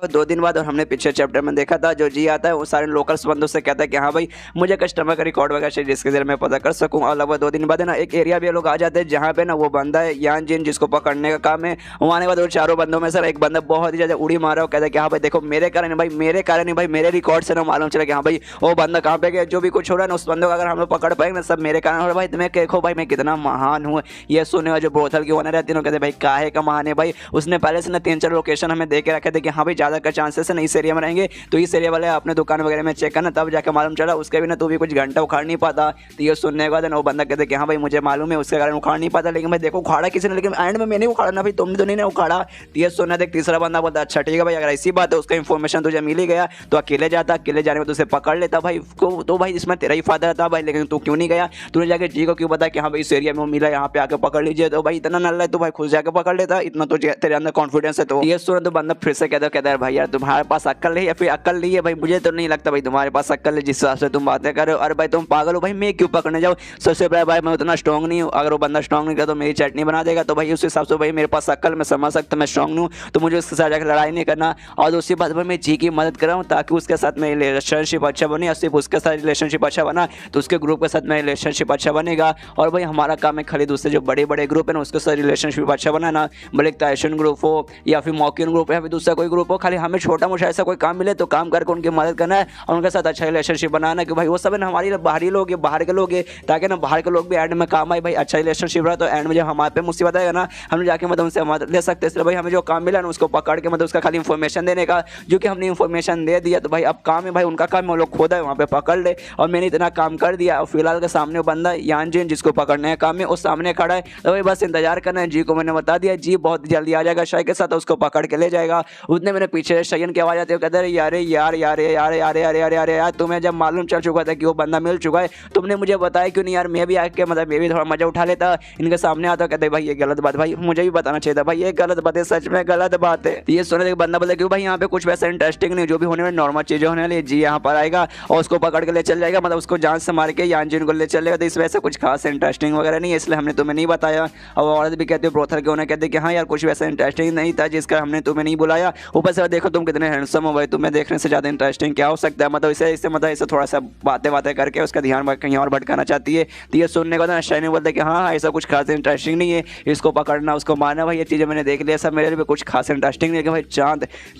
2 दिन बाद और हमने पिछले चैप्टर में देखा था जो जी आता है वो सारे लोकल्स बंदों से कहता है कि हाँ भाई मुझे कस्टमर का रिकॉर्ड वगैरह चाहिए जिसके जरिए मैं पता कर सकूँ। और लगभग 2 दिन बाद है ना एक एरिया भी लोग आ जाते हैं जहाँ पे ना वो बंदा है यान जिन जिसको पकड़ने का काम है। वहाँ आने के बाद वो चारों बंदों में सर एक बंदा बहुत ही ज़्यादा उड़ी मारा और कहता है कि हाँ भाई देखो मेरे कारण भाई मेरे रिकॉर्ड से ना मालूम चला कि हाँ भाई वो बंदा कहाँ पे गया। जो भी कुछ हो रहा है ना उस बंदे को अगर हम लोग पकड़ पाएंगे ना सब मेरे कारण हो रहा है। भाई तुम्हें देखो भाई मैं कितना महान हूँ। ये सुनने वाले जो बोतल की ओनर है तीनों कहते भाई काहे का महान है भाई। उसने पहले से ना 3-4 लोकेशन हमें दे के रखे थे कि हाँ भाई ज़्यादा का चांसेस है ना इस एरिया में रहेंगे तो इस एरिया वाले अपने दुकान वगैरह में चेक करना। तब जाकर मालूम चला उसके भी ना तू भी कुछ घंटा उखाड़ नहीं पाता। तो ये सुनने के बाद वो बंदा कहते कि हाँ भाई मुझे मालूम है उसके कारण उखाड़ नहीं पाता। लेकिन भाई देखो उखाड़ा किसी ने लेकिन एंड में मैंने उखाड़ा ना भाई तुमने तो नहीं ना उखाड़ा। तो ये सुनने देख तीसरा बंदा बोलता अच्छा ठीक है भाई अगर ऐसी बात है उसका इन्फॉर्मेशन तुझे मिल ही गया तो अकेले जाता। अकेले जाने में तुझे पकड़ लेता भाई तो भाई इसमें तेरा ही फायदा था भाई। लेकिन तू क्यों नहीं गया। तूने जाके जी को क्यों बताया कि हाँ भाई इस एरिया में मिला यहाँ पे आके पकड़ लीजिए। तो भाई इतना नल्ला है तो भाई खुद जाके पकड़ लेता इतना तो तेरे अंदर कॉन्फिडेंस है। तो ये सुन तो बंदा फिर से कहता है भाई यार तुम्हारे पास अक्ल है या फिर अक्ल नहीं है भाई। मुझे तो नहीं लगता भाई तुम्हारे पास अक्ल है जिस हिसाब से तुम बातें कर रहे हो। अरे भाई तुम पागल हो भाई मैं क्यों पकड़ने जाऊँ। सबसे पहले भाई मैं उतना स्ट्रॉन्ग नहीं हूँ। अगर वो बंदा स्ट्रॉन्ग नहीं कर तो मेरी चटनी बना देगा। तो भाई उस हिसाब से भाई मेरे पास अक्ल मैं समझ सकता मैं स्ट्रॉन्ग हूँ तो मुझे उसके साथ जाकर लड़ाई नहीं करना। और दूसरी बात भाई मैं जी की मदद कर रहा हूँ ताकि उसके साथ मेरी रिलेशनशिप अच्छा बने। और सिर्फ उसके साथ रिलेशनशिप अच्छा बना तो उसके ग्रुप के साथ मेरा रिलेशनशिप अच्छा बनेगा। और भाई हमारा काम है खाली दूसरे जो बड़े बड़े ग्रुप है ना उसके साथ रिलेशनशिप अच्छा बनाना। भले ताइशन ग्रुप हो या फिर मॉकिन ग्रुप या फिर दूसरा कोई ग्रुप हो खाली हमें छोटा मोटा ऐसा कोई काम मिले तो काम करके उनकी मदद करना है और उनके साथ अच्छा रिलेशनशिप बनाना। कि भाई वो सब है ना हमारी बाहरी लोग है बाहर के लोग है ताकि ना बाहर के लोग भी एंड में काम आए। भाई अच्छा रिलेशनशिप रहा तो एंड में जब हमारे पे मुसीबत आएगा ना हम जाके मतलब उनसे मदद ले सकते हैं। इसलिए भाई हमें जो काम मिला ना उसको पकड़ के मतलब उसका खाली इन्फॉर्मेशन देने का जो कि हमने इन्फॉर्मेशन दे दिया। तो भाई अब काम है भाई उनका काम वो लोग खोदा है वहाँ पे पकड़ ले। और मैंने इतना काम कर दिया और फिलहाल के सामने बंदा यान जिन जिसको पकड़ने का काम है उस सामने खड़ा है। तो भाई बस इंतजार करना है। जी को मैंने बता दिया जी बहुत जल्दी आ जाएगा शाय के साथ उसको पकड़ के ले जाएगा। उतने मैंने पीछे शयन की आवाज़ आती है कहते यार यार यार यार यार यार यार यार यार तुम्हें जब मालूम चल चुका था कि वो बंदा मिल चुका है तुमने मुझे बताया क्यों नहीं यार। मैं भी आके मतलब मैं भी थोड़ा मजा उठा लेता इनके सामने आता कहते भाई ये गलत बात भाई मुझे भी बताना चाहिए था भाई ये गलत बात है सच में गलत बात है। ये सुने देख बंदा बोला क्यों भाई यहाँ पे कुछ वैसा इंटरेस्टिंग नहीं जो भी होने वाली नॉर्मल चीजें होने वाली जी यहाँ पर आएगा और उसको पकड़ के ले चल जाएगा मतलब उसको जान से मार के यान जिन को ले चल जाएगा। तो इस वजह से कुछ खास इंटरेस्टिंग वगैरह नहीं है इसलिए हमने तुम्हें नहीं बताया। और औरत भी कहते ब्रोथर के उन्हें कहते कि हाँ यार कुछ वैसा इंटरेस्टिंग नहीं था जिसका हमने तुम्हें नहीं बुलाया। ऊपर से देखो तुम कितने हैंडसम हो भाई तुम्हें देखने से ज़्यादा इंटरेस्टिंग क्या हो सकता है। मतलब इसे मतलब इसे थोड़ा सा बातें करके उसका ध्यान कहीं और भटकाना चाहती है। तो ये सुनने को शायनी बोलते कि हाँ ऐसा कुछ खास इंटरेस्टिंग नहीं है इसको पकड़ना उसको मारना भाई ये चीज़ें मैंने देख लिया सब मेरे लिए कुछ खास इंटरेस्टिंग नहीं है। भाई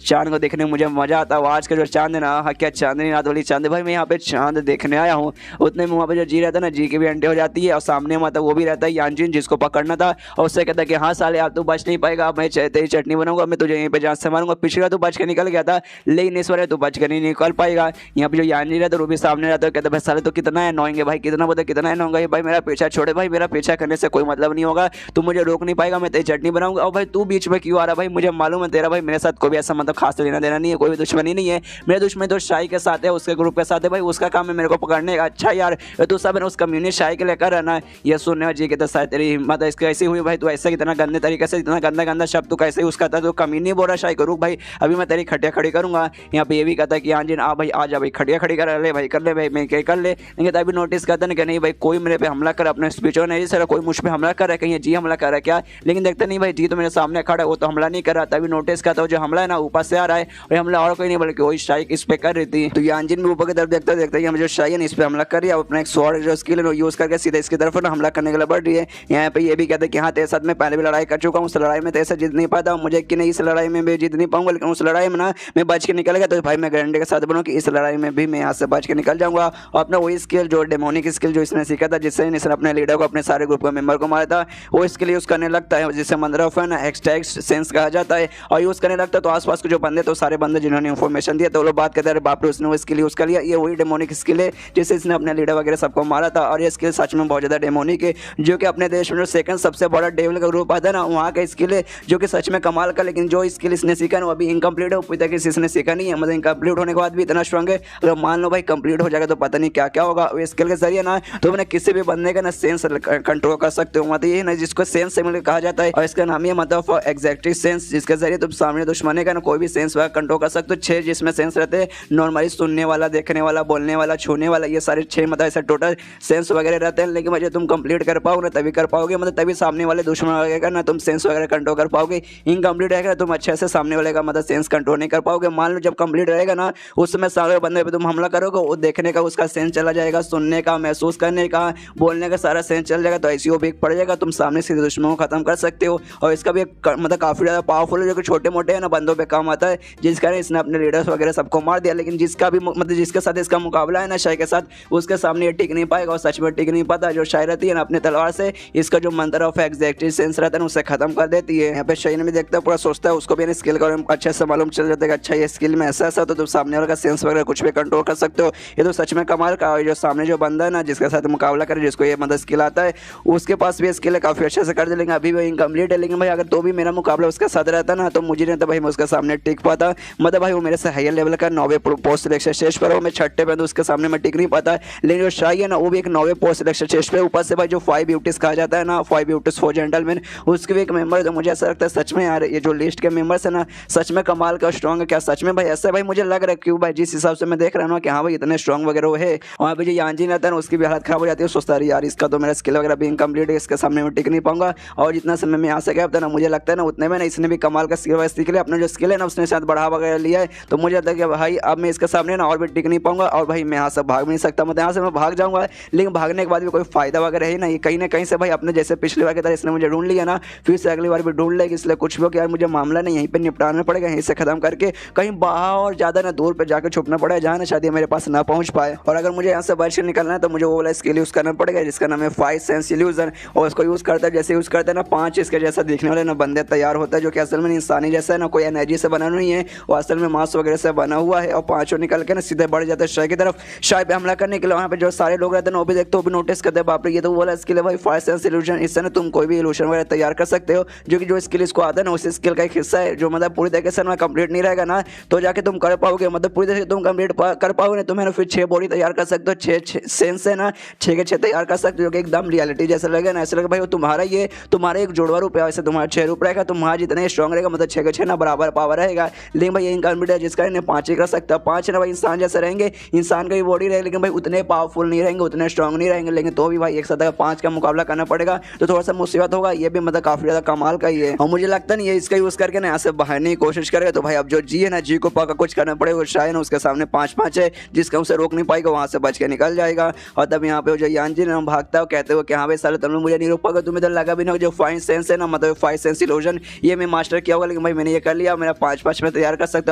चांद को देखने में मुझे मजा आता है। आज का जो चांद है ना हाँ क्या चांदनी रात वाली चांद है भाई मैं यहाँ पे चांद देखने आया हूँ। उतने में वहाँ पे जो जी रहता है ना जी की भी एंट्री हो जाती है और सामने मतलब वो भी रहता है यानजिन जिसको पकड़ना था और उससे कहता है कि हाँ साले आप तो बच नहीं पाएगा मैं तेरी चटनी बनाऊंगा मैं तुझे यहीं पे जान से मारूंगा। पिछले तो बच के निकल गया था लेकिन इस बार तो बच कर नहीं निकल पाएगा। यहाँ पे जो यानजिन रहता है वो भी सामने रहता है कहता है भाई साले तो कितना अनोइंग है भाई कितना बोलते कितना अनोइंग है भाई मेरा पीछा छोड़े भाई मेरा पीछा करने से कोई मतलब नहीं होगा तू मुझे रोक नहीं पाएगा मैं तेरी चटनी बनाऊंगा। और भाई तू बीच में क्यों आ रहा भाई मुझे मालूम है तेरा भाई मेरे साथ कोई भी ऐसा मतलब खास लेना देना नहीं है कोई भी दुश्मनी नहीं है। मेरे दुश्मनी तो शाही के साथ है उसके ग्रुप के साथ है भाई उसका काम है मेरे को पकड़ने का। अच्छा यार तू सब उस कम्युनिटी शाही के लेकर रहना है। ये सुनने जी के तो शायद तेरी हिम्मत इसकी ऐसी हुई भाई तू ऐसे कितना गंदे तरीके से इतना गंदा गंदा शब्द तू कैसे उसका था तो कम्युनिटी बोल रहा शाही करूँ भाई अभी मैं तेरी खटिया खड़ी करूँगा। यहाँ पे ये भी कहता है कि हाँ जी आ भाई आ जा भाई खटिया खड़ी कर ले भाई मैं कर ले। लेकिन तभी नोटिस करता ना कि नहीं भाई कोई मेरे पे हमला कर अपने स्पीचों नहीं सर कोई मुझ पर हमला कर रहा है कहीं जी हमला कर रहा है क्या। लेकिन देखते नहीं भाई जी तो मेरे सामने खड़ा है वो तो हमला नहीं कर रहा। तभी नोटिस करता है जो हमला है ना ऊपर से आ रहा है और हमला और कोई नहीं बल्कि वही शाही इस पे कर रही थी। तो यानजिन भी ऊपर की तरफ देखता देखता है जो शाही है इस पे हमला कर रही है अपना एक स्वॉर्ड जो स्किल है यूज करके सीधे इसकी तरफ ना हमला करने के लिए बढ़ रही है। यहाँ पे ये भी कहते हैं कि हाँ तेरे साथ में पहले भी लड़ाई कर चुका हूँ उस लड़ाई में तेरे से जीत नहीं पाता मुझे कि नहीं इस लड़ाई में भी जीत नहीं पाऊंगा लेकिन उस लड़ाई में ना मैं बच के निकल गया। तो भाई मैं गारंटी के साथ बनूँ कि इस लड़ाई में भी मैं यहाँ से बच के निकल जाऊंगा। और अपना वही स्किल जो डेमोनिक स्किल जो इसने सीखा था जिससे इसने अपने लीडर को अपने सारे ग्रुप के मेंबर को मारा था वो स्किल यूज करने लगता है जिसे मंदरा ऑफ ना एक्सट्रैक्ट सेंस कहा जाता है। और यूज करने लगता है तो आसपास के जो बंदे तो सारे बंदे जिन्होंने इन्फॉर्मेशन दिया तो वो लोग बात करते हैं बाप रे उसने वो स्किल यूज कर लिया ये वही डेमोनिक स्किल है जिससे इसने अपने लीडर वगैरह सबको मारा था। और ये स्किल सच में बहुत ज़्यादा डेमोनिक है जो कि अपने देश में जो सेकंड सबसे बड़ा डेविल का ग्रुप आता है ना वहाँ का स्किल है जो कि सच में कमाल का। लेकिन जो स्किल इसने सीखा ना वो अभी इनकम्प्लीट है वो तक इसने सीखा नहीं है मतलब इनकम्प्लीट होने के बाद भी इतना स्ट्रॉन्ग है अगर मान लो भाई कंप्लीट हो जाएगा तो पता नहीं क्या क्या होगा। वो स्किल के जरिए ना तो मैंने किसी भी बंदे का ना सेंस कंट्रोल कर सकते हो मतलब ये ना जिसको सेंस सिमिलर कहा जाता है और इसका नाम ये मतलब एग्जैक्टिव सेंस जिसके जरिए तुम सामने दुश्मन का ना कोई भी सेंस कंट्रोल कर सकते हो। 6 जिसमें सेंस रहते हैं नॉर्मली सुनने वाला देखने वाला बोलने वाला छूने वाला ये सारे 6 मतलब ऐसा टोटल सेंस वगैरह रहते हैं। लेकिन मुझे तुम कंप्लीट कर पाओगे ना तभी कर पाओगे मतलब तभी सामने वाले दुश्मन वगैरह का ना तुम सेंस वगैरह कंट्रोल कर पाओगे। इनकम्प्लीट रहेगा तुम अच्छे से सामने वाले का मतलब सेंस कंट्रोल नहीं कर पाओगे। मान लो जब कंप्लीट रहेगा ना, उस समय सारे बंदे पे तुम हमला करोगे, वो देखने का उसका सेंस चला जाएगा, सुनने का, महसूस करने का, बोलने का सारा सेंस चल जाएगा, तो ऐसी वो वीक पड़ जाएगा, तुम सामने से दुश्मनों को खत्म कर सकते हो। और इसका भी एक मतलब काफ़ी ज़्यादा पावरफुल है, जो कि छोटे मोटे है ना बंदों पे काम आता है, जिस कारण इसने अपने लीडर्स वगैरह सबको मार दिया। लेकिन जिसका भी मतलब जिसके साथ इसका मुकाबला है ना शाय के साथ, उसके सामने ये टिक नहीं पाएगा, और सच में टिक नहीं पाता। जो शाय रहती है ना अपने तलवार से इसका जो मंत्र ऑफ एग्जैक्ट सेंस रहता है ना उसे खत्म कर देती है। यहाँ पे शाय ने भी देखता है, पूरा सोचता है, उसको भी स्किल का अच्छे से मालूम चल जाता है कि अच्छा ये स्किल में ऐसा ऐसा, तो तुम सामने वाला का सेंस वगैरह कुछ भी कंट्रोल कर सकते हो। ये तो सच में कमाल का। जो सामने जो बंदा है ना जिसके साथ मुकाबला करे, जिसको ये मतलब स्किल आता है, उसके पास भी स्किल है, काफ़ी अच्छे से कर दे, लेकिन अभी भी इनकम्प्लीट है। लेकिन भाई अगर तो भी मेरा मुकाबला उसके साथ रहता ना, तो मुझे नहीं था भाई मैं उसके सामने टिक पाता। मतलब भाई वो मेरे से हायर लेवल का 9वें पोस्ट सिलेक्शन स्टेज पर हो, मैं 6ठे पे, तो उसके सामने मैं टिक नहीं पाता। लेकिन जो शाही है ना वो भी एक 9वें पोस्ट सिलेक्शन स्टेज पे, ऊपर से भाई जो 5 ब्यूटीज कहा जाता है ना, 5 ब्यूटीज 4 जेंटलमैन, उसके भी एक मेंबर है। तो मुझे ऐसा लगता है सच में यार ये जो लिस्ट के मेंबर्स है ना सच में कमाल का स्ट्रॉन्ग है। क्या सच में भाई ऐसा भाई मुझे लग रहा है, क्यों भाई जिस हिसाब से मैं देख रहा हूँ कि हाँ भाई इतने स्ट्रॉन्ग वगैरह वो है। वहाँ पे जो यानजिन रहता है ना उसकी भी हालत खराब हो जाती है, सोचता है यार इसका तो मेरा स्किल वगैरह भी इनकम्प्लीट है, इसके सामने मैं टिक नहीं पाऊंगा। और जितना समय में यहाँ से गया था ना, मुझे लगता है ना उतने में ना इसने भी कमाल का स्किल सीख लिया, अपना जो स्किल है ना उसने शायद बढ़ा वगैरह लिया है। तो मुझे लगता है कि भाई अब मैं इसके सामने ना और भी टिक नहीं पाऊंगा, और भाई मैं यहाँ से भाग भी नहीं सकता। मतलब यहाँ से मैं भाग जाऊंगा, लेकिन भागने के बाद भी कोई फायदा वगैरह है नहीं, कहीं ना कहीं से भाई अपने जैसे पिछली बार की तरह इसने मुझे ढूंढ लिया ना, फिर से अगली बार भी ढूंढ लेगी। इसलिए कुछ भी हो कि यार मुझे मामला नहीं यहीं पे निपटाना पड़ेगा, यहीं से खत्म करके कहीं बाहर और ज़्यादा ना दूर पे जाकर छुपना पड़ेगा, जहाँ ना शायद मेरे पास ना पहुँच पाए। और अगर मुझे यहाँ से बच के निकलना है तो मुझे वो वाला स्किल यूज़ करना पड़ेगा जिसका नाम है 5 सेंस इल्यूजन। और उसको यूज़ करता है, जैसे यूज़ करता है ना 5 इसके जैसा दिखने वाले ना बंदे तैयार होता है, जो कि असल में इंसानी जैसा है ना, कोई एनर्जी से बना नहीं है, वो असल में मांस वगैरह से बना हुआ है। और 5 निकल के ना सीधे बढ़ जाते हैं शाय की तरफ, शाय पे हमला करने के लिए। वहाँ पे जो सारे लोग रहते हैं वो भी देखते, वो भी नोटिस करते हैं, बाप रे ये तो वो वाला स्किल है भाई 5 सेंस इल्यूजन। इससे ना तुम कोई भी इल्यूशन वगैरह तैयार कर सकते हो, जो कि जो स्किल इसको आता है ना उस स्किल का एक हिस्सा है, जो मतलब पूरी तरीके से ना कंप्लीट नहीं रहेगा ना तो जाके तुम कर पाओगे। मतलब पूरी तरह से तुम कंप्लीट कर पाओगे ना, तुम्हें ना फिर 6 बॉडी तैयार कर सकते हो, 6 सेंस है ना 6 के 6 तैयार कर सकते हो, जो कि एकदम रियलिटी जैसा लगेगा ना, ऐसा लगेगा भाई वो तुम्हारा ये तुम्हारा एक जुड़वा रूप है, वैसे तुम्हारा 6 रूप रहेगा, तुम्हारा जितना स्ट्रॉन्ग रहेगा मतलब 6 के 6 ना बराबर पावर रहेगा। लेकिन भाई ये इनकम्प्लीट है, जिसका इन्हें 5 ही कर सकता है। 5 ना भाई इंसान जैसे रहेंगे, इंसान का भी बॉडी रहेगी, लेकिन भाई उतने पावरफुल नहीं रहेंगे, उतने स्ट्रॉन्ग नहीं रहेंगे। लेकिन तो भी भाई एक साथ अगर 5 का मुकाबला करना पड़ेगा तो थोड़ा सा मुसीबत होगा। ये भी मतलब काफी ज्यादा कमाल का ही है, और मुझे लगता नहीं है इसका यूज करके ना यहाँ से बाहरने की कोशिश करेगा। तो भाई अब जो जी है ना, जी को पक्का कुछ करना पड़ेगा। शायद ना उसके सामने 5-5 है, जिसका उसे रोक नहीं पाएगा, वहां से बच के निकल जाएगा। और तब यहाँ पे जो यानजिन है भागता है, कहते हो कि हाँ भाई साले तुम मुझे नहीं रोक पाओगे, तुम्हें तो लगा भी नहीं जो 5 सेंस है ना, मतलब 5 सेंस इल्यूजन ये मैं मास्टर किया होगा। लेकिन भाई मैंने ये कर लिया, मेरा 5-5 में तैयार कर सकता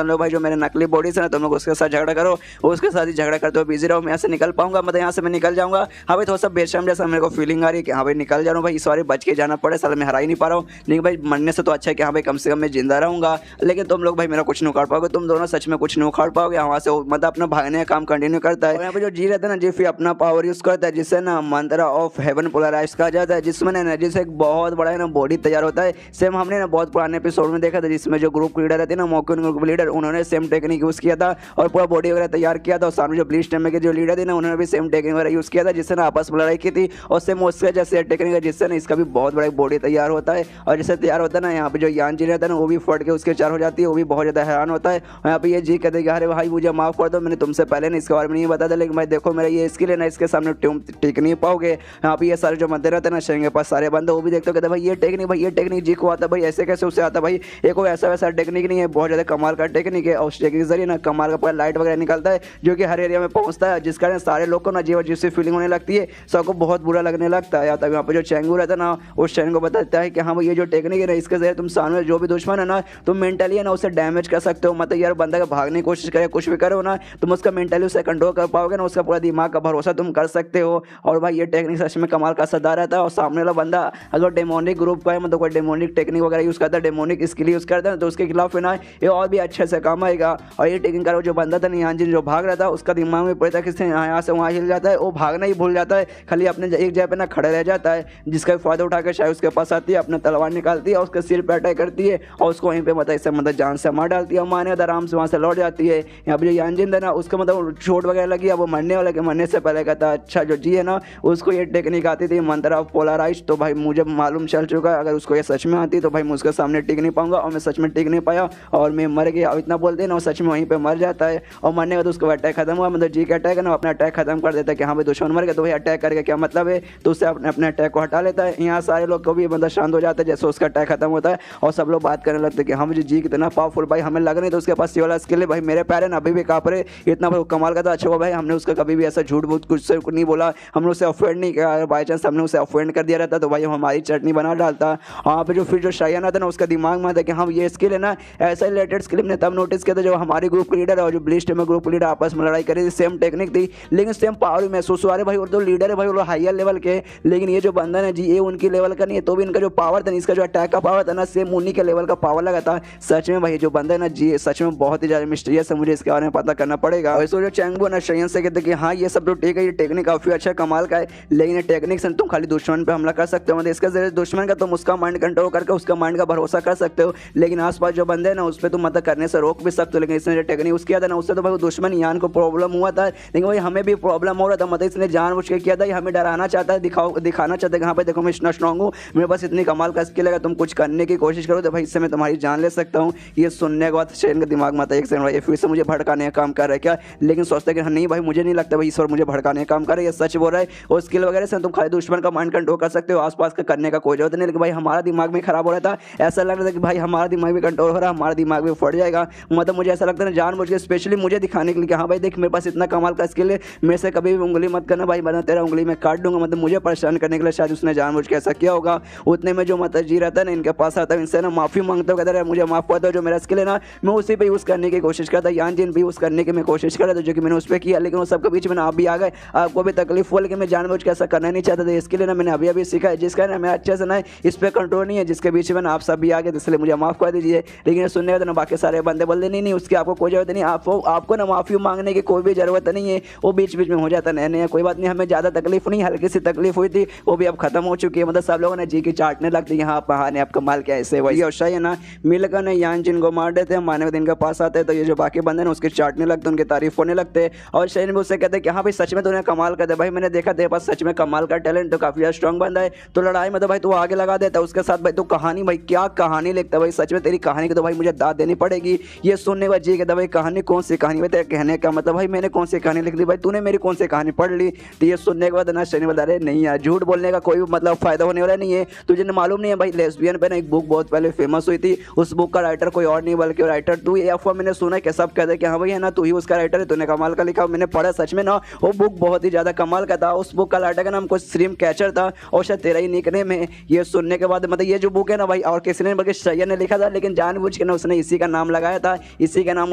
हूँ। भाई जो मेरे नकली बॉडी है ना, तुम लोग उसके साथ झगड़ा करो, उसके साथ ही झगड़ा करते हो बिजी रहो, मैं यहाँ से निकल पाऊंगा, मतलब यहाँ से मैं निकल जाऊंगा। हाँ भाई थोड़ा सा बेशर्म जैसा मेरे को फीलिंग आ रही है कि हाँ भाई निकल जा रहा हूँ भाई, इस बार बच के जाना पड़े, साला मैं हरा ही नहीं पा रहा हूँ। लेकिन भाई मरने से तो अच्छा है कि हाँ भाई कम से कम मैं जिंदा रहूंगा। लेकिन तुम लोग भाई मेरा कुछ नहीं उखाड़ पाओगे, तुम दोनों सच में कुछ नहीं उखाड़ पाओगे। वहाँ से मतलब अपना भागने का काम कंटिन्यू करता है। यहाँ पे जो जी रहता है ना, जी फिर अपना पावर यूज करता है, जिससे ना मंत्र ऑफ हेवन पोलराइज कहा जाता है, जिसमें ना एनर्जी से एक बहुत बड़ा है ना बॉडी तैयार होता है। सेम हमने ना बहुत पुराने एपिसोड में देखा था, जिसमें जो ग्रुप लीडर रहते हैं ना, मोक्यून ग्रुप लीडर, उन्होंने सेम टेक्निक यूज किया था और पूरा बॉडी वगैरह तैयार किया था। और सामने जो ब्लीच टाइम के जो लीडर थे ना, उन्होंने भी सेम टेक्निक वगैरह यूज किया था, जिससे ना आपस में लड़ाई की थी। और सेम उससे जैसे टेक्निक है, जिससे ना इसका भी बहुत बड़ा बॉडी तैयार होता है। और जैसे तैयार होता है ना, यहाँ पे जो यानजिन रहता है ना, वो भी फट के उसके 4 हो जाती है, वो भी बहुत ज़्यादा हैरान होता है। यहाँ पे ये जी कहते हैं कि अरे भाई मुझे माफ कर दो, मैंने तुमसे पहले नहीं इसके बारे में नहीं बताया था, लेकिन भाई देखो मेरा ये स्किल है ना, इसके सामने तुम टिक नहीं पाओगे। यहाँ पे ये सारे जो बंदे रहते हैं ना शेंग के पास, सारे बंदे वो भी देखते हो, कहते भाई ये टेक्निक जी को आता है, भाई ऐसे कैसे उससे आता है भाई, ये कोई ऐसा वैसा टेक्निक नहीं है, बहुत ज़्यादा कमाल का टेक्निक है। और उस टेक्निक के जरिए ना कमाल का पूरा लाइट वगैरह निकलता है, जो कि हर एरिया में पहुंचता है, जिस कारण सारे लोग को ना जीवन जिससे फीलिंग होने लगती है, सबको बहुत बुरा लगने लगता है। तब यहाँ पे जो चेंगू रहता है ना, उस चेंगू को बताता है कि हाँ भाई ये जो टेक्निक है ना, इसके जरिए तुम सामने जो भी दुश्मन है ना, तुम मेंटली है ना उसे डैमेज कर सकते हो। मतलब यार बंदा का भागने की कोशिश करे, कुछ भी करो ना, तुम उसका मेंटली उसे कंट्रोल कर पाओगे ना, उसका पूरा दिमाग का भरोसा तुम कर सकते हो। और भाई ये टेक्निक सच में कमाल का असरदार रहता है। और सामने वाला बंदा अगर डेमोनिक ग्रुप का है, मतलब कोई डेमोनिक टेक्निक वगैरह यूज़ करता है, डेमोनिक स्किल यूज़ करता है, तो उसके खिलाफ है ना ये और भी अच्छे से काम आएगा। और ये टेक्निक का जो बंदा था यानजिन जो भाग रहा था, उसका दिमाग में पड़ता है कि यहाँ से वहाँ हिल जाता है, वो भागना ही भूल जाता है, खाली अपने एक जगह पे ना खड़े रह जाता है, जिसका फायदा उठा के शायद उसके पास आती है, अपना तलवार निकालती है और उसके सिर पर अटैक करती है और उसको वहीं पे मतलब इससे मतलब जान से मार डालती है। और माने आराम से वहाँ से लौट जाती है। यहाँ पे जो यानजिन था ना, उसका मतलब चोट वगैरह लगी, अब वो मरने वाला, के मरने से पहले कहता अच्छा जो जी है ना, उसको ये टेक्निक आती थी मंत्र ऑफ पोलराइज। तो भाई मुझे मालूम चल चुका है, अगर उसको ये सच में आती तो भाई मैं उसके सामने टिक नहीं पाऊंगा, और मैं सच में टिक नहीं पाया और मैं मर गया। और इतना बोलते हैं ना, वो सच में वहीं पे मर जाता है। और मरने का तो उसका अटैक खत्म हुआ, मतलब जी का अटैक है ना, अपना अटैक खत्म कर देता है कि हाँ भाई दुश्मन मर गया, तो भाई अटैक करके क्या मतलब है, तो उससे अपने अटैक को हटा लेता है। यहाँ सारे लोग को भी मतलब शांत हो जाता है जैसे उसका अटैक खत्म होता है, और सब लोग बात करने लगते हैं कि हाँ मुझे जी कितना इतना पावरफुल भाई हमें लग नहीं तो उसके पास ये वाला स्किल है भाई। मेरे पैर है ना अभी भी कांप रहे, इतना भाई कमाल का था। अच्छा हुआ भाई हमने उसका कभी भी ऐसा झूठ बहुत कुछ से नहीं बोला, हमने उसे ऑफेंड नहीं किया। अगर बाई चांस हमने उसे ऑफेंड कर दिया रहता तो भाई हमारी चटनी बना डालता। वहाँ पे जो फिर जो शायान आता ना उसका दिमाग में आता कि हाँ ये स्किल है ना, ऐसा रिलेटेड स्किल हमने तब नोटिस किया था जब हमारे ग्रुप लीडर और जो ब्लिस्ट में ग्रुप लीडर आपस में लड़ाई करी थी। सेम टेक्निक थी लेकिन सेम पावर भी महसूस हुआ रहे भाई। और तो लीडर है भाई वो हायर लेवल के, लेकिन ये जो बंदन है जी ये उनकी लेवल का नहीं है, तो भी इनका जो पावर था इसका जो अटैक का पावर था ना सेम उन्हीं के लेवल का पावर लगा था। सच में भाई जो बंदा है ना जी सच में बहुत ही ज्यादा मिस्टीरियस है, मुझे इसके बारे में पता करना पड़ेगा। और जो चैंगबो ना शयन से कहते कि हाँ ये सब तो ठीक है, ये टेक्निक काफी अच्छा कमाल का है, लेकिन ये टेक्निक से तुम खाली दुश्मन पे हमला कर सकते हो, मतलब इसके जरिए दुश्मन का तुम उसका माइंड कंट्रोल करके उसका माइंड का भरोसा कर सकते हो, लेकिन आसपास जो बंदे हैं ना उस पर तुम मतलब करने से रोक भी सकते हो। लेकिन इसने जो टेक्निक उसकी किया था ना उससे तो भाई दुश्मन यान को प्रॉब्लम हुआ था, लेकिन भाई हमें भी प्रॉब्लम हो रहा था। मतलब इसने जानबूझ के किया था, हमें डराना चाहता है, दिखाना चाहता है कि हाँ भाई देखो मैं इतना स्ट्रॉन्ग हूँ, मेरे पास इतनी कमाल का स्किल है, तुम कुछ करने की कोशिश करो तो भाई इससे मैं तुम्हारी जान ले सकता हूँ। ये सुनने के बाद शेन के दिमाग में आता है एक सेकंड भाई फिर से मुझे भड़काने का काम कर रहा है क्या, लेकिन सोचते हैं कि नहीं भाई मुझे नहीं लगता भाई ईश्वर मुझे भड़काने का काम कर रहा है, ये सच बोल रहा है। और स्किल वगैरह से तुम खाली दुश्मन का माइंड कंट्रोल कर सकते हो, आसपास का करने का कोई जरूरत नहीं। लेकिन भाई हमारा दिमाग में खराब हो रहा था, ऐसा लग रहा था कि भाई हमारा दिमाग भी कंट्रोल हो रहा है, हमारा दिमाग भी फट जाएगा। मतलब मुझे ऐसा लगता है जानबूझ के स्पेशली मुझे दिखाने के लिए कि हाँ भाई देख मेरे पास इतना कमाल का स्किल है, मेरे से कभी भी उंगली मत करना भाई, वरना तेरा उंगली में काट दूंगा। मतलब मुझे परेशान करने के लिए शायद उसने जानबूझ के ऐसा किया होगा। उतने में जो मतलब जी रहता है ना इनके पास आता है, इनसे ना माफी मांगता हूँ, कहता है मुझे माफ कर दो, जो मेरा स्किल है ना मैं उसी पे यूज़ करने की कोशिश करता, यान जिन भी यूज़ करने की मैं कोशिश कर रहा था, जो कि मैंने उस पर किया। लेकिन वो सबके बीच में आप भी आ गए, आपको भी तकलीफ हुआ, लेकिन मैं जानबूझ के ऐसा करना नहीं चाहता था। इसके लिए ना मैंने अभी अभी सीखा है, जिसका ना मैं अच्छे से ना इस पर कंट्रोल नहीं है, जिसके बीच में ना आप सब भी आ गए, इसलिए मुझे माफ़ कर दीजिए। लेकिन सुनने का ना बाकी सारे बंदे बोलते नहीं उसकी आपको कोई जरूरत नहीं, आपको ना माफ़ी मांगने की कोई भी ज़रूरत नहीं है, वो बीच बीच में हो जाता नहीं कोई बात नहीं, हमें ज़्यादा तकलीफ नहीं, हल्की सी तकलीफ हुई थी वो भी अब खत्म हो चुकी है। मतलब सब लोगों ने जी की चाटने लगती है, हाँ हाँ ने आपका माल क्या ऐसे वही और शाही है ना मिलकर ने यान जिन को मार देते हैं, मानव दिन के पास आते हैं तो ये जो बाकी बंदे ना उसके चाटने लगते उनकी तारीफ होने लगते हैं। और शाही भी उससे कहते हैं कि हाँ भाई सच में तूने कमाल कर दे, भाई मैंने देखा तेरे पास सच में कमाल का टैलेंट, तो काफी ज्यादा स्ट्रॉन्ग बंदा है, तो लड़ाई में तो भाई तू आगे लगा देता है। उसके साथ भाई तू कहानी भाई क्या कहानी लिखता है भाई, सच में तेरी कहानी की तो भाई मुझे दाद देनी पड़ेगी। ये सुनने के बाद जी कहता भाई कहानी कौन सी कहानी, तेरे कहने का मतलब भाई मैंने कौन सी कहानी लिख दी, भाई तूने मेरी कौन सी कहानी पढ़ ली। तो ये सुनने के बाद ना शनि बता रहे नहीं यार झूठ बोलने का कोई मतलब फायदा होने वाला नहीं है, तुझे मालूम नहीं है भाई लेस्बियन पे ना एक बुक बहुत पहले फेमस हुई थी, उस बुक का राइटर कोई और नहीं बल्कि राइटर तू। ये अफवाह मैंने सुना है कि सब कहते हैं कि हाँ भाई है ना तू ही उसका राइटर है, तूने कमाल का लिखा। मैंने पढ़ा सच में ना वो बुक बहुत ही ज्यादा कमाल का था, उस बुक का राइटर का नाम कुछ स्ट्रीम कैचर था और शायद तेरा ही निकनेम है। ये सुनने के बाद मतलब ये जो बुक है ना भाई और किसी ने बल्कि सैयद ने लिखा था, लेकिन जानबूझ के ना उसने इसी का नाम लगाया था, इसी का नाम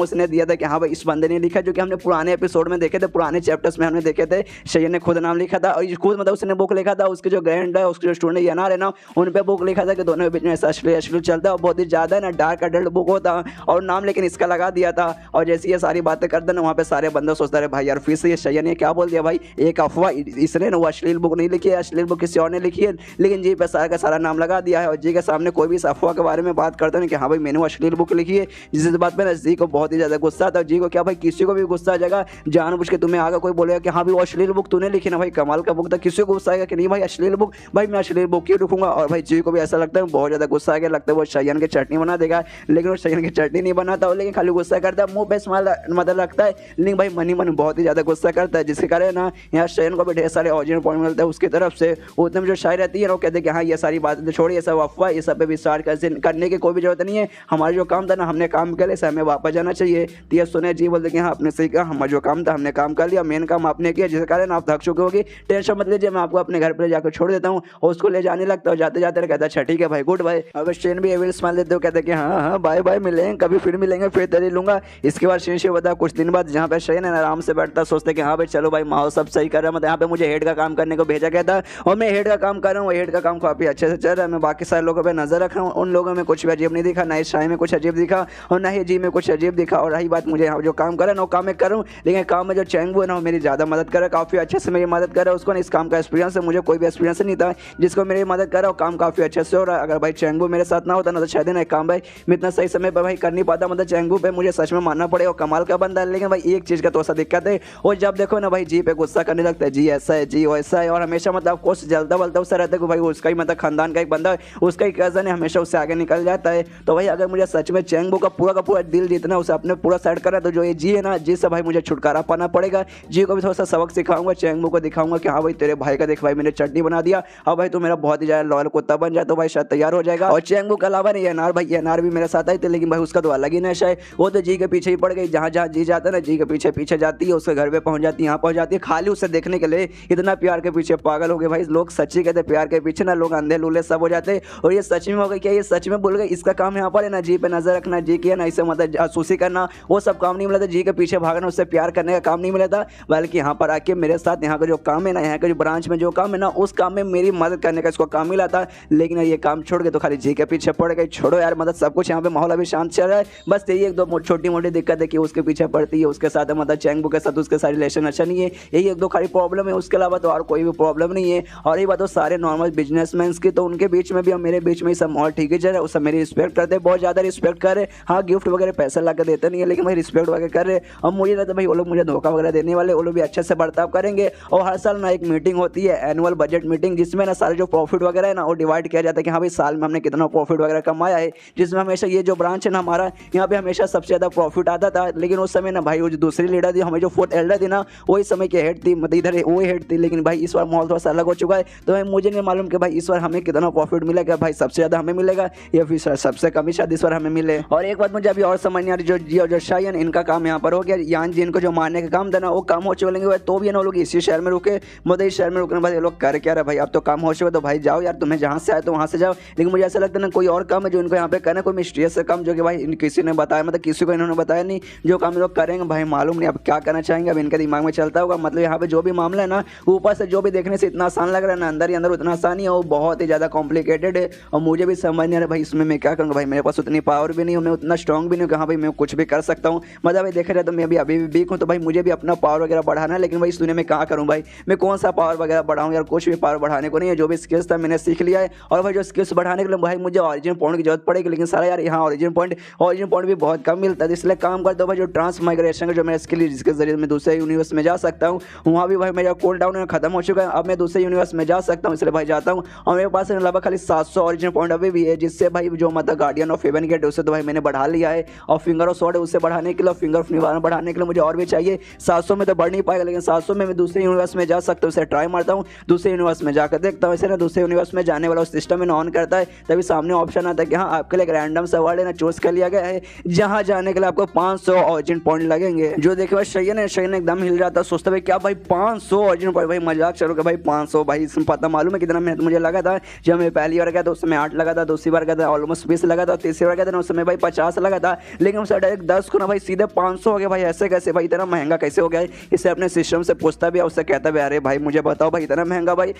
उसने दिया था कि हाँ भाई इस बंदे ने लिखा, जो कि हमने पुराने एपिसोड में देखे थे, पुराने चैप्टर्स में हमने देखे थे। सैयद ने खुद नाम लिखा था और खुद मतलब उसने बुक लिखा था, उसके जो ग्रैंड है उसके जो स्टूडेंट यानार है ना उन पे बुक लिखा था कि दोनों के बीच में ऐसा अश्लील चलता है और बहुत ही ज्यादा है ना डार्क एडल्ट बुक होता और नाम लेकिन इसका लगा दिया था। और जैसे ये सारी बातें करते ना वहाँ पे सारे बंदे सोचते रहे भाई यार फिर से ये सैयद ने क्या बोल दिया भाई, एक अफवाह, इसने ना वो अश्लील बुक नहीं लिखी है, अश्लील बुक किसी और ने लिखी है, लेकिन जी पे सारा का सारा नाम लगा दिया है। और जी के सामने कोई भी इस अफवाह के बारे में बात करते हैं कि हाँ भाई मैंने वो अश्लील बुक लिखी है, जिस बात पे ना जी को बहुत ही ज्यादा गुस्सा आता है। जी को क्या भाई किसी को भी गुस्सा आ जाएगा, जानबूझ के तुम्हें आगे कोई बोलेगा कि हाँ भाई वो अश्लील बुक तूने लिखी ना, भाई कमाल का बुक था, किसी को गुस्सा आएगा कि नहीं भाई अश्लील बुक, भाई मैं अश्लील बुक क्यों लिखूंगा। और भाई जी को भी ऐसा लगता है बहुत ज्यादा गुस्सा आ गया, लगता है वो शयन की चटनी बना देगा, लेकिन वो शयन की चटनी नहीं बनाता, लेकिन खाली गुस्सा करता है, मुंह पे स्माइल मतलब लगता है, लेकिन भाई मनी मन बहुत ही ज्यादा गुस्सा करता है, जिसके कारण ना यहाँ शयन को भी ढेर सारे ऑरिजिनल पॉइंट मिलता है उसकी तरफ से। उतने में जो शायरी रहती है वो कहते हैं कि हाँ ये सारी बातें छोड़िए, ये सब अफवाह, ये सब पे विस्तार करने की कोई भी जरूरत नहीं है, हमारा जो काम था ना हमने काम कर लिया, हमें वापस जाना चाहिए। तो ये सुने जी बोलते कि हाँ आपने सही कहा, हमारा जो काम था हमने काम कर लिया, मेन काम आपने किया, जिसके कारण आप थक चुके होगी, टेंशन मत लीजिए, मैं आपको अपने घर पर जाकर छोड़ देता हूँ। और उसको ले जाने लगता है, जाते जाते कहता है अच्छा ठीक है भाई गुड बाय। अब शेन भी एविल स्माइल देते हो, कहते कि हाँ हाँ बाय बाय, मिलेंगे कभी फिर मिलेंगे, फिर तेरे लूंगा। इसके बाद शेन से बता कुछ दिन बाद जहाँ पे शेन है आराम से बैठता, सोचते कि हाँ भाई चलो भाई माहौल सब सही कर रहा है, मतलब यहाँ पे मुझे हेड का काम करने को भेजा गया था और मैं हेड का काम कर रहा हूँ, हेड का काम काफी अच्छे से चल रहा है, मैं बाकी सारे लोगों पर नजर रख रहा हूँ, उन लोगों में कुछ भी अजीब नहीं दिखा, ना इस शाही में कुछ अजीब दिखा और ना ही जी में कुछ अजीब दिखा। और रही बात मुझे यहाँ जो काम कर रहा है ना वो काम मैं कर रहा हूँ, लेकिन काम में जो चैंगबो है ना वो मेरी ज़्यादा मदद कर रहा है, काफ़ी अच्छे से मेरी मदद कर रहा है। उसको ना इस काम का एक्सपीरियंस है, मुझे कोई भी एक्सपीरियंस नहीं था, जिसको मेरी मदद कर रहा है काम काफ़ी अच्छे से हो रहा है। अगर भाई चैंगबो मेरे साथ ना होता ना तो शायद ना काम भाई मैं इतना सही समय पर भाई कर नहीं पाता, मतलब चैंगबो पे मुझे सच में मानना पड़ेगा, कमाल का बंदा है। लेकिन भाई एक चीज़ का तो ऐसा दिक्कत है, और जब देखो ना भाई जी पे गुस्सा करने लगता है, जी ऐसा है जी वैसा है, और हमेशा मतलब कुछ जलता वलता उससे रहता है कि भाई उसका ही मतलब खानदान का एक बंदा है, उसका ही कजन है, हमेशा उससे आगे निकल जाता है। तो भाई अगर मुझे सच में चैंगबो का पूरा दिल जीतना, उसे अपने पूरा साइड करा, तो जो ये जी है ना जी से भाई मुझे छुटकारा पाना पड़ेगा। जी को भी थोड़ा सा सबक सिखाऊंगा, चैंगबो को दिखाऊंगा कि हाँ भाई तेरे भाई का देख भाई मैंने चटनी बना दिया, अब भाई तू मेरा बहुत ही ज्यादा लॉयल कुत्ता बन जाए, तो भाई शायद तैयार हो जाएगा। और चैंगबो के अलावा नहीं यानार भाई, यानार भी मेरे साथ आता ही, लेकिन भाई उसका तो अलग ही नशा है, वो तो जी के पीछे ही पड़ गई, जहाँ जहाँ जी जाता है ना जी के पीछे पीछे जाती है, उसके घर पे पहुंच जाती है, यहाँ पहुंच जाती है, खाली उसे देखने के लिए इतना प्यार के पीछे पागल हो गए भाई लोग। सच्ची कहते प्यार के पीछे ना लोग अंधे लूले सब हो जाते हैं, और ये सच में हो गए क्या, ये सच में बोल गए इसका काम यहाँ पर है ना जी पे नजर रखना, जी किया ना इसे मतलब जासूसी करना, वो सब काम नहीं मिला था, जी के पीछे भागना, उससे प्यार करने का काम नहीं मिला था, बल्कि यहाँ पर आके मेरे साथ यहाँ का जो काम है ना, यहाँ के जो ब्रांच में जो काम है ना, उस काम में मेरी मदद करने का इसको काम मिला था। लेकिन ये काम छोड़ के तो खाली जी के पीछे पड़ गई। छोड़ो यार, मतलब सब कुछ यहाँ पे माहौल अभी शांत चल रहा है, बस यही एक दो छोटी मोटी दिक्कत है कि उसके पीछे पड़ती है, उसके साथ मतलब चैंगबू के साथ उसके साथ रिलेशन अच्छा नहीं है, यही एक दो खाली प्रॉब्लम है, उसके अलावा तो और कोई भी प्रॉब्लम नहीं है। और ये बात तो सारे नॉर्मल बिजनेसमैन की, तो उनके बीच में भी और मेरे बीच में सब माहौल ठीक ही चल रहा है, उस सब मेरी रिस्पेक्ट करते हैं, बहुत ज़्यादा रिस्पेक्ट कर रहे। हाँ गिफ्ट वगैरह पैसा ला के देते नहीं है, लेकिन भाई रिस्पेक्ट वगैरह कर रहे। और मुझे लगता है भाई वो लोग मुझे धोखा वगैरह देने वाले, वो लोग भी अच्छे से बर्ताव करेंगे। और हर साल ना एक मीटिंग होती है, एनुअल बजट मीटिंग, जिसमें ना सारे जो प्रॉफिट वगैरह है ना वो डिवाइड किया जाता है कि हाँ भाई साल में हमने कितना प्रॉफिट वगैरह कमाया है, जिसमें हमेशा ये जो ब्रांच है ना हमारा, यहाँ पे हमेशा सबसे ज़्यादा प्रॉफिट आता था। लेकिन उस समय ना भाई वो जो दूसरी लीडर थी, हमें जो फोर्थ एल्डर थी ना, वही समय की हेड थी, मतलब इधर वो हेड थी। लेकिन भाई इस बार माहौल थोड़ा सा अलग हो चुका है, तो भाई मुझे नहीं मालूम कि भाई इस बार हमें कितना प्रॉफिट मिलेगा, भाई सबसे ज़्यादा हमें मिलेगा या फिर सबसे कम ही शायद इस बार हमें मिले। और एक बात मुझे अभी और समझ नहीं आ रही, जो जी और जो शायन इनका काम यहाँ पर हो गया, यान जी इनको जो मारने का काम था ना वो काम हो चुके भाई, तो भी है ना लोग इसी शहर में रुके, मतलब इस शहर में रुकने भाई ये लोग कर क्या रहे भाई, अब तो काम हो चुका, तो भाई जाओ यार, तुम्हें जहाँ से आए तो वहाँ से जाओ। लेकिन मुझे ऐसा लगता है ना कोई और काम है जो इनको यहाँ पे करना, कोई मिस्टीरियस से काम जो कि भाई किसी ने बताया, मतलब किसी को इन्होंने बताया नहीं, जो काम लोग करेंगे भाई मालूम नहीं अब क्या करना चाहेंगे, अब इनके दिमाग में चलता होगा। मतलब यहाँ पे जो भी मामला है ना, ऊपर से जो भी देखने से इतना आसान लग रहा है ना, अंदर ही अंदर उतना आसान ही है, वो बहुत ही ज़्यादा कॉम्प्लिकेटेड है। और मुझे भी समझ नहीं आ रहा भाई इसमें मैं क्या करूँगा, भाई मेरे पास उतनी पावर भी नहीं हूँ, मैं उतना स्ट्रॉन्ग भी नहीं हूँ कि हाँ भाई मैं कुछ भी कर सकता हूँ। मतलब भाई देखा जाए तो मैं अभी भी वीक हूँ, तो भाई मुझे भी अपना पावर वगैरह बढ़ाना है। लेकिन भाई इस दुनिया में कहाँ करूँ भाई, मैं कौन सा पावर वगैरह बढ़ाऊँ यार, कुछ भी पावर बढ़ाने को नहीं है, जो भी स्किल्स था मैंने सीख लिया है। और भाई जो स्किल्स बढ़ाने के लिए भाई मुझे ऑरिजिन पॉइंट की जरूरत पड़ेगी, लेकिन सारा यार यहाँ ऑरिजिन पॉइंट भी बहुत कम मिलता है, इसलिए काम करता हूँ भाई जो ट्रांसमाइग्रेशन का जो मेरा स्किल है, जिसके जरिए मैं दूसरे यूनिवर्स में जा सकता हूँ, वहाँ भी भाई मेरा कूल डाउन खत्म हो चुका है, अब मैं दूसरे यूनिवर्स में जा सकता हूँ, इसलिए भाई जाता हूँ। और मेरे पास लगभग खाली 700 ऑरिजिन पॉइंट अभी भी है, जिससे भाई जो मतलब गार्डियन ऑफ हेवन गेट उसे तो भाई मैंने बढ़ा लिया है। और फिंगर ऑफ सॉर्ड उसे बढ़ाने के लिए, फिंगर ऑफ निवारण बढ़ाने के लिए मुझे और भी चाहिए। 700 में तो बढ़ नहीं पाएगा, लेकिन 700 में मैं दूसरे यूनिवर्स में जा सकता हूँ, उसे ट्राई मारता हूँ, दूसरे यूनिवर्स में जाकर देखता हूँ। ऐसे ना दूसरे यूनिवर्स में जाने वाला सिस्टम में ऑन करता है, तभी सामने ऑप्शन आता है कि हाँ आपके लिए एक रैंडम सा वर्ड है ना चूज कर लिया गया है, जहाँ जाने के लिए आपको 500 ऑरिजिन पॉइंट लगेंगे। जो देखे भाई शयन एकदम हिल जाता, सोचता भाई क्या भाई 500 ऑरिजिन पॉइंट, भाई मजाक चलो भाई 500, भाई इसमें पता मालूम है कितना मेहनत मुझे लगा था। जब मैं पहली बार गया था उस समय 8 लगा था, दूसरी बार गया था ऑलमोस्ट 20 लगा था, तीसरी बार गया था उस समय भाई 50 लगा था, लेकिन उससे डायरेक्ट 10 को ना भाई सीधे 500 हो गया। भाई ऐसे कैसे भाई, इतना महंगा कैसे हो गया है? इससे अपने सिस्टम से पूछता भी है, उससे कहता भी अरे भाई मुझे बताओ भाई इतना महंगा, भाई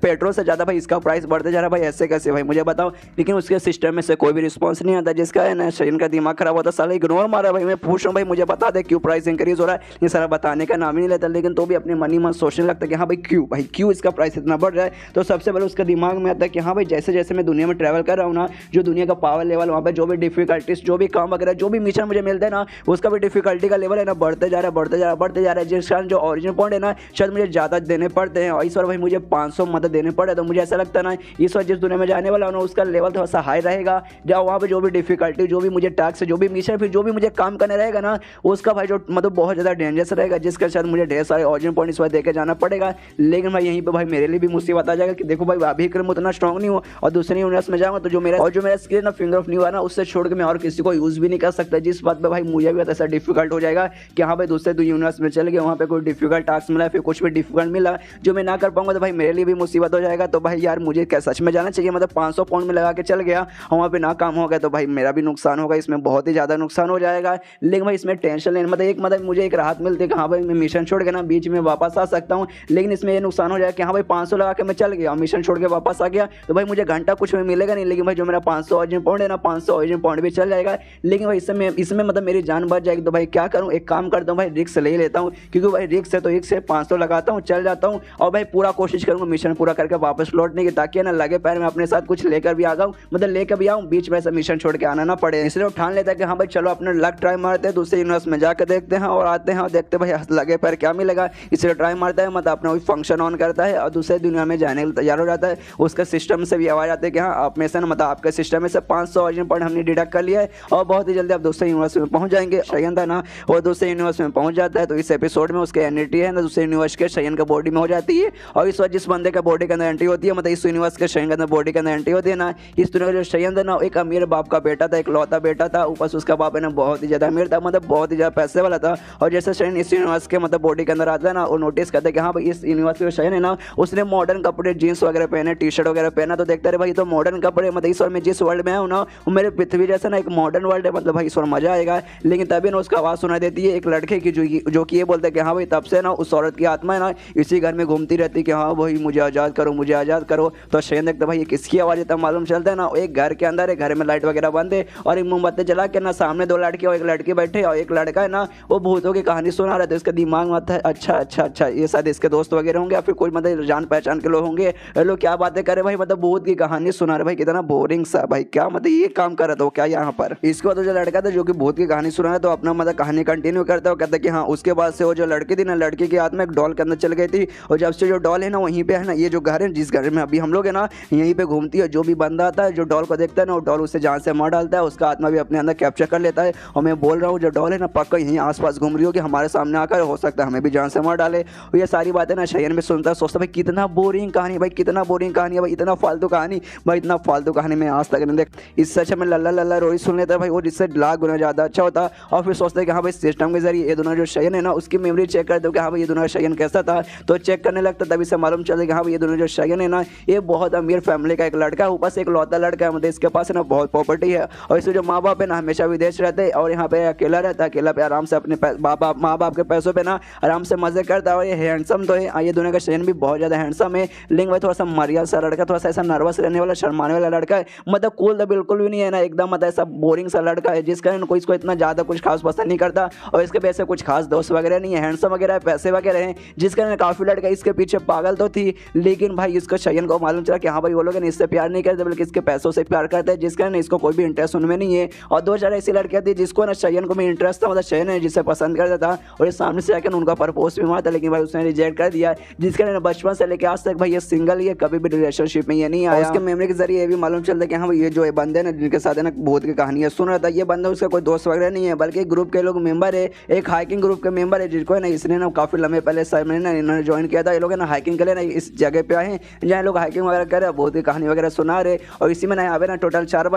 पेट्रोल से ज़्यादा भाई इसका प्राइस बढ़ते जा रहा है, भाई ऐसे कैसे भाई मुझे बताओ। लेकिन उसके सिस्टम में से कोई भी रिस्पॉन्स नहीं आता, जिसका है ना इनका दिमाग खराब होता, साला इग्नोर मारा। भाई मैं पूछ रहा हूँ भाई मुझे बता दे क्यों प्राइस इंक्रीज हो रहा है, ये सारा बताने का नाम ही नहीं लेता, लेकिन तो भी अपने मन ही मन सोचने लगता है कि हाँ भाई क्यों इसका प्राइस इतना बढ़ रहा है। तो सबसे पहले उसका दिमाग में आता है कि हाँ भाई जैसे जैसे मैं दुनिया में ट्रैवल कर रहा हूँ ना, जो दुनिया का पावर लेवल, वहाँ पे जो भी डिफिकल्टीज, जो भी काम वगैरह, जो भी मिशन मुझे मिलता है ना, उसका भी डिफिकल्टी का लेवल है ना बढ़ते जा रहा है, जिस कारण जो ऑरिजिन पॉइंट है ना शायद मुझे ज़्यादा देने पड़ते हैं। और इस बार भाई मुझे 500 मदद देने पड़े, तो मुझे ऐसा लगता है ना इस बार जिस दुनिया में जाने वाला हूँ ना उसका लेवल थोड़ा सा हाई रहेगा, जहाँ वहाँ पे जो भी डिफिकल्टी, जो भी मुझे टास्क, जो भी मिशन, फिर जो भी मुझे काम करने रहेगा ना, उसका भाई जो मतलब बहुत ज़्यादा डेंजरस रहेगा, जिसके साथ मुझे ढेर सारे ऑरिजिन पॉइंट इस बार देके जाना पड़ेगा। लेकिन भाई यहीं पे भाई मेरे लिए भी मुसीबत आ जाएगा कि देखो भाई अभी मैं उतना स्ट्रॉन्ग नहीं हूँ, और दूसरे यूनिवर्स में जाऊँगा तो जो मेरा स्किल ना फिंगर ऑफ न्यू है ना, उससे छोड़ के मैं और किसी को यूज़ भी नहीं कर सकता, जिस बात पर भाई मुझे भी ऐसा डिफिकल्ट हो जाएगा कि हाँ भाई दूसरे यूनिवर्स में चल गए, वहाँ पे कोई डिफिकल्ट टास्क मिला, फिर कुछ भी डिफिकल्ट मिला जो मैं ना कर पाऊंगा, तो भाई मेरे लिए भी मुसीबत हो जाएगा। तो भाई यार मुझे क्या सच में जाना चाहिए, मतलब 500 पॉइंट में लगा के चल गया और वहाँ पे ना काम हो गया, तो भाई मेरा भी नुकसान होगा, इसमें बहुत ही ज़्यादा नुकसान हो जाएगा। लेकिन भाई इसमें टेंशन लेना, मतलब मुझे एक राहत मिलती है कि हाँ भाई मैं मिशन छोड़ के ना बीच में वापस आ सकता हूँ। लेकिन इसमें ये नुकसान हो जाएगा कि हाँ भाई 500 लगा के मैं चल गया, मिशन छोड़ के वापस आ गया, तो भाई मुझे घंटा कुछ में मिलेगा नहीं। लेकिन भाई जो मेरा 500 ऑरिजिन पॉइंट है ना, 500 ऑरिजिन पॉइंट भी चल जाएगा, लेकिन भाई इसमें मतलब मेरी जान बच जाएगी। तो भाई क्या करूँ, एक काम करता हूँ भाई रिस्क ले लेता हूँ, क्योंकि भाई रिस्क है तो एक से 500 लगाता हूँ, चल जाता हूँ, और भाई पूरा कोशिश करूँगा मिशन पूरा करके वापस लौटने की, ताकि ना लगे पैर में अपने साथ कुछ लेकर भी आ जाऊँ, मतलब लेकर भी आऊँ, बीच में ऐसा मिशन छोड़ के आना ना पड़े। इसलिए ठान लेता है कि हाँ भाई चलो अपने लक ट्राई मारते हैं, दूसरे यूनिवर्स में जाकर देखते हैं और आते हैं और देखते भाई लगे पैर क्या मिलेगा। इसलिए ट्राई मारता है, मतलब अपना वही फंक्शन ऑन करता है और दूसरे दुनिया में जाने के लिए तैयार हो जाता है। उसका सिस्टम से भी आवाज आती है कि हाँ आप में से ना, मतलब आपके सिस्टम में से 500 ऑरिजिन पॉइंट हमने डिडक्ट कर लिया है और बहुत ही जल्दी आप दूसरे यूनिवर्स में पहुंच जाएंगे। शयन था ना, वो दूसरे यूनिवर्स में पहुंच जाता है, तो इस एपिसोड में उसके एंटिटी है ना दूसरे यूनिवर्स के शयन का बॉडी में हो जाती है, और इस वक्त जिस बंदे का बॉडी के अंदर एंट्री होती है, मतलब इस यूनिवर्स के शयन के अंदर बॉडी के अंदर एंट्री होती है ना, इस दुनिया का जो शयन था ना एक अमीर बाप का बेटा था, इकलौता बेटा था। ऊपर से उसका बाप है ना बहुत ही ज़्यादा अमीर था, मतलब बहुत ही ज़्यादा पैसे वाला था। और जैसे शयन इस यूनिवर्स के मतलब बॉडी के अंदर आता है ना, वो नोटिस करते हैं कि हाँ भाई इस यूनिवर्स के शयन है ना, उसने मॉडर्न कपड़े जीन्स वगैरह पहने, टी शर्ट वगैरह पहना। तो देखते रहे भाई तो मॉडर्न कपड़े, मतलब इस वर्ल्ड में जिस वर्ल्ड में हूँ ना, वो मेरे पृथ्वी जैसा ना एक मॉडर्न वर्ल्ड है, मतलब भाई इस वर्ल्ड मजा आएगा। लेकिन तभी ना उसका आवाज़ सुनाई देती है एक लड़के की, जो कि ये बोलते हैं कि हाँ भाई तब से ना उस औरत की आत्मा है ना इसी घर में घूमती रहती है कि हाँ भाई मुझे आज़ाद करो, मुझे आज़ाद करो। तो शयन देखते भाई ये किसकी आवाज़ है, तब मालूम चलता है ना एक घर के अंदर है, घर में लाइट वगैरह बंद है और एक मोमबत्ती जला के ना सामने दो लड़के और एक लड़की बैठे और एक लड़का है ना वो भूतों की कहानी सुना रहा था। इसके दिमाग में आता है अच्छा अच्छा अच्छा ये शायद इसके दोस्त वगैरह होंगे या फिर कोई मतलब जान पहचान के लोग होंगे। ये लोग क्या बातें करे भाई, मतलब भूत की कहानी सुना रहे भाई, कितना बोरिंग सा भाई, क्या मतलब ये काम कर रहा था क्या यहाँ पर। इसके बाद जो लड़का था जो कि भूत की कहानी सुना रहा, तो अपना मतलब कहानी कंटिन्यू करता है, कहता है कि हाँ उसके बाद से वो जो लड़की थी ना, लड़की की आत्मा एक डॉल के अंदर चल गई थी। और जब से जो डॉल है ना वहीं पे है ना, ये जो घर है जिस घर में अभी हम लोग है ना यहीं पे घूमती है। जो भी बंदा आता है जो डॉल को देखता है ना, वो डॉल उसे जान से मार डालता है, उसका आत्मा भी अपने अंदर कैप्चर कर लेता है। और मैं बोल रहा हूँ जो डॉल है ना पक्का यहीं आसपास घूम रही होगी, हमारे सामने आकर हो सकता है हमें भी जान से मार डाले। और ये सारी बातें ना शयन में सुनता है, सोचता भाई कितना बोरिंग कहानी भाई, कितना बोरिंग कहानी है भाई, इतना फालतू कहानी भाई, इतना फालतू कहानी मैं आज तक नहीं देख। इससे अच्छा मैं लल्ला लल्ला रोई सुन लेता भाई, वो जिससे लाख गुना ज़्यादा अच्छा होता। और फिर सोचते हैं कि हाँ भाई सिस्टम के जरिए ये दोनों जो शयन है ना उसकी मेमोरी चेक कर दो कि हाँ भाई ये दोनों का शयन कैसा था। तो चेक करने लगता तभी से मालूम चलता कि हाँ भाई ये दोनों जो शयन है ना ये बहुत अमीर फैमिली का एक लड़का है, ऊपर से एक लौता लड़का है, मतलब इसके पास है ना बहुत प्रॉपर्टी है। और इसके जो माँ बाप है ना हमेशा विदेश रहते हैं और यहाँ पे अकेला रहता है, अकेला पे आराम से अपने माँ बाप के पैसों पे ना आराम से मजे करता है। और ये हैंडसम तो है, ये दोनों का शयन भी बहुत ज़्यादा हैंडसम है। लेकिन भाई थोड़ा सा मरिया सा लड़का, थोड़ा सा ऐसा नर्वस रहने वाला, शर्माने वाला लड़का है, मतलब कूल तो बिल्कुल भी नहीं है ना, एकदम मतलब ऐसा बोरिंग सा लड़का है जिसका कोई इसको इतना ज़्यादा कुछ खास पसंद नहीं करता। और इसके पैसे कुछ खास दोस्त वगैरह नहीं है, हैंडसम वगैरह पैसे वगैरह हैं, जिसका काफ़ी लड़का इसके पीछे पागल तो थी। लेकिन भाई इसको शयन को मालूम चला कि हाँ भाई वो लोग इससे प्यार नहीं करते बल्कि इसके पैसों से प्यार करते हैं, जिसका इसको कोई भी इंटरेस्ट उनमें नहीं है। और दो चार ऐसी लड़कियां थी जिसको ना शयन को भी इंटरेस्ट था, मतलब शयन है जिससे पसंद करता था और ये सामने से आकर उनका प्रपोज भी मारा था, लेकिन भाई उसने रिजेक्ट कर दिया। जिसके बचपन से लेकर आज तक भाई ये सिंगल ही है, कभी भी रिलेशनशिप में ये नहीं आया। उसके मेमोरी के जरिए ये भी मालूम चलता है कि हाँ भाई ये जो बंदे ना जिनके साथ है ना भूत की कहानियां सुन रहा था, ये बंदा उसका कोई दोस्त वगैरह नहीं है बल्कि ग्रुप के लोग मेंबर है, एक हाइकिंग ग्रुप के मेंबर है, जिसको है ना इसने ना काफी लंबे पहले समय ना इन्होंने ज्वाइन किया था। ये लोग है ना हाइकिंग के लिए ना इस जगह पे आए हैं जहाँ लोग हाइकिंग वगैरह कर रहे हैं, भूत की कहानी वगैरह सुना रहे। और इसी में ना यहाँ पे ना टोटल 4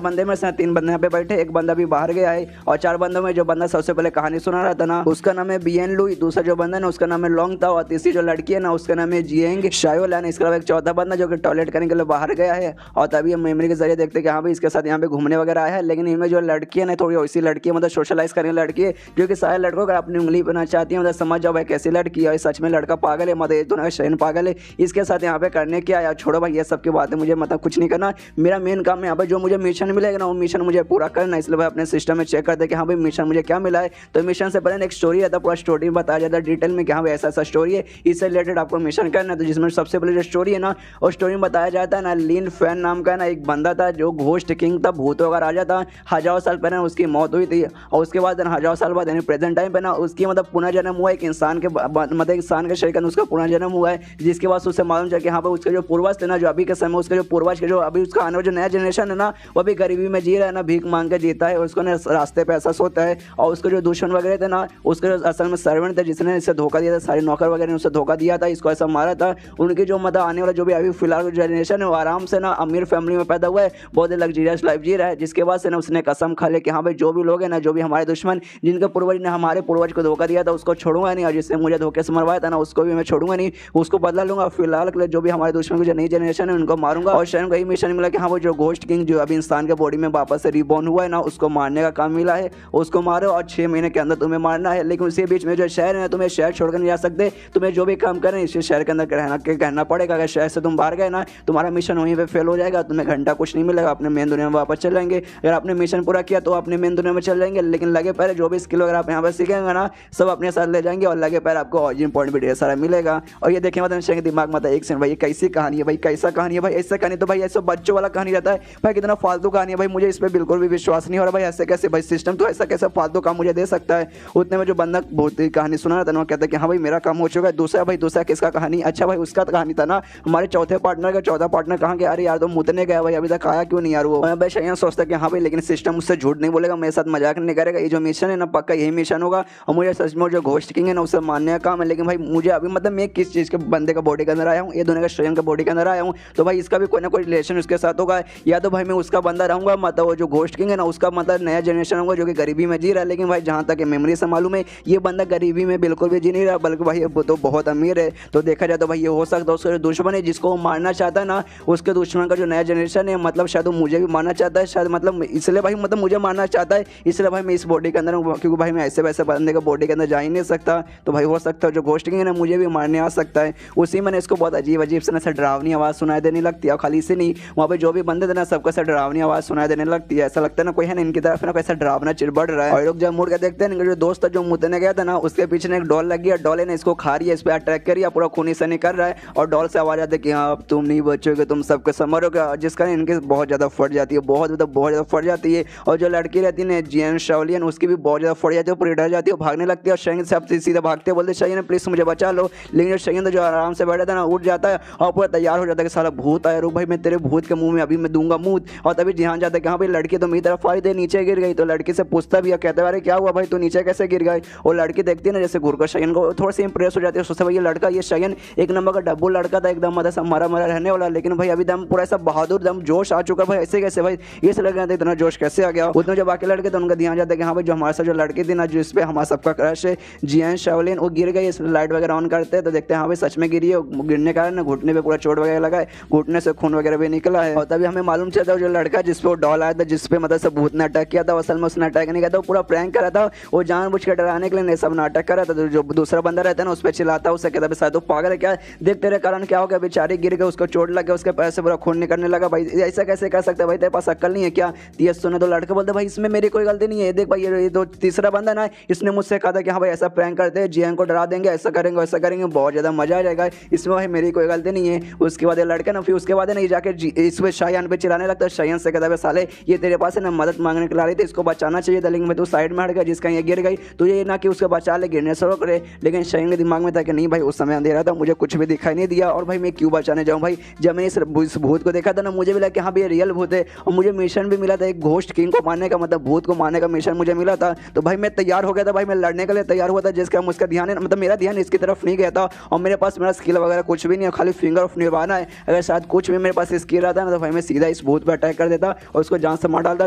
बंदे में से 3 बंदे यहाँ पे बैठे, एक बंदा भी बाहर गया है। और 4 बंदों में जो बंदा सबसे पहले कहानी सुना रहा था ना उसका नाम है बीएन लुई, दूसरा जो बंदा है ना उसका नाम है लॉन्ग था, और तीसरी जो लड़की है ना उसका नाम है जिएंग शायोल है। इसके अलावा एक चौथा बंदा जो कि टॉयलेट करने के लिए बाहर गया है। और तभी हम मेमोरी के जरिए देखते हैं कि हाँ भाई इसके साथ यहाँ पे घूमने वगैरह आया है। लेकिन इनमें जो लड़की है ना थोड़ी वैसी लड़की है, मतलब सोशलाइज करने लड़की है, जो कि सारे लड़कों का अपनी उंगली बनाना चाहती है, मतलब समझ जाओ भाई कैसी लड़की है, सच में लड़का पागल है, मतलब दोनों का शयन पागल है। इसके साथ यहाँ पे करने क्या यार, छोड़ो भाई ये सब की बातें, मुझे मतलब कुछ नहीं करना। मेरा मेन काम है यहाँ पे जो मुझे मिशन मिलेगा ना वो मिशन मुझे पूरा करना, इसलिए भाई अपने सिस्टम में चेक करते कि हाँ भाई मिशन मुझे क्या मिला है। तो मिशन से पहले एक स्टोरी आता है, पूरा स्टोरी बताया जाता है डिटेल में कि हाँ भाई ऐसा ऐसा स्टोरी है, इससे रिलेटेड आपको मिशन करना है। तो जिसमें सबसे पहले जो स्टोरी है ना और स्टोरी में बताया जाता है ना लिन फैन नाम का ना एक बंदा था जो घोस्ट किंग था, भूतों का राजा था। 1000 साल पहले उसकी मौत हुई थी और उसके बाद 1000 साल बाद यानी प्रेजेंट टाइम पे ना उसकी मतलब पुनर्जन्म हुआ एक इंसान के मतलब इंसान के शरीर के अंदर उसका पुनर्जन्म हुआ है। जिसके बाद उससे मालूम चला कि हाँ भाई उसके जो पूर्वज थे ना, जो अभी के समय उसके जो पूर्वज के जो अभी उसका आने वाला जो नया जनरेशन है ना वो भी गरीबी में जी रहा है ना, भीख मांग के जीता है और उसको ना रास्ते पे ऐसा सोता है। और उसके जो दुश्मन वगैरह थे ना उसके जो असल में सर्वेंट थे जिसने इसे धोखा दिया था, सारे नौकर वगैरह ने उसे धोखा दिया था, इसको ऐसा मारा था। उनकी जो मतलब आने वाला जो भी अभी फिलहाल जनरेशन है वो आराम से ना अमीर फैमिली में पैदा हुआ है, बहुत ही लग्जरियस लाइफ जी रहा है। जिसके बाद से ना उसने कसम खा ले कि हाँ भाई जो भी लोग हैं ना, जो भी हमारे दुश्मन जिनके पूर्वज ने हमारे पूर्वज को धोखा दिया था उसको छोड़ूंगा नहीं, और जिसने मुझे धोखे से मरवाया था ना उसको भी मैं छोड़ूंगा नहीं, उसको बदला लूंगा। फिलहाल के लिए जो भी हमारे दुश्मन की जो नई जनरेशन है उनको मारूंगा। और शहर को यही मिशन मिला कि हाँ वो जो घोस्ट किंग जो अभी इंसान के बॉडी में वापस से रिबॉर्न हुआ है ना उसको मारने का काम मिला है, उसको मारो और 6 महीने के अंदर तुम्हें मारना है। लेकिन उसी बीच में जो शहर है तुम्हें शहर छोड़कर नहीं जा सकते, तुम्हें जो भी काम करें इसी शहर के अंदर कहना पड़ेगा। अगर शहर से तुम बाहर गए ना तुम्हारा मिशन वहीं पे फेल हो जाएगा, तुम्हें घंटा कुछ नहीं मिलेगा, अपने मेन दुनिया में वापस चल जाएंगे। अगर आपने मिशन पूरा किया तो अपने मेन दुनिया में चल जाएंगे, लेकिन लगे पैर जो भी स्किल अगर आप यहाँ पर सीखेंगे ना सब अपने साथ ले जाएंगे और लगे पैर आपको ऑरिजिन पॉइंट भी ढेर सारा मिलेगा। और ये देखें मतलब दिमाग में एक सेकंड भाई कैसी कहानी है भाई, कैसा कहानी है भाई, ऐसा कहानी तो भाई ऐसा बच्चों वाला कहानी रहता है भाई, कितना फालतू कहानी है भाई, मुझे इस पर बिल्कुल भी विश्वास नहीं हो रहा भाई, ऐसे कैसे भाई सिस्टम तो ऐसा कैसे फालतू काम मुझे दे सकता है। उतने में जो बंदा बहुत ही कहानी सुना रहा था ना कहता है कि हाँ भाई मेरा काम हो चुका है। दूसरा किसका कहानी, अच्छा भाई उसका कहानी था ना हमारे चौथा पार्टनर कहाँ गया, अरे यार तो मुतने गया भाई, अभी तक आया क्यों नहीं यार वो। मैं भाई यहाँ सोचता कि हाँ भाई लेकिन सिस्टम उससे झूठ नहीं बोलेगा, मेरे साथ मजाक नहीं करेगा, ये जो मिशन है ना पक्का यही मिशन होगा और मुझे सच में जो घोस्ट किंग है ना उसे मानने का काम है। लेकिन भाई मुझे अभी मतलब मैं किस चीज़ के बंदे का बॉडी के अंदर आया हूँ, ये दोनों का श्रेयन का बॉडी के अंदर आया हूँ, तो भाई इसका भी कोई ना कोई रिलेशन उसके साथ होगा, या तो भाई मैं उसका बंदा रहूंगा मतलब वो जो घोस्ट किंग है ना उसका मतलब नया जनरेशन होगा जो कि गरीबी में जी रहा है। लेकिन भाई जहाँ तक मेमोरी से मालूम है ये बंदा गरीबी में बिल्कुल भी जी नहीं रहा, बल्कि भाई वो तो बहुत अमीर है। तो देखा जाए तो भाई ये हो सकता है उसका जो दुश्मन है जिसको वो मारना चाहता है ना, उसके दुश्मन का जो नया जनरेशन है मतलब शायद वो मुझे भी मारना चाहता है, शायद मतलब इसलिए भाई मतलब मुझे मारना चाहता है, इसलिए भाई मैं इस बॉडी के अंदर हूँ, क्योंकि भाई मैं ऐसे वैसे बंदे के बॉडी के अंदर जा ही नहीं सकता। तो भाई हो सकता है जो घोस्ट किंग है ना मुझे भी मारने आ सकता है। उसी मैंने इसको बहुत अजीब अजीब से ना डरावनी आवाज़ सुनाई देने लगती है, और खाली इसे नहीं वहाँ पे जो भी बंदे थे ना सबको ऐसा डरावनी आवाज़ सुनाई देने लगती है। ऐसा लगता है ना कोई है ना इनकी तरफ ना कैसा डरावना चिड़बड़ रहा है। और लोग जब मुड़ के देखते हैं जो दोस्त जो मुतने गया था ना उसके पीछे एक डॉल लगी है, डॉल ने इसको खा रही है, इस पर अटैक करी है, पूरा खूनी से निकल रहा है। और डॉल से आवाज़ आती है कि हाँ अब तुम नहीं बचोगे, तुम सबके समरोगे, जिसका इनके बहुत ज़्यादा फट जाती है, बहुत ज़्यादा फट जाती है। और जो लड़की रहती है जियन शाओलियन उसकी भी बहुत ज़्यादा फट जाती है, पूरी डर जाती है, भागने लगती है। और शाइन से सीधा भागते हैं, बोलते शाइन प्लीज़ मुझे बचा लो। लेकिन जो शाइन जो आराम से बैठा था ना उठ जाता है और पूरा तैयार हो जाता है कि सारा भूत आया, रुक भाई मैं तेरे भूत के मुंह में अभी मैं दूंगा मुंह। और तभी ध्यान जाता है कि हाँ भाई लड़की तो मेरी तरफ आई थी, नीचे गिर गई। तो लड़की से पूछता भी है, कहता है अरे क्या हुआ भाई तू नीचे कैसे गिर गई। और लड़की देखती है ना जैसे घुर कर शाइन को थोड़ा सी इंप्रेस हो जाती है, सोचता भाई ये लड़का ये शाइन एक नंबर का डब्बू लड़का था, एकदम मतलब सब मरा मरा रहने वाला, लेकिन भाई अभी दम पूरा ऐसा बहादुर दम जोश आ चुका भाई, ऐसे कैसे भाई ये से लग इतना जोश कैसे आ गया। उतने जो बाकी लड़के थे उनका ध्यान जाता है कि हाँ भाई जो हमारे साथ जो लड़की थी ना जिस पे हमारा सबका क्रश है जियन शाओलिन वो गिर गई। इसलिए लाइट वगैरह ऑन करते हैं तो देखते हैं हाँ भाई सच में गिरी है, गिरने के कारण ना घुटने पे पूरा चोट वगैरह लगा है, घुटने से खून वगैरह भी निकला है। और तभी हमें मालूम चलता है जो लड़का जिसपे वो डॉल आया था जिसपे मतलब सब भूत ने अटैक किया था असल में उसने अटैक नहीं किया था, वो पूरा प्रैंक करा था, वो जानबूझ के डराने के लिए सब नाटक कर रहा था। तो जो दूसरा बंदा रहता है ना उस पर चिल्लाता है, उससे कहता है शायद वो पागल है क्या, देख तेरे कारण क्या हो गया, बेचारी गिर गई, उसको चोट लग गया, उसके पैर से पूरा खून निकलने लगा। भाई ऐसा कैसे कर सकता है भाई, तेरे पास अक्ल नहीं है क्या। ये सुने तो लड़का बोलते भाई इसमें मेरी कोई गलती नहीं है, देख भाई ये दो तीसरा बंदा ना इसने मुझसे कहा था कि हाँ भाई ऐसा प्रैंक करते हैं जियन को डरा देंगे, ऐसा करेंगे वैसा करेंगे, बहुत ज़्यादा मजा आ जाएगा, इसमें भाई मेरी कोई गलती नहीं है। उसके बाद ये लड़का ना फिर उसके बाद है ना ये जाके इस पे शायान पे चिल्लाने लगता है, शायान से कहता है साले ये तेरे पास है ना मदद मांगने के ला रही थी, इसको बचाना चाहिए था, लेकिन मैं तो साइड में हट गया जिसका ये गिर गई, तो ये ना कि उसको बचा ले गिरने से रोक रहे। लेकिन शायान के दिमाग में था कि नहीं भाई उस समय अंधेरा था मुझे कुछ भी दिखाई नहीं दिया, और भाई मैं क्यों बचाने जाऊँ भाई, जब मैंने इस भूत को देखा था ना मुझे भी लगा कि हाँ भाई रियल भूत है, और मुझे मिशन भी मिला था एक घोस्ट किंग को मारने का, मतलब भूत को मारने का मिशन मुझे मिला था। तो भाई मैं तैयार हो गया था, भाई मैं लड़ने के लिए तैयार हुआ था, जिसका उसका ध्यान है मतलब मेरा ध्यान इसकी तरफ नहीं गया था, और मेरे पास मेरा स्किल वगैरह कुछ भी नहीं है, खाली फिंगर ऑफ निभाना है। अगर शायद कुछ भी मेरे पास स्किल रहता ना तो भाई मैं सीधा इस भूत पर अटैक कर देता और उसको जान से मार डालता।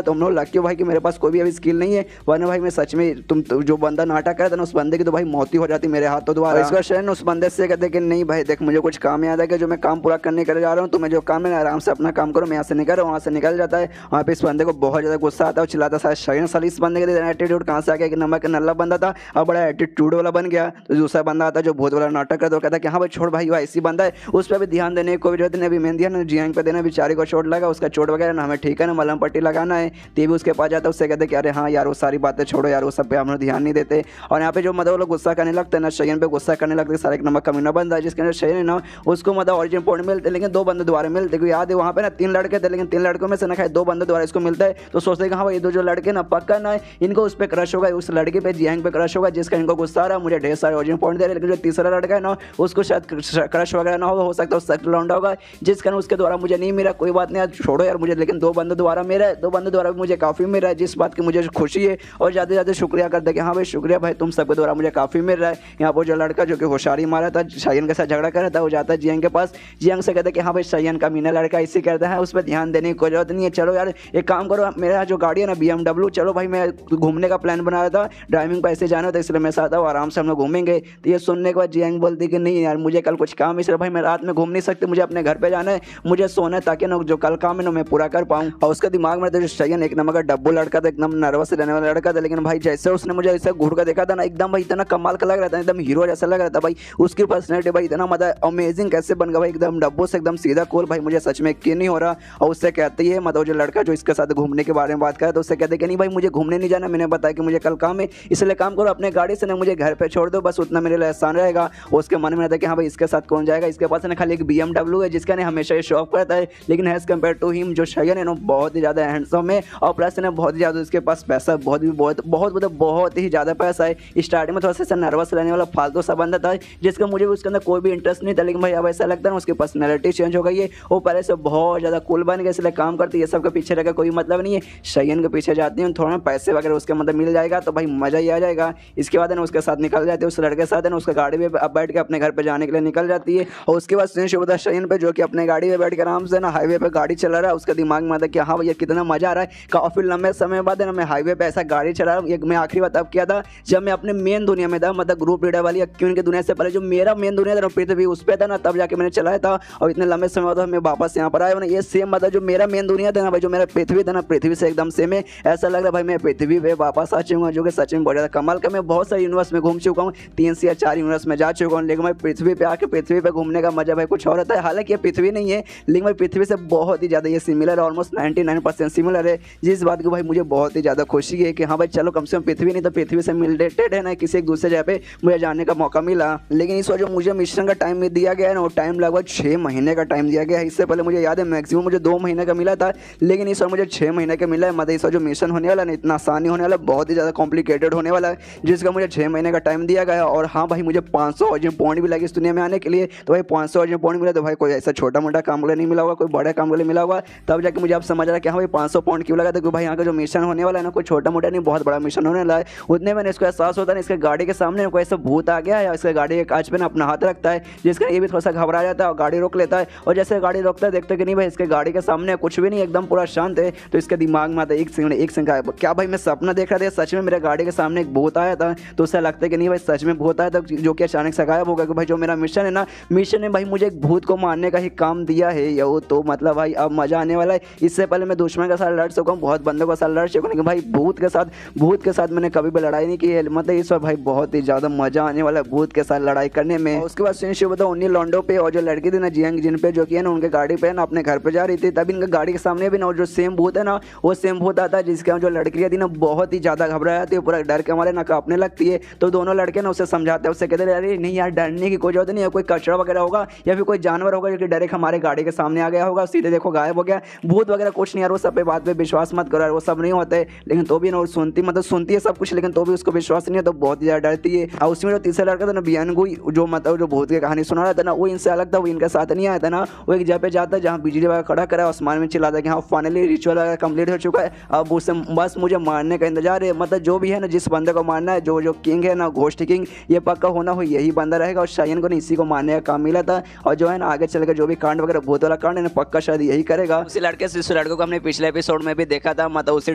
तो हम लोग लग भाई कि मेरे पास कोई भी अभी स्किल नहीं है, वरना भाई मैं सच में तुम जो बंदा नाटक करता ना उस बंदे की तो भाई मौत ही हो जाती मेरे हाथों द्वारा। इसका शरण उस बंदे से कहते कि नहीं भाई देख मुझे कुछ काम याद है कि जो मैं काम पूरा करने कर जा रहा हूँ, तो मैं जो काम है आराम से अपना काम करो, मैं यहाँ से निकल रहा हूँ, वहाँ से निकल जाता है। वहाँ पे इस बंदे को बहुत ज़्यादा गुस्सा आता है और चिल्लाता है शायद साली इस बंदे के एटीट्यूड कहाँ से आ गया, कि नंबर का नल्ला बंदा था और बड़ा एटीट्यूड वाला बन गया। तो दूसरा बंदा आता है जो बहुत बड़ा नाटक करता है, कहता है कि हाँ भाई छोड़ भाई वो ऐसी बंदा है, उस पर भी ध्यान देने की कोई जरूरत नहीं, अभी मेहंदी ना जियांग पे देना, बेचारी को चोट लगा, उसका चोट वगैरह ना हमें ठीक है ना मलहम पट्टी लगाना है। तो भी उसके पास जाता है, उससे कहते कि अरे हाँ यार वो सारी बातें छोड़ो यार, वो सब पे हम लोग ध्यान नहीं देते। और यहाँ पे जो मतलब लोग गुस्सा करने लगते हैं ना शयन पे गुस्सा करने लगते हैं, सारा एक नंबर कमीना बंदा है जिसके अंदर शयन है ना उसको मतलब ऑरिजिन पॉइंट मिलते, लेकिन दो बंदे दोबारा मिलते, क्योंकि याद है वहाँ पे ना 3 लड़के थे, लेकिन 3 लड़कों में से ना खाए 2 बंदे दोबारा इसको मिलता है। तो सोचते हैं कि हाँ भाई ये दो जो लड़के ना पक्का ना इनको उस पर क्रश होगा, उस लड़के पे जियांग पे क्रश होगा जिसका इनको गुस्सा आ रहा है, मुझे ढेर सारे ऑरिजिन पॉइंट दे रहे, लेकिन जो तीसरा लड़का है ना उसको शायद क्रश वगैरह ना हो सकता है उसका लौंडा होगा जिसका उसके द्वारा मुझे नहीं मिला। कोई बात नहीं यार छोड़ो यार मुझे, लेकिन 2 बंदे दोबारा मेरा है, 2 बंदे द्वारा भी मुझे काफ़ी मिल रहा है, जिस बात की मुझे खुशी है और ज़्यादा से ज़्यादा शुक्रिया करते कि हाँ भाई शुक्रिया भाई तुम सबके द्वारा मुझे काफ़ी मिल रहा है। यहाँ पर जो लड़का जो कि होशियारी मारा था शायन के साथ झगड़ा कर रहा था, वो जाता है जियांग के पास, जियांग से कहता है कि हाँ भाई शायन का मीना लड़का इसी करता है, उस पर ध्यान देने की कोई जरूरत नहीं है, चलो यार एक काम करो मेरा जो गाड़ी है ना BMW, चलो भाई मैं घूमने का प्लान बना रहा था, ड्राइविंग पे ऐसे जाना था इसलिए मैं साथ हूँ, आराम से हम लोग घूमेंगे। तो ये सुनने के बाद जियांग बोलती कि नहीं यार मुझे कल कुछ काम है, इसलिए भाई मैं रात में घूम नहीं सकती, मुझे अपने घर पे जाना है, मुझे सोना है ताकि ना जो कल काम है ना मैं पूरा कर पाऊँ। और उसके दिमाग में तो शायन एक नंबर का डब्बू लड़का था, एकदम नर्वस रहने वाला लड़का था, लेकिन भाई जैसे उसने मुझे ऐसे घूर कर देखा था ना एकदम भाई इतना कमाल का लग रहा था, एकदम हीरो जैसा लग रहा था भाई, उसकी पर्सनैलिटी भाई इतना मतलब अमेजिंग कैसे बन गया भाई, एकदम डब्बू से एकदम सीधा कूल भाई, मुझे सच में यकीन नहीं हो रहा। और उससे कहती है मतलब जो लड़का जो इसके साथ घूमने के बारे में बात करे तो उससे कहते कि नहीं भाई मुझे घूमने नहीं जाना, मैंने बताया कि मुझे कल काम है, इसलिए काम करो अपने गाड़ी से ना मुझे घर पे छोड़ दो, बस उतना मेरे लिए आसान रहेगा। उसके मन में रहता है कि हाँ भाई इसके साथ कौन जाएगा, इसके पास ना खाली एक BMW है जिसका ना हमेशा ये शो ऑफ करता है, लेकिन एज कम्पेयर टू हिम जो शायन है ना बहुत ही ज़्यादा हैंडसम है और प्लस ना बहुत ही ज़्यादा उसके पास पैसा बहुत ही ज़्यादा पैसा है। स्टार्टिंग में थोड़ा सा नर्वस रहने वाला फालतू सा बंदा था जिसका मुझे उसके अंदर कोई भी इंटरेस्ट नहीं था, लेकिन भाई अब ऐसा लगता है ना उसकी पर्सनैलिटी चेंज हो गई है, वो पहले से बहुत ज़्यादा कूल बन गया, इसलिए काम करती है, सबके पीछे रहकर कोई मतलब नहीं है, शायन के पीछे जाती हूँ, थोड़ा पैसे वगैरह उसके मतलब मिल जाएगा तो भाई मज़ा ही आ जाएगा। इसके बाद है ना उसके साथ निकल जाती है, उस लड़के के साथ है ना उसका गाड़ी में अब बैठ के अपने घर पे जाने के लिए निकल जाती है। और उसके बाद सीन शुरू होता है शायन पे जो कि अपने गाड़ी में बैठ के आराम से ना हाईवे पे गाड़ी चला रहा है, उसके दिमाग में मतलब कि हाँ भैया कितना मजा आ रहा है। काफी लंबे समय बाद है ना मैं हाईवे पे ऐसा गाड़ी चला रहा हूँ। एक मैं आखिरी बार तब किया था जब मैं अपने मेन दुनिया में था, मतलब ग्रुप लीडर वाली क्यों की दुनिया से पहले जो मेरा मेन दुनिया था पृथ्वी उस पर था ना, तब जाके मैंने चलाया था। और इतने लंबे समय बाद मैं वापस यहाँ पर आया। ये सेम मतलब जो मेरा मेन दुनिया था ना भाई, जो मेरा पृथ्वी था ना, पृथ्वी से एकदम सेम है। ऐसा लग रहा है भाई मैं पृथ्वी पे वापस आ चुका हूँ, जो कि सच में बहुत ज़्यादा कमाल का। मैं बहुत सारे यूनिवर्स में घूम चुका हूँ, 3 से या 4 यूनिवर्स में जा चुका हूँ, लेकिन मैं पृथ्वी पे आके पृथ्वी पे घूमने का मजा भाई कुछ और होता है। हालांकि ये पृथ्वी नहीं है, लेकिन भाई पृथ्वी से बहुत ही ज़्यादा ये सिमिलर है, ऑलमोस्ट 99% सिमिलर है। जिस बात को भाई मुझे बहुत ही ज़्यादा खुशी है कि हाँ भाई चलो कम से कम पृथ्वी नहीं तो पृथ्वी से रिलेटेड है ना किसी एक दूसरे जगह पे मुझे जाने का मौका मिला। लेकिन इस बार जो मुझे मिशन का टाइम में दिया गया है ना, वो टाइम लगभग 6 महीने का टाइम दिया गया है। इससे पहले मुझे याद है मैक्सिमम मुझे 2 महीने का मिला था, लेकिन इस बार मुझे 6 महीने का मिला है। मतलब इस बार जो मिशन होने वाला है ना इतना आसानी होने वाला है, बहुत ही ज़्यादा कॉम्प्लिकेटेड होने वाला है, जिसका मुझे 6 महीने का टाइम दिया गया है। और हाँ भाई मुझे 500 अर्जुन पॉइंट भी लगे इस दुनिया में आने के लिए। तो भाई 500 अर्जुन पॉइंट मिला तो भाई कोई ऐसा छोटा मोटा काम के लिए नहीं मिला होगा, कोई बड़े काम के लिए मिला होगा। तब जाके मुझे अब समझ रहा है कि हाँ भाई 500 पॉइंट क्यों लगा था, क्योंकि भाई यहाँ का जो मिशन होने वाला है ना कोई छोटा मोटा नहीं बहुत बड़ा मिशन होने वाला है। उतने मैंने इसको एहसास होता है इसके गाड़ी के सामने कोई ऐसा भूत आ गया है, इसके गाड़ी के कांच पे ना अपना हाथ रखता है, जिसका ये भी थोड़ा सा घबरा जाता है और गाड़ी रोक लेता है। और जैसे गाड़ी रोकता है देखते हैं कि नहीं भाई इसके गाड़ी के सामने कुछ भी नहीं, एकदम पूरा शांत है। तो इसके दिमाग में आता है एक सेकंड क्या भाई मैं सपना देख रहा था, सच में मेरे गाड़ी के सामने एक भूत आया था। तो उससे लगता है कि नहीं भाई सच में भूत आया था, जो कि अचानक से गायब हो गया। कि भाई जो मेरा मिशन है ना, मिशन ने भाई मुझे एक भूत को मारने का ही काम दिया है यो। तो मतलब भाई अब मजा आने वाला है। इससे पहले मैं दुश्मन के साथ लड़ चुका हूँ, बहुत बंदों के साथ लड़ चुका हूँ, लेकिन भाई भूत के साथ मैंने कभी भी लड़ाई नहीं की है। मतलब इस बार भाई बहुत ही ज़्यादा मजा आने वाला है भूत के साथ लड़ाई करने में। उसके बाद सीन बताओ उन्हीं लॉन्डो पे और जो लड़की थी ना जियांग जिन पे, जो कि है ना उनके गाड़ी पे ना अपने घर पे जा रही थी, तभी इनका गाड़ी के सामने भी ना जो सेम भूत है ना वो सेम भूत आता है, जिसके जो लड़कियाँ थी ना बहुत ही ज़्यादा घबरा जाती है, पूरा डर के हमारे ना कांपने लगती है। तो दोनों लड़के ना उसे समझाते हैं, उससे कहते हैं अरे नहीं यार डरने की कोई जरूरत नहीं है, कोई कचरा वगैरह होगा या फिर कोई जानवर होगा जो कि डायरेक्ट हमारे गाड़ी के सामने आ गया होगा, सीधे देखो गायब हो गया, भूत वगैरह कुछ नहीं यार, वो सब पे बात पे विश्वास मत करो यार, वो सब नहीं होते। लेकिन तो भी ना वो सुनती है सब कुछ, लेकिन तो भी उसको विश्वास नहीं है, तो बहुत ही ज़्यादा डरती है। और उसमें जो तीसरा लड़का था ना बियानगुई, जो मतलब जो भूत की कहानी सुना रहा था ना, वो इनसे अलग था, वो इनके साथ नहीं आया था ना। वो एक जगह पे जाता है जहाँ बिजली वगैरह खड़ा करा, आसमान में चिल्लाता है कि हाँ फाइनली रिचुअल वगैरह कंप्लीट हो चुका है, अब उससे बस मुझे मारने का इंतजार है। मतलब जो भी है ना जिस बंदे को मारना है, जो किंग है ना घोस्ट किंग, ये पक्का होना हो यही बंदा रहेगा। और शायन को इसी को मारने का काम मिला था, और जो है ना आगे चलकर जो भी कांड वगैरह भूत वाला कांड है ना पक्का शायद यही करेगा। उसी लड़के से लड़कों को हमने पिछले एपिसोड में भी देखा था, मतलब उसी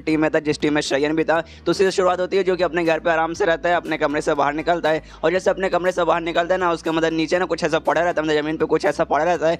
टीम में था जिस टीम में शयन भी था। तो उसी से शुरुआत होती है जो कि अपने घर पे आराम से रहता है, अपने कमरे से बाहर निकलता है, और जैसे अपने कमरे से बाहर निकलता है ना उसके मतलब नीचे ना कुछ ऐसा पड़ा रहता है, मतलब जमीन पे कुछ ऐसा पड़ा रहता है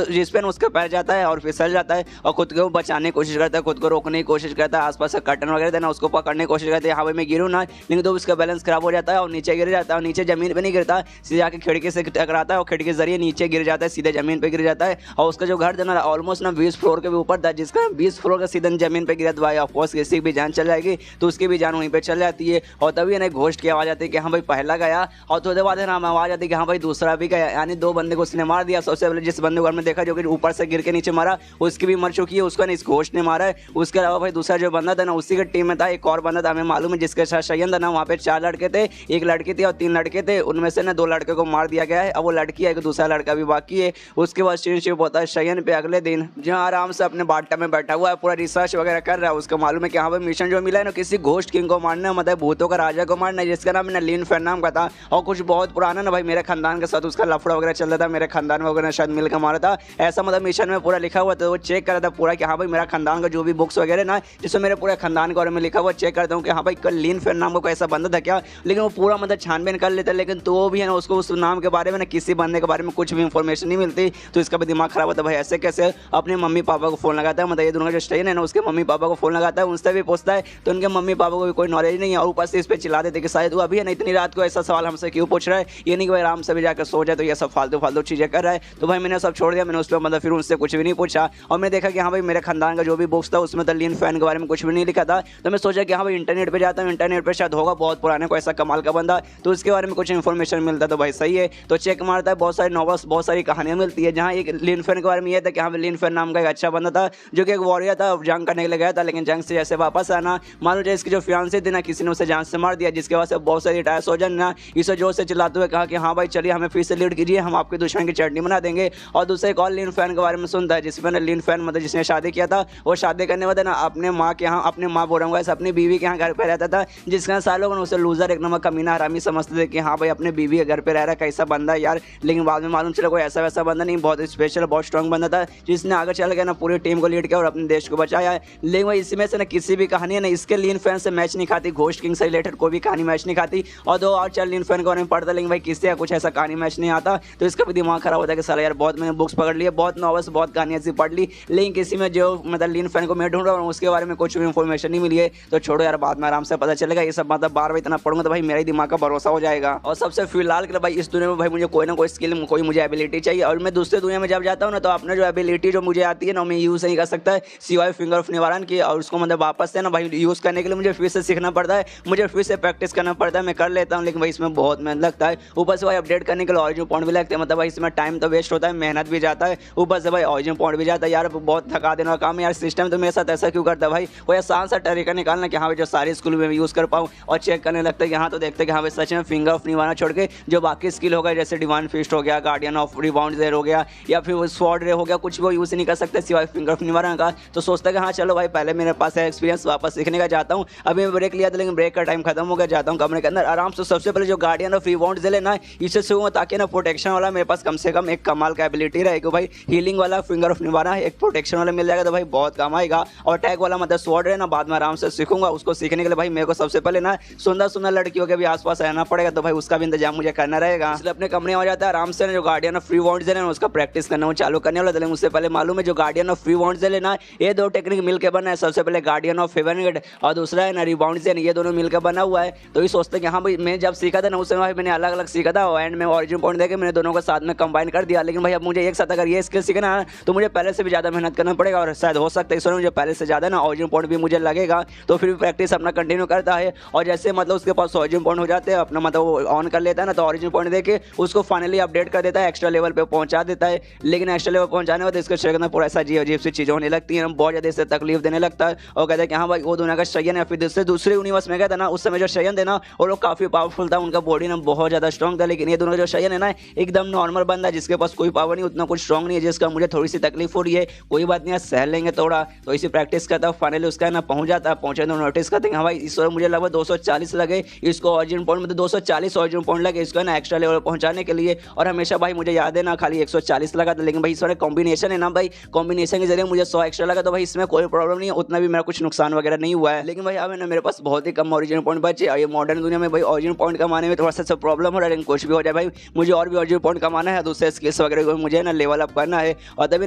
जिस पे उसका पैर जाता है और फिसल जाता है, और खुद को बचाने की कोशिश करता है, खुद को रोकने की कोशिश करता है, आसपास से कर्टन वगैरह थे ना उसको पकड़ने की कोशिश करते हैं, हाँ भाई मैं गिरूँ ना, लेकिन तो उसका बैलेंस खराब हो जाता है और नीचे गिर जाता है। और नीचे जमीन पे नहीं गिरता, सीधे आके खिड़की से टकराता है और खिड़की के जरिए नीचे गिर जाता है, सीधे जमीन पे गिर जाता है। और उसका जो घर था ना ऑलमोस्ट ना 20 फ्लोर के भी ऊपर था, जिसका 20 फ्लोर का सीधे जमीन पे गिरा, तो भाई ऑफकोर्स किसी की भी जान चल जाएगी, तो उसकी भी जान वहीं पे चल जाती है। और तभी ना घोस्ट की आवाज़ आती है कि हाँ भाई पहला गया, और थोड़ी देर बाद है ना आवाज़ आती है कि हाँ भाई दूसरा भी गया, यानी 2 बंदे को उसने मार दिया। सबसे पहले जिस बंदे को हमने देखा जो कि ऊपर से गिर के नीचे मारा, उसकी भी मर चुकी है, उसका ना इस घोस्ट ने मारा है। उसके अलावा भाई दूसरा जो बंदा था ना उसी के टीम में था एक और बंदा था, हमें मालूम है, जिसके साथ शयन था ना, वहाँ पे 4 लड़के थे, एक लड़की थी और 3 लड़के थे, उनमें से ना 2 लड़के को मार दिया गया है। अब वो लड़की है, एक दूसरा लड़का भी बाकी है। उसके बाद शिप होता है शयन पे अगले दिन, जहाँ आराम से अपने बाटा में बैठा हुआ है, पूरा रिसर्च वगैरह कर रहा है। उसको मालूम है कि हाँ भाई मिशन जो मिला है ना किसी घोस्ट किंग को मारना है, मतलब भूतों का राजा को मारना है, जिसका नाम है लिन फैन नाम का था, और कुछ बहुत पुराना ना भाई मेरे खानदान के साथ उसका लफड़ा वगैरह चल रहा था, मेरे खानदान वगैरह शायद मिल के मारा था, ऐसा मतलब मिशन में पूरा लिखा हुआ था। वो चेक कर रहा था पूरा कि हाँ भाई मेरा खानदान का जो भी बुक्स वगैरह ना जिसमें मेरे पूरे खानदान के बारे में लिखा हुआ चेक करता हूँ कि हाँ भाई कल लिन फैन नाम का कोई ऐसा बंदा था क्या, लेकिन वो पूरा मतलब छानबीन कर लेता है, लेकिन तो वो भी है ना उसको उस नाम के बारे में ना किसी बंदे के बारे में कुछ भी इंफॉर्मेशन नहीं मिलती। तो इसका भी दिमाग खराब होता है, भाई ऐसे कैसे। अपने मम्मी पापा को फोन लगाता है, मतलब ये दोनों जो स्टेन है ना उसके मम्मी पापा को फोन लगाता है, उनसे भी पूछता है, तो उनके मम्मी पापा को भी कोई नॉलेज नहीं है, और ऊपर से इस पर चिल्ला देते कि शायद वो अभी है ना इतनी रात को ऐसा सवाल हमसे क्यों पूछ रहा है, ये नहीं कि भाई आराम से भी जाकर सो जाए, तो ये सब फालतू चीज़ें कर रहा है। तो भाई मैंने सब छोड़ दिया, मैंने उस पर मतलब फिर उनसे कुछ भी नहीं पूछा, और मैंने देखा कि हाँ भाई मेरे खानदान का जो भी बुक्स था उसमें तो लिन फैन के बारे में कुछ भी नहीं लिखा था। तो मैं सोचा कि हाँ भाई इंटरनेट पे जाता हूँ, इंटरनेट पे शायद होगा बहुत पुराने को ऐसा कमाल का बंदा, तो उसके बारे में कुछ इन्फॉर्मेशन मिलता, तो भाई सही है। तो चेक मारता है, बहुत सारी नॉवेल्स बहुत सारी कहानियाँ मिलती है, जहाँ एक लिन फैन के बारे में यह था कि हाँ लिन फैन नाम का एक अच्छा बंदा था जो कि एक वॉरियर था, जंग करने के लिए गया था, लेकिन जंग से जैसे वापस आना मानो जो इसकी जो फियांसी थी ना किसी ने उसे जान से मार दिया, जिसके वजह से बहुत सारी टायर सोजन ना इसे जोर से चिल्लाते हुए कहा कि हाँ भाई चलिए हमें फिर से लीड कीजिए, हम आपके दुश्मन की चटनी बना देंगे। और दूसरे एक और लिन फैन के बारे में सुनता है, जिसमें लिन फैन मतलब जिसने शादी किया था, वो शादी करने वाला ना अपने माँ के यहाँ, अपने माँ बोल रहा हूँ अपनी बीवी के यहाँ घर पे रहता था, जिसका सालों में उसे लूजर एक नंबर कमीना हरामी समझते थे कि हाँ भाई अपने बीवी के घर पे रह रहा है कैसा बंदा है यार। लेकिन बाद में मालूम चला कोई ऐसा वैसा बंदा नहीं, बहुत स्पेशल बहुत स्ट्रॉन्ग बंदा था, जिसने आगे चल गया ना पूरी टीम टीम को लीड किया और अपने देश को बचाया है। लेकिन भाई इसमें से ना किसी भी कहानी है ना इसके लीन फैन से मैच नहीं खाती, घोस्ट किंग से रिलेटेड कोई भी कहानी मैच नहीं खाती, और 2 और 4 लीन फैन को नहीं पढ़ता, लेकिन भाई किसी का कुछ ऐसा कहानी मैच नहीं आता। तो इसका भी दिमाग खराब होता है कि साला यार बहुत मैंने बुक्स पकड़ लिए, बहुत नॉवेल्स, बहुत कहानियां ऐसी पढ़ ली, लेकिन किसी में जो मतलब लीन फैन को मैं ढूंढ रहा हूँ उसके बारे में कुछ भी इन्फॉर्मेशन नहीं मिली है। तो छोड़ो यार, बाद में आराम से पता चलेगा। ये सब मतलब बार बार इतना पढ़ूंगा तो भाई मेरा ही दिमाग का भरोसा हो जाएगा। और सबसे फिलहाल के लिए भाई इस दुनिया में भाई मुझे कोई ना कोई स्किल, कोई मुझे एबिलिटी चाहिए, और मैं दूसरे दुनिया में जब जाता हूँ ना तो अपने जो एबिलिटी जो मुझे आती है ना मैं यूज़ नहीं कर सकता है सिवाय फिंगर ऑफ निवारण की, और उसको मतलब वापस से ना भाई यूज़ करने के लिए मुझे फिर से सीखना पड़ता है, मुझे फिर से प्रैक्टिस करना पड़ता है। मैं कर लेता हूँ लेकिन भाई इसमें बहुत मेहनत लगता है, ऊपर से भाई अपडेट करने के लिए ऑरिजिन पॉइंट भी लगते हैं, मतलब भाई इसमें टाइम तो वेस्ट होता है, मेहनत भी जाता है, ऊपर से भाई ऑरिजिन पॉइंट भी जाता है। यार बहुत थका देने वाला काम है यार, सिस्टम तो मेरे साथ ऐसा क्यों करता है भाई? कोई आसान सा तरीका निकालना कि हाँ भाई जो सारे स्कूल में यूज़ कर पाऊँ, और चेक करने लगता है कि हाँ तो देखते हैं कि हाँ भाई सच में फिंगर ऑफ निवारण छोड़ के जो बाकी स्किल हो गए जैसे डिवाइन फिस्ट हो गया, गार्डियन ऑफ रिबाउंड हो गया, या फिर वो स्वॉर्ड रे हो गया, कुछ वो यूज़ नहीं कर सकते सिवाय फिंगर ऑफ निवारण का। तो सोचता है कि हाँ चलो भाई पहले मेरे पास है एक्सपीरियंस, वापस सीखने का जाता हूँ। अभी मैं ब्रेक लिया था लेकिन ब्रेक का टाइम खत्म हो गया, जाता हूँ कमरे के अंदर आराम से। सबसे पहले जो गार्डियन ऑफ रिबाउंड दे लेना इसे सीखूंगा ताकि ना प्रोटेक्शन वाला मेरे पास कम से कम एक कमाल का एबिलिटी रहे कि भाई हीलिंग वाला फिंगर ऑफ निवारण एक प्रोटेक्शन वाला मिल जाएगा तो भाई बहुत काम आएगा। और अटैक वाला मतलब स्वॉर्ड है ना बाद में आराम से सीखूंगा। उसको सीखने के लिए भाई मेरे को सबसे पहले ना सुंदर सुंदर लड़कियों के भी आसपास रहना पड़ेगा, तो भाई उसका भी इंतजाम मुझे करना रहेगा। इसलिए अपने कमरे में आ जाता है आराम से जो गार्डियन ऑफ फ्री वाउंड्स है उसका प्रैक्टिस करना चालू करने वाला था। उससे पहले मालूम है जो गार्डियन ऑफ फ्री वाउंड्स है ना ये 2 टेक्निक मिलकर बना है। सबसे पहले गार्डियन ऑफ फेवरनेट और दूसरा है ना रिबाउंड्स, ये दोनों मिलकर बना हुआ है। तो ये सोचते हैं कि हाँ भाई मैं जब सीखा था ना उस समय भाई मैंने अलग अलग सीखा था, एंड में ऑरिजिन पॉइंट देके मैंने दोनों को साथ में कंबाइन कर दिया। लेकिन भाई अब मुझे एक साथ अगर ये स्किल सीखना है तो मुझे पहले से भी ज़्यादा मेहनत करना पड़ेगा, और शायद हो सकता है इस मुझे पहले से ज़्यादा ना ऑरिजिन पॉइंट भी मुझे लगेगा। तो फिर भी प्रैक्टिस अपना कंटिन्यू करता है, और जैसे मतलब उसके पास ऑरिजिन पॉइंट हो जाते हैं अपना मतलब वो ऑन कर लेता है ना, तो ऑरिजिन पॉइंट देके उसको फाइनली अपडेट कर देता है, एक्स्ट्रा लेवल पे पहुंचा देता है। लेकिन एक्स्ट्रा लेवल पहुंचाने के बाद इसके शरीर में पूरा ऐसा अजीब सी चीज़ें होने लगती हैं, बहुत ज़्यादा इससे तकलीफ देने लगता है, और कहते हैं कि हाँ भाई वो दुनिया का शयन है। फिर दूसरे यूनिवर्स में गया था ना उस समय जो शयन देना वो लोग काफ़ी पावरफुल था, उनका बॉडी ना बहुत ज़्यादा स्ट्रॉन्ग था। लेकिन ये दोनों जो शयन है ना एकदम नॉर्मल बंदा जिसके पास कोई पावर नहीं, उतना कुछ स्ट्रॉन्ग नहीं है, जिसका मुझे थोड़ी सी तकलीफ हो रही है, कोई बात नहीं सह लेंगे थोड़ा। तो इसी प्रैक्टिस करता है, फाइनली उसका ना पहुंच जाता है। पहुंचे तो नोटिस करते हैं हाँ भाई इस मुझे लगभग 240 लगे, इसको ऑरिजिन पॉइंट में तो 240 ऑरिजिन पॉइंट लगे इसको ना एक्स्ट्रा लेवल पहुंचाने के लिए। और हमेशा भाई मुझे याद है ना खाली 140 लगा था, लेकिन भाई इस वाले कॉम्बिनेशन है ना भाई, कॉम्बिनेशन के जरिए मुझे 100 एक्स्ट्रा लगा। तो भाई इसमें कोई प्रॉब्लम नहीं है, उतना भी मेरा कुछ नुकसान वगैरह नहीं हुआ है। लेकिन भाई अब ना मेरे पास बहुत ही कम ऑरिजिन पॉइंट बचे, और ये मॉडर्न दुनिया में भाई ऑरिजिन पॉइंट कमाने में थोड़ा सा प्रॉब्लम हो रहा है। लेकिन कुछ भी हो जाए भाई मुझे और भी ऑरिजिन पॉइंट कमाना है, दूसरे स्किल्स वगैरह को मुझे ना लेवल अप करना है। और तभी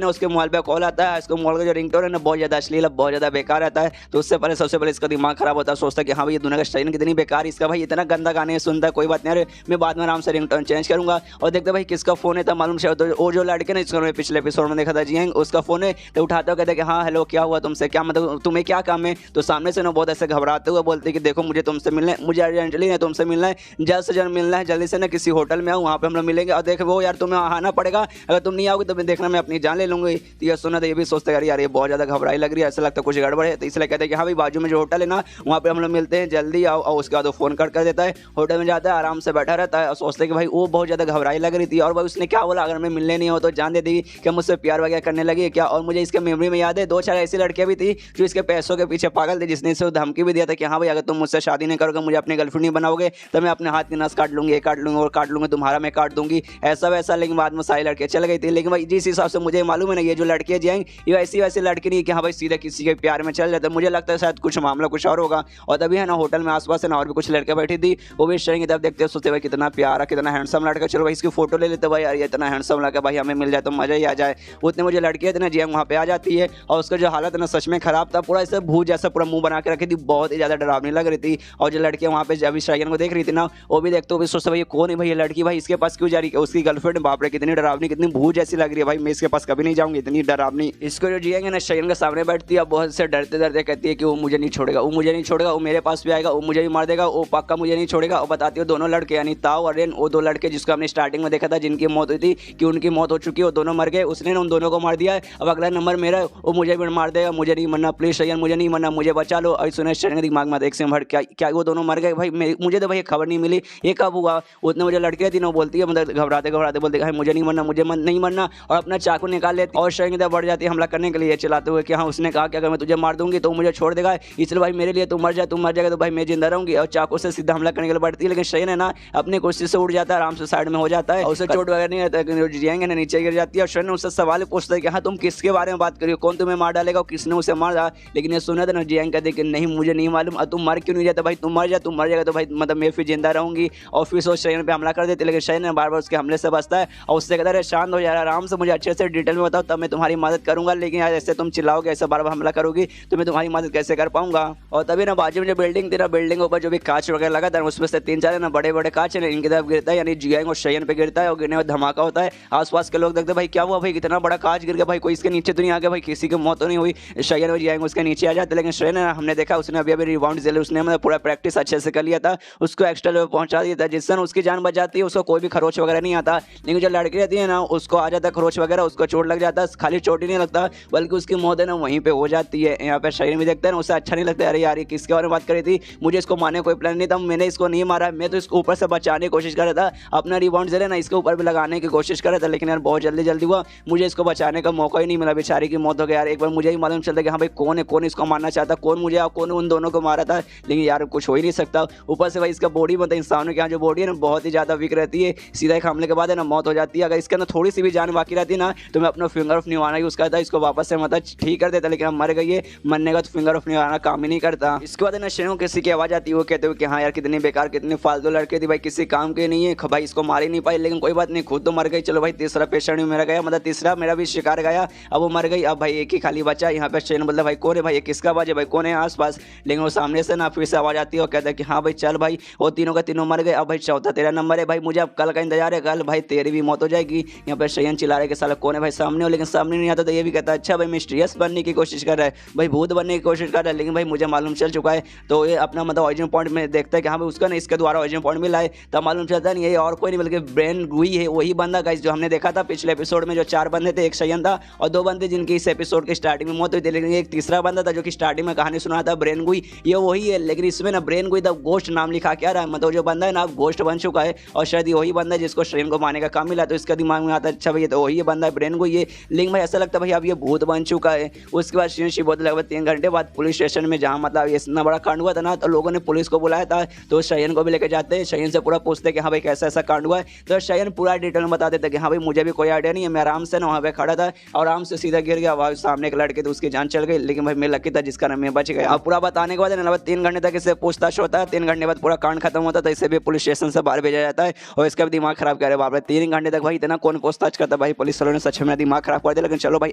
ना उसके मोबाइल पे कॉल आता है, इसको मोबाइल का जो रिंगटोन है ना बहुत ज़्यादा अश्लील, बहुत ज़्यादा बेकार रहता है। तो उससे पहले सबसे पहले इसका दिमाग खराब होता है, सोचता है कि हाँ भाई ये दुनिया का स्टाइल कितनी बेकार, इसका भाई इतना गंदा गाने सुनता है, कोई बात नहीं, अरे मैं बाद में आराम से रिंगटोन चेंज करूंगा। और देखते भाई किसका फोन है, तब मालूम चला तो वो जो लड़के ना इसको मैं पिछले एपिसोड में देखा था जी उसका फोन है। तो उठाते हो कहते कि हाँ हेलो क्या हुआ तुमसे, क्या मतलब तुम्हें क्या काम है? तो सामने से ना बहुत ऐसे घबराते हुए बोलते कि देखो मुझे तुमसे मिलना है, मुझे अर्जेंटली है तुमसे मिलना है, जल्द से जल्द मिलना है, जल्दी से ना किसी होटल में आओ, वहाँ पे हम लोग मिलेंगे। और देख वो यार तुम्हें आना पड़ेगा, अगर तुम नहीं आओगे तो मैं देखना मैं अपनी जान ले लूंगी। तो ये सुना तो ये भी सोचते यार ये बहुत ज़्यादा घबराई लग रही है, ऐसा लगता है कुछ गड़बड़ है। तो इसलिए कहते हैं कि हाँ भाई बाजू में जो होटल है ना वहाँ पे हम लोग मिलते हैं, जल्दी आओ। और उसके बाद वो फोन कर देता है, होटल में जाता है, आराम से बैठा रहता है और सोचते कि भाई वो बहुत ज़्यादा घबराई लग रही थी। और भाई उसने क्या बोला, अगर मैं मिलने नहीं हो तो जान दे दी कि मुझसे प्यार वगैरह करने लगी क्या। और मुझे इसके मेमोरी में याद है 2-4 ऐसी लड़कियां भी थी जो इसके पैसों के पीछे पागल थी, जिसने इसे धमकी भी दिया था कि हाँ भाई अगर तुम मुझसे शादी नहीं करोगे, मुझे अपनी गर्लफ्रेंड नहीं बनाओगे तो मैं अपने हाथ की नस काट लूंगी, ये काट लूंगी और काट लूंगी, तुम्हारा मैं काट दूंगी, ऐसा वैसा। लेकिन बाद में सारी लड़कियां चल गई थी। लेकिन भाई जिस हिसाब से मुझे मालूम है ना ये जो लड़कियां जाएंगी ये ऐसी वैसी लड़की नहीं कि हाँ भाई सीधे किसी के प्यार में चल जाते, मुझे लगता है शायद कुछ मामला कुछ और होगा। और तभी है ना होटल में आसपास है ना और भी कुछ लड़कियां बैठी थी, वो भी शर्ट की तरफ देखते सोचते भाई कितना प्यारा कितना हैंडसम लड़का, चलो भाई इसकी फोटो ले लेते भाई, यार ये इतना हैंडसम लड़का भाई हमें मिल जाए तो मजा ही आ जाए। उतने मुझे लड़कियां थी ना जी वहाँ पे आ जाती है, और उसका जो हालत है ना सच में खराब था, पूरा ऐसे भूत जैसा पूरा मुंह बना के रखी थी, बहुत ही ज्यादा डरावनी लग रही थी। और जो लड़कियां वहाँ पे जब शयन को देख रही थी ना वो भी देखते, वो भी सोचते भाई कौन है भाई ये लड़की, भाई इसके पास क्यों जा रही है, उसकी गर्लफ्रेंड, बाप रे कितनी डरावनी कितनी भूत जैसी लग रही है, भाई मैं इसके पास कभी नहीं जाऊंगी इतनी डरावनी। इसको जो जिएंगे ना शयन के सामने बैठती है, बहुत से डरते डरते कहती है कि वो मुझे नहीं छोड़ेगा, वो मुझे नहीं छोड़ेगा, वो मेरे पास भी आएगा, वो मुझे भी मार देगा, वो पक्का मुझे नहीं छोड़ेगा। और बताती है दोनों लड़के यानी ताओ और रेन, वो 2 लड़के जिसको हमने स्टार्टिंग में देखा था जिनकी मौत हुई थी कि उनकी मौत हो चुकी है, वो दोनों मर गए, उसने उन दोनों को मार दिया है। अब अगला नंबर मेरा, वो मुझे भी मार देगा, मुझे नहीं मरना, प्लीज शयन मुझे नहीं मरना, मुझे बचा लो। और सुने शयन के दिमाग में एक से भर क्या वो दोनों मर गए, भाई मुझे तो भाई खबर नहीं मिली ये कब हुआ। उतने मुझे लड़के थी ना बोलती है मतलब घबराते घबराते बोलते भाई मुझे नहीं मरना, मुझे नहीं मरना, और अपना चाकू निकाल लेती और शयन की तरफ बढ़ जाती है हमला करने के लिए चिल्लाते हुए कि हाँ उसने कहा कि अगर मैं तुझे मार दूंगी तो मुझे छोड़ देगा, इसलिए भाई मेरे लिए तुम मर जाएगा तो भाई मैं जिंदा रहूंगी। और चाकू से सीधा हमला करने के लिए बढ़ती है, लेकिन शयन है ना अपनी कोशिश से उड़ जाता है, आराम से साइड में हो जाता है, और उसे चोट वगैरह नहीं आता है, जिएंगे ना नीचे गिर जाती है। और शयन उससे सवाल पूछता है कि हाँ तुम किसके बारे में बात करिए, कौन तुम्हें मार डालेगा और किसने उसे मार डाला। लेकिन ये सुना था ना, जियांग कहते कि नहीं मुझे नहीं मालूम, और तुम मर क्यों नहीं जाते भाई, तुम मर जाएगा तो भाई मतलब मैं फिर जिंदा रहूंगी। और फिर वो शयन पे हमला कर देते, लेकिन शयन बार बार उसके हमले से बचता है और उससे कहता है शांत हो जा, आराम से मुझे अच्छे से डिटेल में बताओ तब मैं तुम्हारी मदद करूंगा, लेकिन यार ऐसे तुम चिल्लाओगे, ऐसे बार बार हमला करोगी तो मैं तुम्हारी मदद कैसे कर पाऊंगा। और तभी ना बाजू में जो बिल्डिंग थी ना, बिल्डिंग के ऊपर जो भी कांच वगैरह लगा था उसमें से 3-4 ना बड़े बड़े कांच है इनकी तरफ गिरता है, यानी जियांग और शयन पे गिरता है और गिरने में धमाका होता है। आसपास के लोग देखते भाई क्या हुआ भाई, कितना बड़ा कांच गिर गया भाई, कोई इसके नीचे तो नहीं आ गया भाई, किसी की मौत तो नहीं हुई। शयन और जियांग उसके नीचे आ जाते, लेकिन शयन हमने देखा उसने अभी अभी रिबाउंड जेल उसने मतलब पूरा प्रैक्टिस अच्छे से कर लिया था, उसको एक्स्ट्रा लेवल पहुंचा दिया था, जिससे उसकी जान बच जाती है, उसको कोई भी खरोच वगैरह नहीं आता। लेकिन जो लड़की रहती है ना उसको आ जाता है खरोच वगैरह, उसको चोट लग जाता है, खाली चोट ही नहीं लगता बल्कि उसकी मौत है ना वहीं पे हो जाती है। यहाँ पे शयन भी देखता है ना, उसे अच्छा नहीं लगता, अरे यार ये किसके बारे में बात करी थी, मुझे इसको मारने कोई प्लान नहीं था, मैंने इसको नहीं मारा, मैं तो इसको ऊपर से बचाने की कोशिश कर रहा था, अपना रिबाउंड जेल है ना इसके ऊपर भी लगाने की कोशिश कर रहा था, लेकिन यार बहुत जल्दी हुआ, मुझे इसको बचाने का मौका ही नहीं मिला, बेचारी की मौत हो गई। यार एक बार मुझे ही मालूम चलता कि हाँ भाई कौन है, कौन इसको मारना चाहता, कौन मुझे और कौन उन दोनों को मारा था, लेकिन यार कुछ हो ही नहीं सकता। ऊपर से भाई इसका बॉडी मतलब इंसानों के यहाँ जो बॉडी है ना बहुत ही ज़्यादा वीक रहती है, सीधा एक हमले के बाद है ना मौत हो जाती है। अगर इसके अंदर थोड़ी सी भी जान बाकी रहती ना तो मैं अपना फिंगर ऑफ निवाना यूज़ करता, इसको वापस से मतलब ठीक कर देता, लेकिन अब मर गई है, मरने का तो फिंगर ऑफ निवाना काम ही नहीं करता। इसके बाद है ना शयन किसी की आवाज़ आती है, वो कहते हो कि हाँ यार कितनी बेकार कितने फालतू लड़के थे भाई, किसी काम के नहीं है भाई, इसको मार ही नहीं पाए, लेकिन कोई बात नहीं खुद तो मर गई, चलो भाई तीसरा पेशेंट भी मेरा गया, मतलब तीसरा मेरा भी शिकार गया, अब वो मर गई, अब भाई एक ही खाली बचा। यहाँ पे शयन बोलता भाई कौन है भाई, ये किसका आवाज़ है भाई, कौन है आसपास, लेकिन वो सामने से ना फिर से आवाज़ आती है और कहता है कि हाँ भाई चल भाई, वो तीनों का तीनों मर गए, अब भाई चौथा तेरा नंबर है भाई, मुझे अब कल का इंतजार है, कल भाई तेरी भी मौत हो जाएगी। यहाँ पर शयन चिल्ला रहे कि साला कौन है भाई सामने हो, लेकिन सामने नहीं आता तो ये भी कहता है अच्छा भाई मिस्टीरियस बनने की कोशिश कर रहा है भाई, भूत बनने की कोशिश कर रहा है, लेकिन भाई मुझे मालूम चल चुका है। तो ये अपना मतलब ऑरिजिन पॉइंट में देखता है कि हाँ भाई उसका ना इसके द्वारा ऑरिजिन पॉइंट मिला है, तब मालूम चलता नहीं ये और कोई नहीं बल्कि ब्रेन गुई है, वही बंदा गाइस जो हमने देखा था पिछले एपिसोड में, जो 4 बंदे थे, एक शयन था और 2 बंदे जिनकी इस एपिसोड की स्टार्टिंग में मौत हुई थी, लेकिन एक तीसरा बंदा था जो कि स्टार्टिंग में कहानी सुना था ब्रेन गुई, ये वही है, लेकिन इसमें ना ब्रेन गुई द गोस्ट नाम लिखा क्या रहा है, मतलब जो बंदा है ना गोस्ट बन चुका है और शायद ये वही बंदा है जिसको शयन को मारने का काम मिला, तो इसका दिमाग में आता है अच्छा भाई ये तो वही बंदा है ब्रेन गुई, ये लेकिन भाई ऐसा लगता है भाई अब ये भूत बन चुका है। उसके बाद शयन शिव लगभग 3 घंटे बाद पुलिस स्टेशन में जहाँ मतलब ये इतना बड़ा कांड हुआ था ना, तो लोगों ने पुलिस को बुलाया था, तो शयन को भी लेकर जाते हैं, शयन से पूरा पूछते कि हाँ भाई कैसा ऐसा कांड हुआ है, तो शयन पूरा डिटेल में बता देता कि हाँ भाई मुझे भी कोई आइडिया नहीं है, मैं आराम से ना वहाँ पे खड़ा था और आराम से सीधा गिर गया, वहाँ सामने एक लड़के थे उसकी जान चल गई, लेकिन भाई मैं लकी था जिसका नाम मैं बच गया। अब पूरा बताने के बाद लगभग 3 घंटे तक इससे पूछताछ होता है, 3 घंटे बाद पूरा कांड खत्म होता है, तो इसे भी पुलिस स्टेशन से बाहर भेजा जाता है और इसका भी दिमाग खराब कर रहा है। 3 घंटे तक भाई इतना कौन पूछताछ करता भाई, पुलिस वालों ने सच में दिमाग खराब कर दिया, लेकिन चलो भाई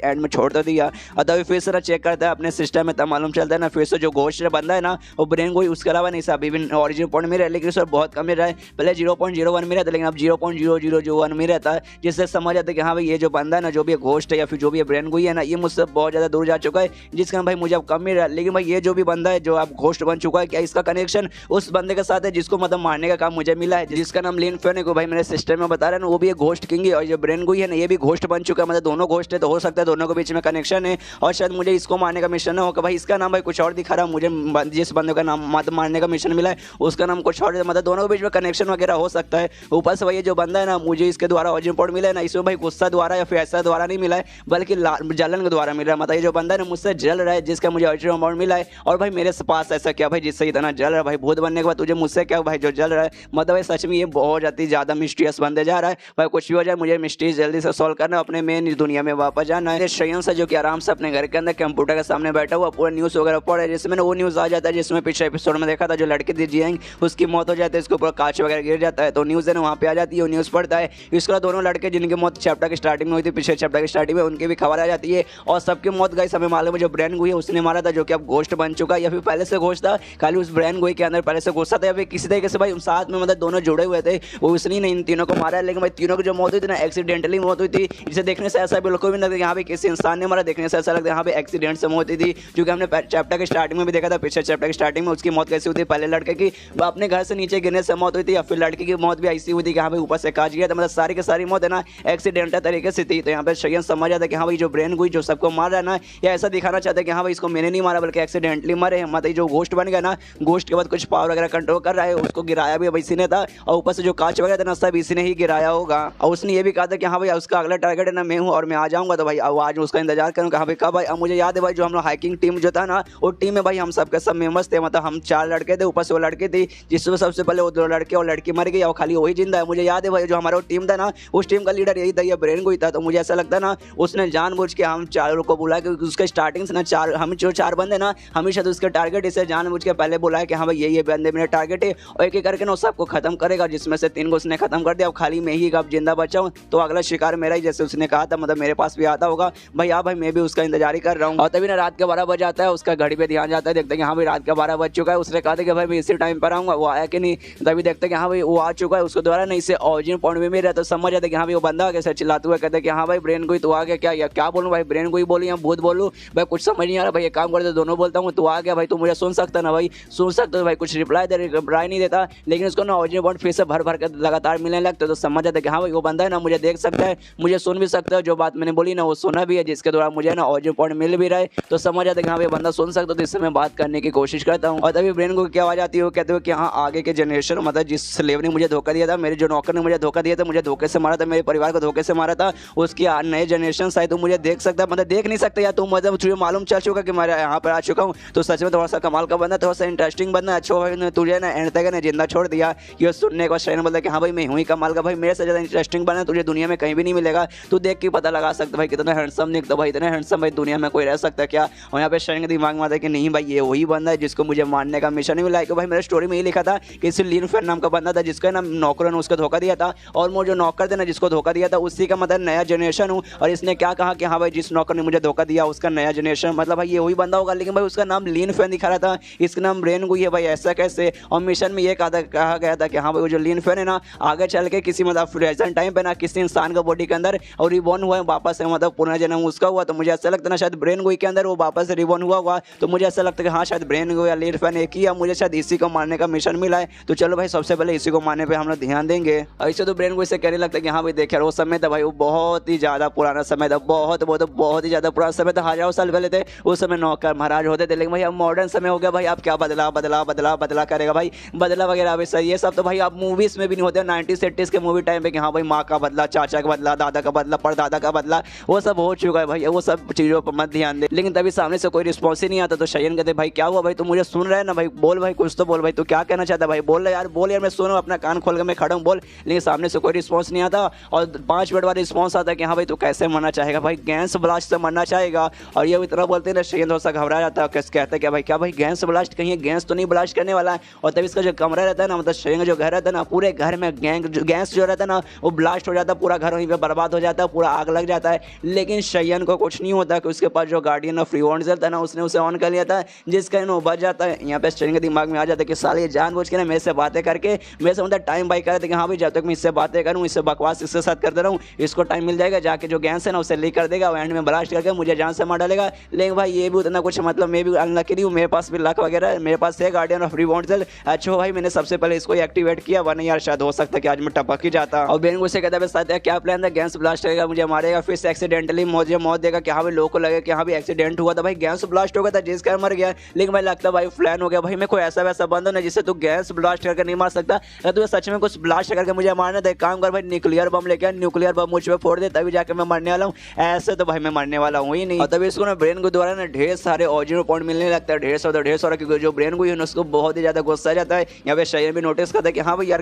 एंड में छोड़ तो दिया। और तभी फिर से चेक करता है अपने सिस्टम में, तब मालूम चलता है ना फिर से जो घोष बंदा है ना वो ब्रेन कोई उसके अलावा नहीं अभी भी ऑरिजिन पॉइंट में रहा है, लेकिन उस बहुत कम मिल रहा है, पहले 0.01 में रहता है, लेकिन अब 0.0001 में रहता है, जिससे समझ आता है कि हाँ भाई ये जो बंदा है ना जो भी घोस्ट है या फिर जो भी ब्रेन कोई है ना ये मुझसे बहुत ज़्यादा दूर जा चुका है, जिसके कारण भाई मुझे अब कम मिल रहा है। लेकिन भाई ये जो भी बंदा है जो अब घोस्ट बन चुका है, क्या इसका कनेक्शन उस बंदे के साथ है जिसको मतलब मारने का काम मुझे मिला है, जिसका नाम लिन फेन है, को भाई मेरे सिस्टम में बता रहे हैं वो भी एक घोस्ट किंग है, और जो ब्रेन कोई है ना ये भी घोस्ट बन चुका है, मतलब दोनों घोस्ट है, तो हो सकता है दोनों के बीच में कनेक्शन है, और शायद मुझे इसको मारने का मिशन हो कि भाई इसका नाम भाई कुछ और दिखा रहा है, मुझे जिस बंदे का नाम मारने का मिशन मिला है उसका नाम कुछ और, मतलब दोनों के बीच में कनेक्शन वगैरह हो सकता है। ऊपर से भाई जो बंदा है ना मुझे इसके द्वारा ऑरिजिन पॉइंट मिला है ना, इसमें भाई गुस्सा द्वारा या फिर ऐसा द्वारा नहीं मिला है बल्कि जलन के द्वारा मिला है, मतलब ये जो बंदा है ना मुझसे जल रहा है जिसका मुझे ऑरिजिन पॉइंट मिला है, और भाई मेरे पास ऐसा क्या भाई जिससे इतना जल रहा है, भाई भूत बनने के बाद तुझे मुझसे क्या भाई जो जल रहा है, मतलब भाई सच में ये बहुत ज़्यादा मिस्टीरियस बनते जा रहा है भाई, कुछ भी हो जाए मुझे मिस्ट्री जल्दी से सॉल्व करना, अपने मेन दुनिया में वापस जाना है। शयन से जो कि आराम से अपने घर के अंदर कंप्यूटर के सामने बैठा हुआ पूरा न्यूज़ वगैरह पढ़े, जिसमें वो न्यूज़ आ जाता है जिसमें पिछले एपिसोड में देखा था जो लड़की थी जियांग उसकी मौत हो जाती है, इसके ऊपर कांच वगैरह गिर जाता है, तो न्यूज़ है ना वहाँ पे आ जाती है, वो न्यूज़ पढ़ता है, इसके बाद दोनों लड़के जिनकी मौत चैप्टर की स्टार्टिंग में हुई थी, पिछले चैप्टर की स्टार्टिंग में उनकी भी खबर आ जाती है, और सबकी मौत गई हमें मालूम है जो ब्रेन गोई है उसने मारा था, जो कि अब घोस्ट बन चुका है या फिर पहले से घोस्ट था, खाली उस ब्रेन गोई के अंदर पहले से घोस्ट था या फिर किसी तरीके से भाई साथ में मतलब दोनों जुड़े हुए थे, वो उसने इन तीनों को मारा है। लेकिन भाई तीनों की जो मौत हुई थी ना एक्सीडेंटली मौत हुई थी, जिसे देखने से ऐसा बिल्कुल भी नहीं लगता यहाँ पे किसी इंसान ने मारा, देखने से ऐसा लगता है यहाँ पे एक्सीडेंट से मौत हुई थी, जो कि हमने चैप्टर के स्टार्टिंग में भी देखा था, पिछले चैप्टर के स्टार्टिंग में उसकी मौत कैसी हुई थी, पहले लड़के की अपने घर से नीचे गिरने से मौत हुई थी, या फिर लड़की की मौत भी ऐसी हुई थी कि हाँ भाई ऊपर से काज गया था, मतलब सारी की सारी मौत है ना एक्सीडेंटल तरीके से थी। तो यहाँ पे शयन समझ आता है कि हाँ भाई जो ब्रेन गोई जो सबको मार रहा है ना, या ऐसा दिखाना चाहता है कि हाँ भाई इसको मैंने नहीं मारा बल्कि एक्सीडेंटली मरे, मतलब जो घोस्ट बन गया ना, घोस्ट के बाद कुछ पावर वगैरह कंट्रोल कर रहा है, उसको गिराया भी इसी ने था, और ऊपर से जो कांच वगैरह था ना सब इसी ने ही गिराया होगा, और उसने ये भी कहा था कि हाँ भाई उसका अगला टारगेट है ना मैं हूँ और मैं आ जाऊँगा, तो भाई आज उसका इंतजार करूँगा। हाँ भाई कहा भाई अब मुझे याद है भाई जो हम लोग हाइकिंग टीम जो था ना वो टीम में भाई हम सबके सब मेंबर्स थे, मतलब हम 4 लड़के थे, ऊपर से वो लड़की थी जिसमें सबसे पहले वो 2 लड़के और लड़की मर गई और खाली वही जिंदा है। मुझे याद है भाई जो हमारा टीम था ना उस टीम का लीडर यही था, ये ब्रेन गोई था, तो मुझे ऐसा लगता है ना उसने जानबूझ के हम चारों को बुलाया कि उसके स्टार्टिंग से ना चार हम जो चार बंदे ना हमेशा तो उसके टारगेट इसे जानबूझ के पहले बुलाया कि हाँ भाई ये बंदे मेरे टारगेट है और एक एक करके ना सबको खत्म करेगा, जिसमें से 3 को उसने खत्म कर दिया। अब खाली मैं ही अब जिंदा बचा हूँ तो अगला शिकार मेरा ही, जैसे उसने कहा था मतलब मेरे पास भी आता होगा भाई। हाँ भाई मैं भी उसका इंतजार ही कर रहा हूँ। और तभी ना रात के 12 बज जाता है, उसका घड़ी पे ध्यान जाता है, देखते हैं हाँ भाई रात के 12 बज चुका है। उसने कहा था कि भाई मैं इसी टाइम पर आऊँगा, वो आया कि नहीं। तभी देखते हैं कि हाँ भाई वो आ चुका है, उसको दोबारा नहीं इसे ऑरिजिन पॉइंट में मिल रहा तो समझ जाते कि हाँ भाई वो बंदा कैसे चिल्लाते हुए कहते कि हाँ भाई ब्रेन को ही तो आ गया क्या बोलूँ भाई, ब्रेन को ही बोलूँ या भूत बोलूँ भाई, कुछ समझ नहीं आ रहा भाई। एक काम करते दोनों बोलता हूँ, तू आ गया भाई, तू मुझे सुन सकता ना भाई, सुन सकते भाई। कुछ रिप्लाई नहीं देता, लेकिन उसको ना ऑरिजिनल पॉइंट फिर से भर भर कर लगातार मिलने लगता तो समझ जाता कि हाँ भाई वो बंदा है ना मुझे देख सकता है, मुझे सुन भी सकता है, जो बात मैंने बोली ना वो सुना भी है, जिसके द्वारा मुझे ना ऑरिजिनल पॉइंट मिल भी रहा है तो समझ जाता कि हाँ भाई बंदा सुन सकता, तो इससे मैं बात करने की कोशिश करता हूँ। और तभी ब्रेन को क्या आवाज आती है, वो कहते हो कि हाँ आगे के जनरेशन मतलब जिस स्लेव ने मुझे धोखा दिया था, मेरे जो नौकर ने मुझे धोखा दिया था, मुझे धोखे से मारा था, मेरे परिवार को धोखे से मारा था, उसकी नए जनरेशन शायद तू मुझे देख सकता है, मतलब देख नहीं सकता या तू मतलब तुझे मालूम चल चुका कि मैं यहाँ पर आ चुका हूँ। तो सच में थोड़ा सा कमाल का बंदा, थोड़ा सा इंटरेस्टिंग बंदा, अच्छा तुझे ना एंड तक जिंदा छोड़ दिया। ये सुनने को शायद बोलता कि हाँ भाई मैं हूँ ही कमाल का भाई, मेरे से ज़्यादा इंटरेस्टिंग बना तुझे दुनिया में कहीं भी नहीं मिलेगा, तू देख के पता लगा सकता भाई कितना हैंडसम निकलता भाई, इतने हैंडसम भाई दुनिया में कोई रह सकता है क्या। और यहाँ पे शायद के दिमाग में आता है कि नहीं भाई ये वही बंदा है जिसको मुझे मारने का मिशन मिला है। कि भाई मेरे स्टोरी में ये लिखा था कि इस लिन फेन नाम का बंदा था जिसका ना नौकरों ने उसको धोखा दिया था, और वो जो नौकर थे ना जिसको धोखा दिया था उसी का मतलब नया जनरेशन हूँ। और इसने क्या कहा कि हाँ भाई जिस नौकर ने मुझे धोखा दिया उसका नया जनरेशन, मतलब भाई ये वही बंदा होगा, लेकिन भाई उसका नाम लीन फैन दिखा रहा था, इसका नाम ब्रेन गुई है भाई, ऐसा कैसे। और मिशन में ये कहा गया था कि हाँ भाई वो जो लीन फैन है ना आगे चल के किसी मतलब प्रेजेंट टाइम पे ना किसी इंसान का बॉडी के अंदर और रिबॉर्न हुआ है वापस से, मतलब पुनर्जन्म उसका हुआ। तो मुझे ऐसा लगता है ना शायद ब्रेन गुई के अंदर वो वापस रिबॉर्न हुआ, तो मुझे ऐसा लगता है कि हाँ शायद ब्रेन गुई या लीन फैन एक ही है, मुझे शायद इसी को मारने का मिशन मिला है। तो चलो भाई सबसे पहले इसी को मारने पर हम लोग ध्यान देंगे। ऐसे तो ब्रेन गुई से कहने लगता है कि हाँ भाई देखिए वो समय था भाई, वो बहुत ही ज़्यादा पुराना समय था, बहुत ही ज़्यादा पुराना समय था, हजारों साल पहले थे। उस समय नौकर महाराज होते थे, लेकिन भाई अब मॉडर्न समय हो गया भाई, अब क्या बदला करेगा भाई, बदला वगैरह अभी सही ये सब तो भाई अब मूवीज़ में भी नहीं होते 90s 80s के मूवी टाइम पे कि हाँ भाई माँ का बदला, चाचा का बदला, दादा का बदला, परदादा का बदला, वो सब हो चुका है भाई, वो सब चीज़ों पर मत ध्यान दे। लेकिन तभी सामने से कोई रिस्पॉन्स ही नहीं आता, तो शयन कहते भाई क्या हुआ भाई, तू मुझे सुन रहा है ना भाई, बोल भाई कुछ तो बोल भाई, तू क्या कहना चाहता है भाई, बोल यार, बोल यार मैं सुन अपना कान खोल के मैं खड़ा हूँ बोल। लेकिन सामने से कोई रिस्पॉन्स नहीं आता, और 5 मिनट बाद रिस्पॉन्स आता है कि हाँ भाई तू कैसे मरना चाहेगा भाई, गैस ब्लास्ट से मरना चाहेगा। और ये इतना बोलते हैं ना शयन थोड़ा सा घबरा जाता है, कहता है क्या भाई गैस ब्लास्ट, कहीं गैस तो नहीं ब्लास्ट करने वाला है। और तभी इसका जो कमरा रहता है ना, मतलब शयन का जो घर रहता है ना, पूरे घर में गैस जो रहता है ना वो ब्लास्ट हो जाता है, पूरा घर वहीं पे बर्बाद हो जाता है, पूरा आग लग जाता है। लेकिन शयन को कुछ नहीं होता कि उसके पास जो गार्डियन ऑफ रिवॉर्ड था ना उसने उसे ऑन कर लिया था, जिसका वो बच जाता है। यहाँ पे शयन के दिमाग में आ जाता है कि साले ये जानबूझ के ना मेरे से बातें करके मेरे से मतलब टाइम बाई कर रहे थे कि हाँ भाई जब तक मैं इससे बातें करूँ, इससे बकवास इसके साथ करते रहूँ, इसको टाइम मिल जाएगा, जाके जो गैस है ना उसे लीक कर देगा, एंड में ब्लास्ट करके मुझे जान से मार डालेगा। लेकिन भाई ये भी उतना कुछ मतलब मैं भी अनलकी नहीं हूँ, मेरे पास भी लक वगैरह है, मेरे पास है गार्डियन ऑफ रिवॉर्ड। अच्छा भाई मैंने सबसे पहले इसको एक्टिवेट किया, वरना यार शायद हो सकता है कि आज मैं टपक ही जाता। और बेन गुस्से कहता है साथ क्या प्लान था, गैस ब्लास्ट करेगा मुझे मारेगा, फिर से एक्सीडेंटली मुझे मौत देगा कि हाँ भाई लोगों को लगे कि हाँ भाई एक्सीडेंट हुआ था भाई, गैस ब्लास्ट हो गया था जिस कारण मर गया। लेकिन भाई लगता भाई प्लान हो गया भाई, मैं कोई ऐसा वैसा बंदा ना जिससे तू गैस ब्लास्ट करके नहीं मार सकता। अगर तुझे सच में कुछ ब्लास्ट करके मुझे मारना था, एक काम कर भाई न्यूक्लियर बम लेके न्यूक्लियर बम मुझ पे फोड़ दे, तभी जाके मैं मरने वाला हूँ, ऐसे तो भाई मैं मरने वाला हूँ ही नहीं। और तभी इसको ना ब्रेन को द्वारा ना ढेर सारे ऑरिजिनल पॉइंट मिलने लगता है, ढेर सारा, क्योंकि जो ब्रेन को है उसको बहुत ही ज्यादा गुस्सा जाता है। यहाँ पे शयन भी नोटिस करता है कि हाँ भाई यार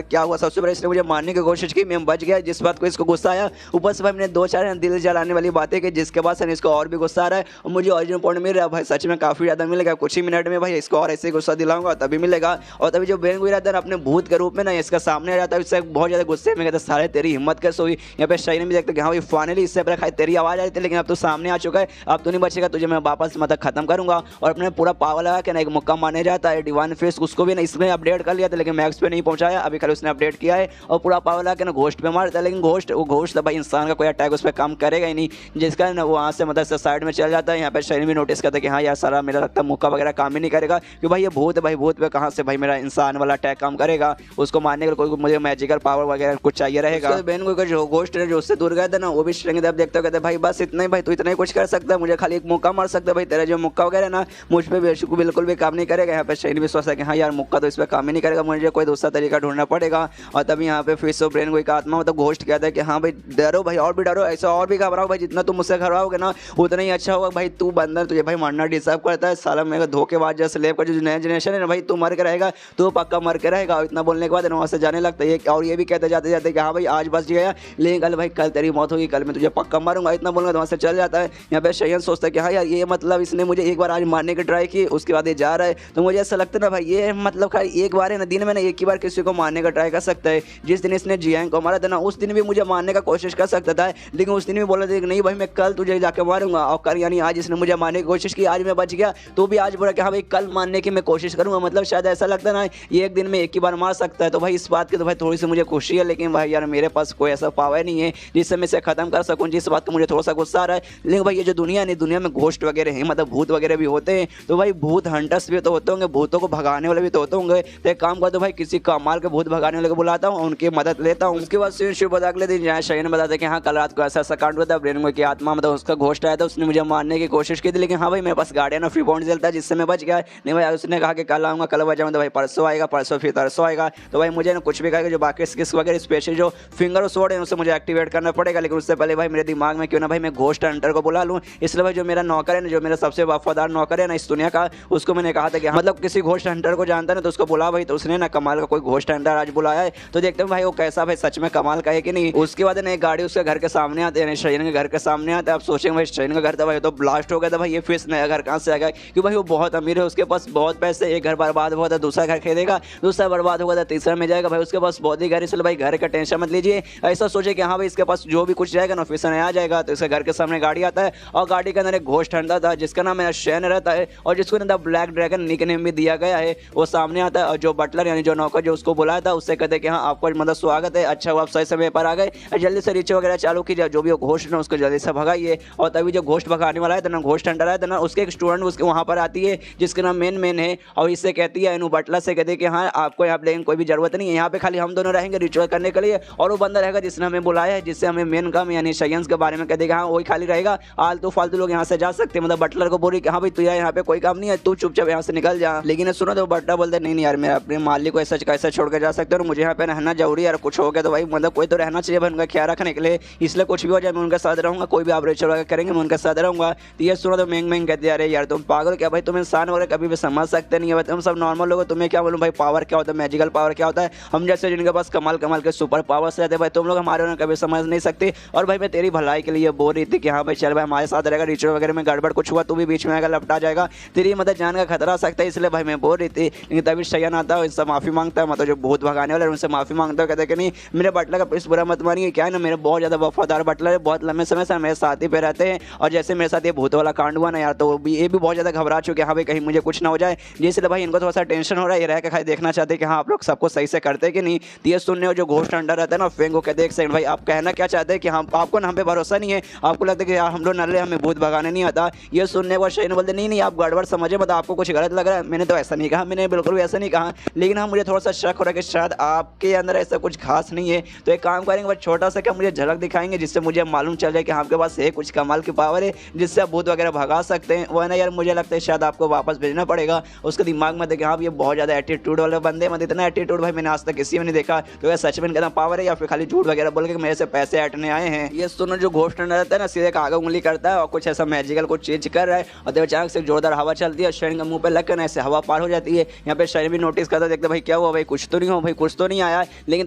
क्या हुआ, सबसे पहले इसने मुझे मारने की कोशिश की, मैं बच गया, जिस बात को इसको गुस्सा आया। ऊपर से भाई मैंने 2-4 दिल जलाने वाली बातें की, जिसके बाद से इसको और भी गुस्सा आ रहा है, और मुझे ओरिजिनल पॉइंट मिल रहा है भाई, सच में काफी ज्यादा मिलेगा, कुछ ही मिनट में भाई इसको और ऐसे गुस्सा दिलाऊंगा तभी मिलेगा। और तभी जो ब्रेन को रहता है अपने भूत के रूप में ना इसका सामने आ जाता है, इससे बहुत ज्यादा गुस्से में कहता है सारे तेरी हिम्मत कैसे हुई। यहाँ पे शयन भी देखता है कि हाँ भाई फाइनली इससे पहले खाई तेरी आवाज आ रही थी, लेकिन अब तो सामने आ चुका है, अब तो नहीं बचेगा, तुझे मैं वापस मतलब खत्म करूंगा। और अपने पूरा पावर लगा के ना एक मुक्का मारने जाता है डिवाइन फेस, उसको भी ना इसमें अपडेट कर लिया था, लेकिन मैक्स पे नहीं पहुंचाया, अभी कल उसने अपडेट किया है, और पूरा पावर लगा के ना घोस्ट पे मारता है। लेकिन घोस्ट भाई इंसान का कोई अटैक उस पर काम करेगा ही नहीं, जिसका ना वो वहाँ से मतलब साइड में चल जाता है। यहाँ पे शयन भी नोटिस करता है कि हाँ यार सारा मेरा लगता है मुक्का वगैरह काम ही नहीं करेगा, क्योंकि भाई ये भूत है भाई, भूत पे कहाँ से भाई मेरा इंसान वाला अटैक काम करेगा, उसको मारने के लिए कोई मुझे मैजिकल पावर वगैरह कुछ चाहिए रहेगा। तो बेन को जो घोस्ट है जो उससे दूर गया था ना वो भी शयन देखते कहते भाई बस इतना ही भाई, तू इतना ही कुछ कर सकता है, मुझे खाली एक मुक्का मार सकता है भाई, तेरा जो मुक्का वगैरह ना मुझ पर बिल्कुल भी काम नहीं करेगा। यहाँ पे शयन भी सोचता है कि हाँ यार मुक्का तो इस पर काम ही नहीं करेगा, मुझे कोई दूसरा तरीका ढूंढना पड़ेगा। और तभी यहाँ पे फिर से ब्रेन को एक आत्मा मतलब घोस्ट कहता है कि हाँ भाई डरो भाई, और भी डरो, ऐसा और भी घबराओ भाई, जितना तुम मुझसे घबराओगे ना उतना ही अच्छा होगा भाई, तू बंदर तुझे भाई मरना डिजर्व करता है साला, मेरा धोखेबाज जैसे स्लेव का जो नया जनरेशन है ना भाई, तू मर के रहेगा, तू पक्का मर के रहेगा। और इतना बोलने के बाद वहाँ से जाने लगता है, और ये भी कहते जाते जाते कि हाँ भाई आज बच गया, लेकिन कल भाई कल तेरी मौत होगी, कल मैं तुझे पक्का मारूंगा। मारूंगा, इतना बोलूंगा तो वहाँ से चल जाता है। यहाँ पे शयन सोचता है कि हाँ यार ये मतलब इसने मुझे एक बार आज मारने की ट्राई की, उसके बाद ये जा रहा है। तो मुझे ऐसा लगता है ना भाई ये मतलब खाली एक बार है ना, दिन में ना एक ही बार किसी को मारने का ट्राई कर सकता है। जिस दिन इसने जियांग को मारा था ना उस दिन भी मुझे मारने का कोशिश कर सकता था, लेकिन उस दिन भी बोला था कि नहीं भाई मैं कल तुझे जाकर मारूंगा। और कल यानी आज इसने मुझे मारने की कोशिश की, आज मैं बच गया, तो भी आज बोला कि हाँ भाई कल मारने की मैं कोशिश करूंगा। मतलब शायद ऐसा लगता ना ये एक दिन में एक ही बार मार सकता है। तो भाई इस बात की तो भाई थोड़ी सी मुझे खुशी है, लेकिन भाई यार मेरे पास कोई ऐसा पावर नहीं है जिससे मैं इसे खत्म कर सकूं, जिस बात का मुझे थोड़ा सा गुस्सा आ रहा है। लेकिन भाई ये जो दुनिया है, दुनिया में घोस्ट वगैरह हैं, मतलब भूत वगैरह भी होते हैं। तो भाई भूत हंटर्स भी तो होते होंगे, भूतों को भगाने वाले भी तो होते होंगे। तो एक काम करता हूँ भाई किसी कमाल के भूत भगाने वाले को बुलाता हूँ, उनकी मदद लेता हूँ। उसके बाद सीन शुरू अगले दिन जहाँ शयन बताते कि हाँ कल रात को ऐसा कांड हुआ था, ब्रेन की आत्मा मतलब उसका घोस्ट आया था, उसने मुझे मारने की कोशिश की थी। लेकिन हाँ भाई मेरे पास गार्डियन ऑफ रिबॉन्ड जेल था जिससे मैं बच गया। नहीं भाई उसने कहा कि कल आऊँगा, कल बचाऊंगा, तो भाई परसों आएगा, परसों फिर तरसों आएगा। तो भाई मुझे ना कुछ भी कहेगा, जो बाकी स्किल्स वगैरह स्पेशल जो फिंगर और स्वॉर्ड है उसे मुझे एक्टिवेट करना पड़ेगा। लेकिन उससे पहले भाई मेरे दिमाग में क्यों ना भाई मैं घोस्ट हंटर को बुला लूँ। इसलिए भाई जो मेरा नौकर है ना, जो मेरा सबसे वफादार नौकर है ना इस दुनिया का, उसको मैंने कहा था कि मतलब किसी घोस्ट हंटर को जानता है ना तो उसको बुला भाई। तो उसने ना कमाल का कोई घोस्ट हंटर आज बुलाया है, तो देखते हैं भाई वो कैसा भाई सच में कमाल का है कि नहीं। उसके बाद ना एक गाड़ी उसके घर के सामने आते हैं, शयन के घर के सामने आते हैं। आप सोचेंगे भाई शयन का घर था भाई तो ब्लास्ट हो गया था भाई, ये फिर नया घर कहाँ से आ गया, क्योंकि भाई वो बहुत अमीर है, उसके पास बहुत पैसे। एक घर बर्बाद हुआ था दूसरा घर खरीदेगा, दूसरा बर्बाद हुआ था तीसरा में जाएगा भाई, उसके पास बहुत ही घर। इसलिए भाई घर का टेंशन मत लीजिए, ऐसा सोचे कि हाँ भाई इसके पास जो भी कुछ जाएगा ना फिर से नया आ जाएगा। तो इसके घर के सामने गाड़ी आता है और गाड़ी के अंदर एक घोस्ट हंटर था जिसका नाम है शयन रहता है, और जिसको ना ब्लैक ड्रैगन निकनेम भी दिया गया है। वो सामने आता है और जो बटलर यानी जो नौकर जो उसको बुलाया था उससे कहते हैं कि हाँ आपको मतलब स्वागत है, अच्छा हुआ आप सही समय पर आ गए, जल्दी से रीच वगैरह चालू कीजिए, जो भी वो घोस्ट है उसको जल्दी से भगाइए। और तभी जो घोस्ट भगाने वाला है ना, घोस्ट हंटर आया था ना, उसके एक स्टूडेंट उसके वहाँ पर आती है जिसका नाम मेन है, और इससे कहती है बटलर से कहती है कि हाँ आपको यहाँ लेकिन कोई भी जरूरत नहीं है, यहाँ पे खाली हम दोनों रहेंगे रिचुअल करने के लिए, और वो बंदा रहेगा जिसने हमें बुलाया है, जिससे हमें मेन काम यानी शयंस के बारे में कह देगा। हाँ वही खाली रहेगा, आलतू फालतू लोग यहाँ से जा सकते हैं। मतलब बटलर को बोली कि हाँ भाई तुझे यहाँ पे कोई काम नहीं है, तू चुपचाप यहाँ से निकल जा। लेकिन सुनो तो बटलर बोलते नहीं नहीं यार मेरा अपने मालिक को ऐसा कैसे छोड़ के जा सकते हो, मुझे यहाँ पे रहना जरूरी है यार, कुछ हो गया तो भाई मतलब कोई तो रहना चाहिए भाई उनका ख्याल रखने के लिए, इसलिए कुछ भी हो जाए मैं उनके साथ रहूँगा, कोई भी आप रिचुअल वगैरह करेंगे मैं उनके साथ रहूँगा। तो ये सुनो तो महंग कहते यार यार तुम पागल क्या भाई, तुम इंसान वगैरह कभी भी समझ सकते नहीं है, तुम सब नॉर्मल लोग, तुम्हें क्या बोलूँ भाई पावर क्या होता है, मैजिकल पावर क्या होता है, हम जैसे जिनके पास कमाल कमाल के सुपर पावर्स रहते हैं भाई तुम लोग हमारे उन्हें कभी समझ नहीं सकते। और भाई मैं तेरी भलाई के लिए बोल रही थी कि हाँ भाई चल भाई हमारे साथ रहेगा, रिचुअल वगैरह में गड़बड़ कुछ हुआ तू भी बीच में आएगा लपटा जाएगा, तेरी मतलब जान का खतरा आ सकता है, इसलिए भाई मैं बोल रही थी। लेकिन तभी शयन आता है, इनसे माफी मांगता है, मतलब जो भूत भगाने वाले उनसे माफी मांगता है, कहते कि नहीं मेरे बटलर का प्लीज बुरा मत मानिए, क्या है ना मेरे बहुत ज़्यादा वफादार बटलर है, बहुत लंबे समय से मेरे साथ ही पे रहते हैं, और जैसे मेरे साथ ये भूत वाला कांड हुआ ना यार तो ये भी बहुत ज़्यादा घबरा चुके हैं, हाँ भाई कहीं मुझे कुछ ना हो जाए, जिससे भाई इनको थोड़ा सा टेंशन हो रहा है, ये रह के खाली देखना चाहते हैं कि हाँ आप लोग सबको सही से करते कि नहीं। तो ये सुनने और जो घोस्ट अंडर रहता है ना फेंग को कहते एक सेकंड भाई आप कहना क्या चाहते हैं कि हम आपको ना हम पे भरोसा नहीं है, आपको लगता है कि यार हम लोग नल्ले हमें भूत भगाने नहीं आता। ये सुनने पर शयन बोलते नहीं नहीं आप गड़बड़ समझे, मतलब आपको कुछ गलत लग रहा है, मैंने तो ऐसा नहीं कहा, मैंने बिल्कुल भी ऐसा नहीं कहा, लेकिन हाँ मुझे थोड़ा सा शक हो रहा है कि शायद आपके अंदर ऐसा कुछ खास नहीं है। तो एक काम करेंगे बस छोटा सा क्या मुझे झलक दिखाएंगे जिससे मुझे मालूम चल जाए कि आपके पास है कुछ कमाल की पावर है जिससे आप भूत वगैरह भगा सकते हैं। वो है ना यार मुझे लगता है शायद आपको वापस भेजना पड़ेगा। उसके दिमाग में देखे हाँ ये बहुत ज़्यादा एटीट्यूड वाले बंदे, मतलब इतना एटीट्यूड भाई मैंने आज तक किसी में नहीं देखा। तो यार सच में कहना पावर है या फिर खाली झूठ वगैरह बोल के मेरे से पैसे ऐटने आए हैं। ये सुनो जो घोस्ट अंडर रहता है ना सीधे आगे उंगली करता है और कुछ ऐसा मैजिकल कुछ चीज कर रहा है, और तब अचानक से जोरदार हवा चलती है, शयन के मुंह पे लगकर ऐसे हवा पार हो जाती है। यहाँ पे शयन भी नोटिस करता है, देखते भाई क्या हुआ भाई कुछ तो नहीं हो भाई, कुछ तो नहीं आया, लेकिन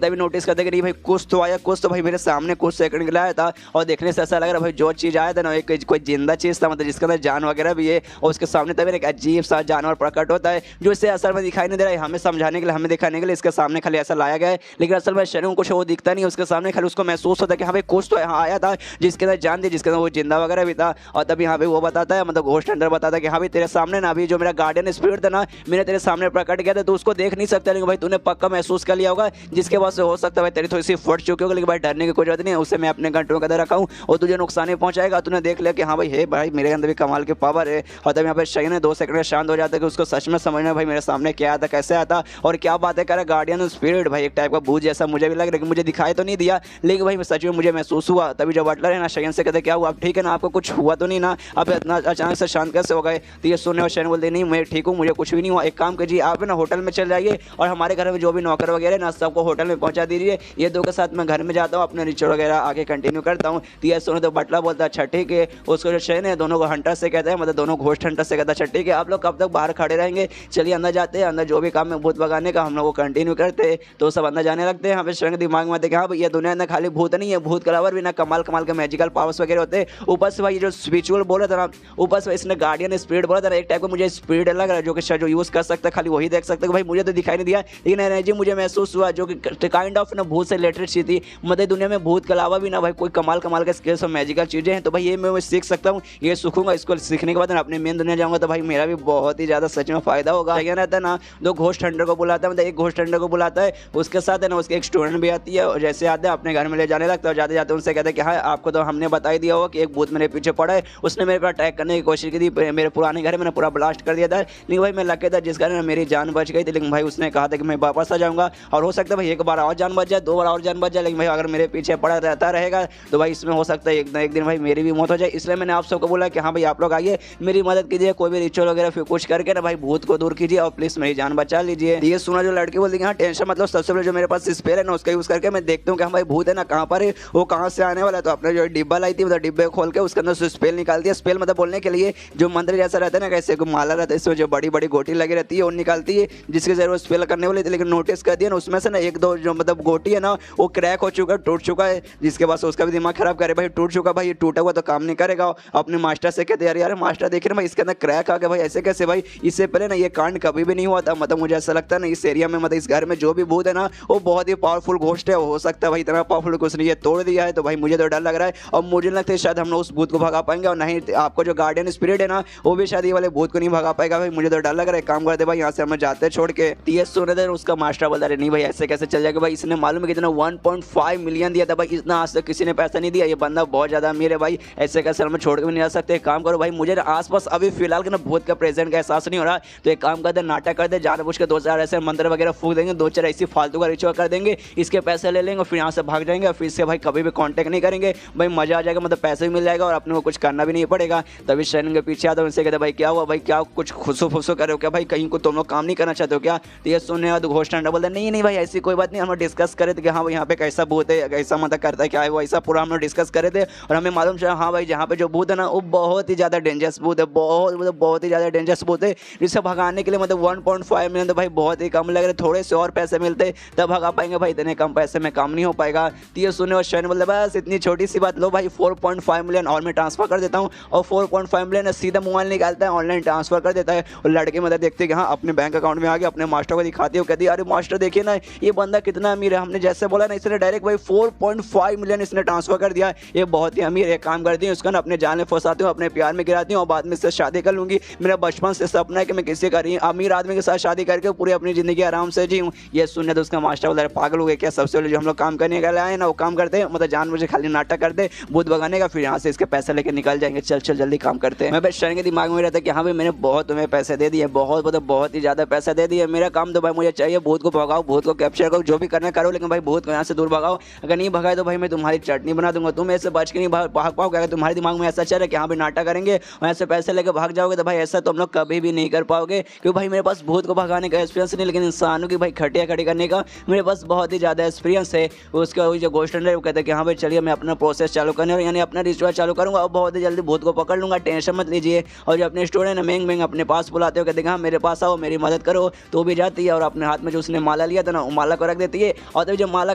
तभी नोटिस करते कि नहीं भाई कुछ तो आया, कुछ तो भाई मेरे सामने कुछ सेकंड के लिए आया था, और देखने से ऐसा लग रहा भाई जो चीज़ आया था ना एक कोई जिंदा चीज़ था, मतलब जिसके अंदर जान वगैरह भी है, और उसके सामने तभी एक अजीब सा जानवर प्रकट होता है जो इससे असल में दिखाई नहीं दे रहा है, हमें समझाने के लिए हमें दिखाने के लिए इसके सामने खाली ऐसा लाया गया है, लेकिन असल में शयन को कुछ वो दिखता नहीं, उसके सामने खाली उसको महसूस होता है कि हाँ भाई कुछ तो यहाँ आया था जिसके अंदर जान दी, जिसके अंदर वो जिंदा वगैरह भी था। और तभी यहाँ पे वो बताता है मतलब घोस्ट अंडर बताता है कि हाँ भाई तेरे सामने ना अभी जो मेरा गार्डियन स्पिरिट था ना मैंने तेरे सामने प्रकट किया था, तो उसको देख नहीं सकता, लेकिन भाई तूने पक्का महसूस कर लिया होगा, जिसके बाद से हो सकता है भाई तेरी थोड़ी सी फट चुकी होगी, लेकिन भाई डरने की कोई जरूरत नहीं है, उससे मैं अपने कंट्रोल के अंदर रखा हूँ और तुझे नुकसान नहीं पहुंचाएगा। तूने देख लिया कि हाँ भाई है भाई मेरे अंदर भी कमाल की पावर है। और तब यहाँ पे शयन है 2 सेकंड में शांत हो जाता है कि उसको सच में समझना भाई मेरे सामने क्या आता कैसे आता और क्या बातें करे। गार्डियन स्पिरिट भाई एक टाइप का भूत जैसा मुझे भी लग रहा है, मुझे दिखाई तो नहीं दिया, लेकिन भाई सच में मुझे महसूस हुआ। तभी जो बटलर है ना शयन से कहते क्या हुआ आप ठीक है ना, आपको कुछ हुआ तो नहीं ना, आप इतना अचानक से शांत कैसे हो गए। तो ये सुनने और शयन बोलते नहीं मैं ठीक हूँ, मुझे कुछ भी नहीं हुआ, एक काम कीजिए आप ना होटल में चल जाइए और हमारे घर में जो भी नौकर वगैरह ना सबको होटल में पहुंचा दीजिए, ये 2 के साथ मैं घर में जाता हूँ अपने रिचुअल वगैरह आगे कंटिन्यू करता हूँ। तो ये सुनो तो बटलर बोलता है अच्छा ठीक है। उसको जो शयन है दोनों को हंटर से कहते हैं, मतलब दोनों घोस्ट हंटर से कहता है अच्छा ठीक है आप लोग कब तक बाहर खड़े रहेंगे, चलिए अंदर जाते हैं, अंदर जो भी काम है भूत भगाने का हम लोग वो कंटिन्यू करते हैं। तो सब अंदर जाने लगते हैं। यहाँ पे शयन के दिमाग में आते हैं हाँ भैया दुनिया में खाली भूत नहीं है, भूत के अलावा भी ना कमाल कमाल के मैजिक मैजिकल पावर्स वगैरह होते हैं। ऊपर से भाई ये जो स्पिरिचुअल बोला था ना, ऊपर से इसने गार्डियन स्पिरिट बोला था ना, एक टाइप का मुझे स्पिरिट लग रहा है जो कि शायद जो यूज़ कर सकता है खाली वही देख सकता है। भाई मुझे तो दिखाई नहीं दिया, लेकिन एनर्जी मुझे महसूस हुआ जो कि काइंड ऑफ ना भूत से रिलेटेड चीज़ थी। मतलब दुनिया में भूत के अलावा भी ना भाई कोई कमाल कमाल के स्किल्स और मैजिकल चीज़ें हैं, तो भाई ये मैं सीख सकता हूँ, ये सीखूंगा। इसको सीखने के बाद ना अपने मेन दुनिया जाऊँगा तो भाई मेरा भी बहुत ही ज़्यादा सच में फ़ायदा होगा। क्या रहता है ना, दो घोस्ट हंटर को बुलाता है, मतलब एक घोस्ट हंटर को बुलाता है, उसके साथ है ना उसके एक स्टूडेंट भी आती है, और जैसे आते हैं अपने घर में ले जाने लगता है। जाते जाते उनसे कहते हैं कि हाँ आपको तो हमने बता ही दिया होगा कि एक भूत मेरे पीछे पड़ा है, उसने मेरे पर अटैक करने की कोशिश की थी, मेरे पुराने घर में पूरा ब्लास्ट कर दिया था। लेकिन भाई मैं लकी था जिस कारण मेरी जान बच गई थी। लेकिन भाई उसने कहा था कि मैं वापस आ जाऊँगा, और हो सकता है भाई एक बार और जान बच जाए, 2 बार और जान बच जाए, लेकिन भाई अगर मेरे पीछे पड़ा रहता रहेगा तो भाई इसमें हो सकता है एक दिन भाई मेरी भी मौत हो जाए। इसलिए मैंने आप सबको बोला कि हाँ भाई आप लोग आइए, मेरी मदद कीजिए, कोई भी रिचुअल वगैरह फिर कुछ करके ना भाई भूत को दूर कीजिए और प्लीज मेरी जान बचा लीजिए। ये सुना जो लड़की बोलती है हाँ टेंशन मतलब सबसे पहले जो मेरे पास स्पेयर है ना उसका यूज करके मैं देखता हूँ कि हाँ भाई भूत है ना कहाँ पर है, वो कहाँ से आने वाला है। तो अपने जो डिब्बा लाई थी मतलब डिब्बे खोल के उसके अंदर से स्पेल निकाल दिया। स्पेल मतलब बोलने के लिए जो मंत्र जैसा रहता है ना, कैसे माला रहता है, इसमें जो बड़ी बड़ी गोटी लगी रहती है वो निकालती है जिसकी जरूरत स्पेल करने वाली थी। लेकिन नोटिस कर दिया ना उसमें से ना एक दो जो मतलब गोटी है ना वो क्रैक हो चुका है, टूट चुका है, जिसके बाद उसका भी दिमाग खराब करे भाई टूट चुका भाई, ये टूटा हुआ तो काम नहीं करेगा। अपने मास्टर से कहते यार मास्टर देखिए ना भाई इसके अंदर क्रैक आ गया भाई, ऐसे कैसे भाई, इससे पहले ना ये कांड कभी भी नहीं हुआ था। मतलब मुझे ऐसा लगता है ना इस एरिया में मतलब इस घर में जो भी भूत है ना वो बहुत ही पावरफुल घोस्ट है, हो सकता है भाई इतना पावरफुल कुछ नहीं, ये तोड़ दिया है। तो भाई मुझे तो डर लग रहा है और मुझे लगता है शायद हम लोग उस भूत को भगा पाएंगे, और नहीं आपको जो गार्डियन स्पिरिट है ना वो भी शायद ये वाले भूत को नहीं भगा पाएगा। भाई मुझे तो डर लग रहा है, काम करते भाई यहाँ से हमें जाते छोड़ के। ये सुने थे उसका मास्टर बोलता है नहीं भाई ऐसे कैसे चल जाएगा भाई, इसने मालूम है कितना 1.5 मिलियन दिया था भाई, इतना आज तक किसी ने पैसा नहीं दिया, ये बंदा बहुत ज्यादा अमीर है भाई, ऐसे कैसे हम छोड़ के भी नहीं आ सकते। काम करो भाई मुझे आसपास अभी फिलहाल के ना भूत का प्रेजेंट का एहसास नहीं हो रहा, तो एक काम करते नाटक करते जानबूझ के 2-4 ऐसे मंत्र वगैरह फूक देंगे, 2-4 ऐसी फालतू का रिचुअल कर देंगे, इसके पैसे ले लेंगे फिर यहाँ से भाग जाएंगे, फिर से भाई कभी भी कांटेक्ट नहीं करेंगे भाई, मजा आ जाएगा, मतलब पैसे भी मिल जाएगा और अपने को कुछ करना भी नहीं पड़ेगा। तभी शरण के पीछे आता उनसे कहते भाई क्या हुआ भाई, क्या कुछ खुशो फुसो कर रहे हो क्या भाई, कहीं को तुम लोग काम नहीं करना चाहते हो क्या। तो ये सुनने बाद घोस्ट अंडा बोलते नहीं भाई ऐसी कोई बात नहीं, हम डिस्कस करे थे कि हाँ भाई यहाँ पे कैसा भूत है, कैसा मतलब करता है क्या है वो, ऐसा पूरा हम लोग डिस्कस करे थे और हमें मालूम चला हाँ भाई जहाँ पे जो भूत है ना वो बहुत ही ज़्यादा डेंजरस भूत है, बहुत ही ज़्यादा डेंजरस भूत है, जिसे भगाने के लिए मतलब 1.5 मिलियन तो भाई बहुत ही कम लग रहे, थोड़े से और पैसे मिलते तब भगा पाएंगे भाई, इतने कम पैसे में काम नहीं हो पाएगा। तो ये सुने और शरण बोले बस इतनी छोटी सी बात, लो भाई 4.5 मिलियन और मैं ट्रांसफर कर देता हूँ, और 4.5 मिलियन सीधा मोबाइल निकालता है ऑनलाइन ट्रांसफर कर देता है। और लड़के मतलब देखते कि हाँ अपने बैंक अकाउंट में आ गया, अपने मास्टर को दिखाती है, कहती है अरे मास्टर देखिए ना ये बंदा कितना अमीर है, हमने जैसे बोला ना इसने डायरेक्ट भाई 4.5 मिलियन इसने ट्रांसफर कर दिया, ये बहुत ही अमीर है। काम करती हूँ उसका ना अपने जान में फंसाती हूँ, अपने प्यार में गिराती हूँ और बाद में इससे शादी कर लूंगी। मेरा बचपन से सपना है कि मैं किसी अमीर आदमी के साथ शादी करके पूरी अपनी जिंदगी आराम से जीऊँ। ये सुनने तो उसका मास्टर बोला पागल हो गए क्या, सबसे पहले जो हम लोग काम करने के लिए आए ना वो काम करते हैं, मतलब जान मुझे खाली नाटक करते भूत भगाने का, फिर यहाँ से इसके पैसे लेके निकल जाएंगे, चल जल्दी काम करते हैं। मैं बस शरण के दिमाग में रहता है कि हाँ भाई मैंने बहुत तुम्हें पैसे दे दिए, बहुत ही ज्यादा पैसे दे दिए, मेरा काम तो भाई मुझे चाहिए भूत को भगाओ, भूत को कैप्चर करो, जो भी करना करो, लेकिन भाई भूत को यहाँ से दूर भगाओ। अगर नहीं भगाए तो भाई मैं तुम्हारी चटनी बना दूंगा, तुम ऐसे बच के नहीं भाग पाओगे। अगर तुम्हारे दिमाग में ऐसा चल रहा है कि हाँ भाई नाटक करेंगे और ऐसे पैसे लेकर भाग जाओगे तो भाई ऐसा तुम लोग कभी भी नहीं कर पाओगे, क्योंकि भाई मेरे पास भूत को भगाने का एक्सपीरियंस नहीं, लेकिन इंसानों की भाई खटिया खड़ी करने का मेरे पास बहुत ही ज़्यादा एक्सपीरियंस है। उसका जो घोस्ट हंटर है वो कहता है कि हाँ भाई चलिए मैं अपना प्रोसेस चालू करने और यानी अपना रिचुअल चालू करूँगा और बहुत ही जल्दी भूत को पकड़ लूँगा, टेंशन मत लीजिए। और जो अपने स्टूडेंट है मेंग अपने पास बुलाते हो, कहते हैं हाँ मेरे पास आओ मेरी मदद करो, तो भी जाती है और अपने हाथ में जो उसने माला लिया था ना वो माला को रख देती है। और तभी जो माला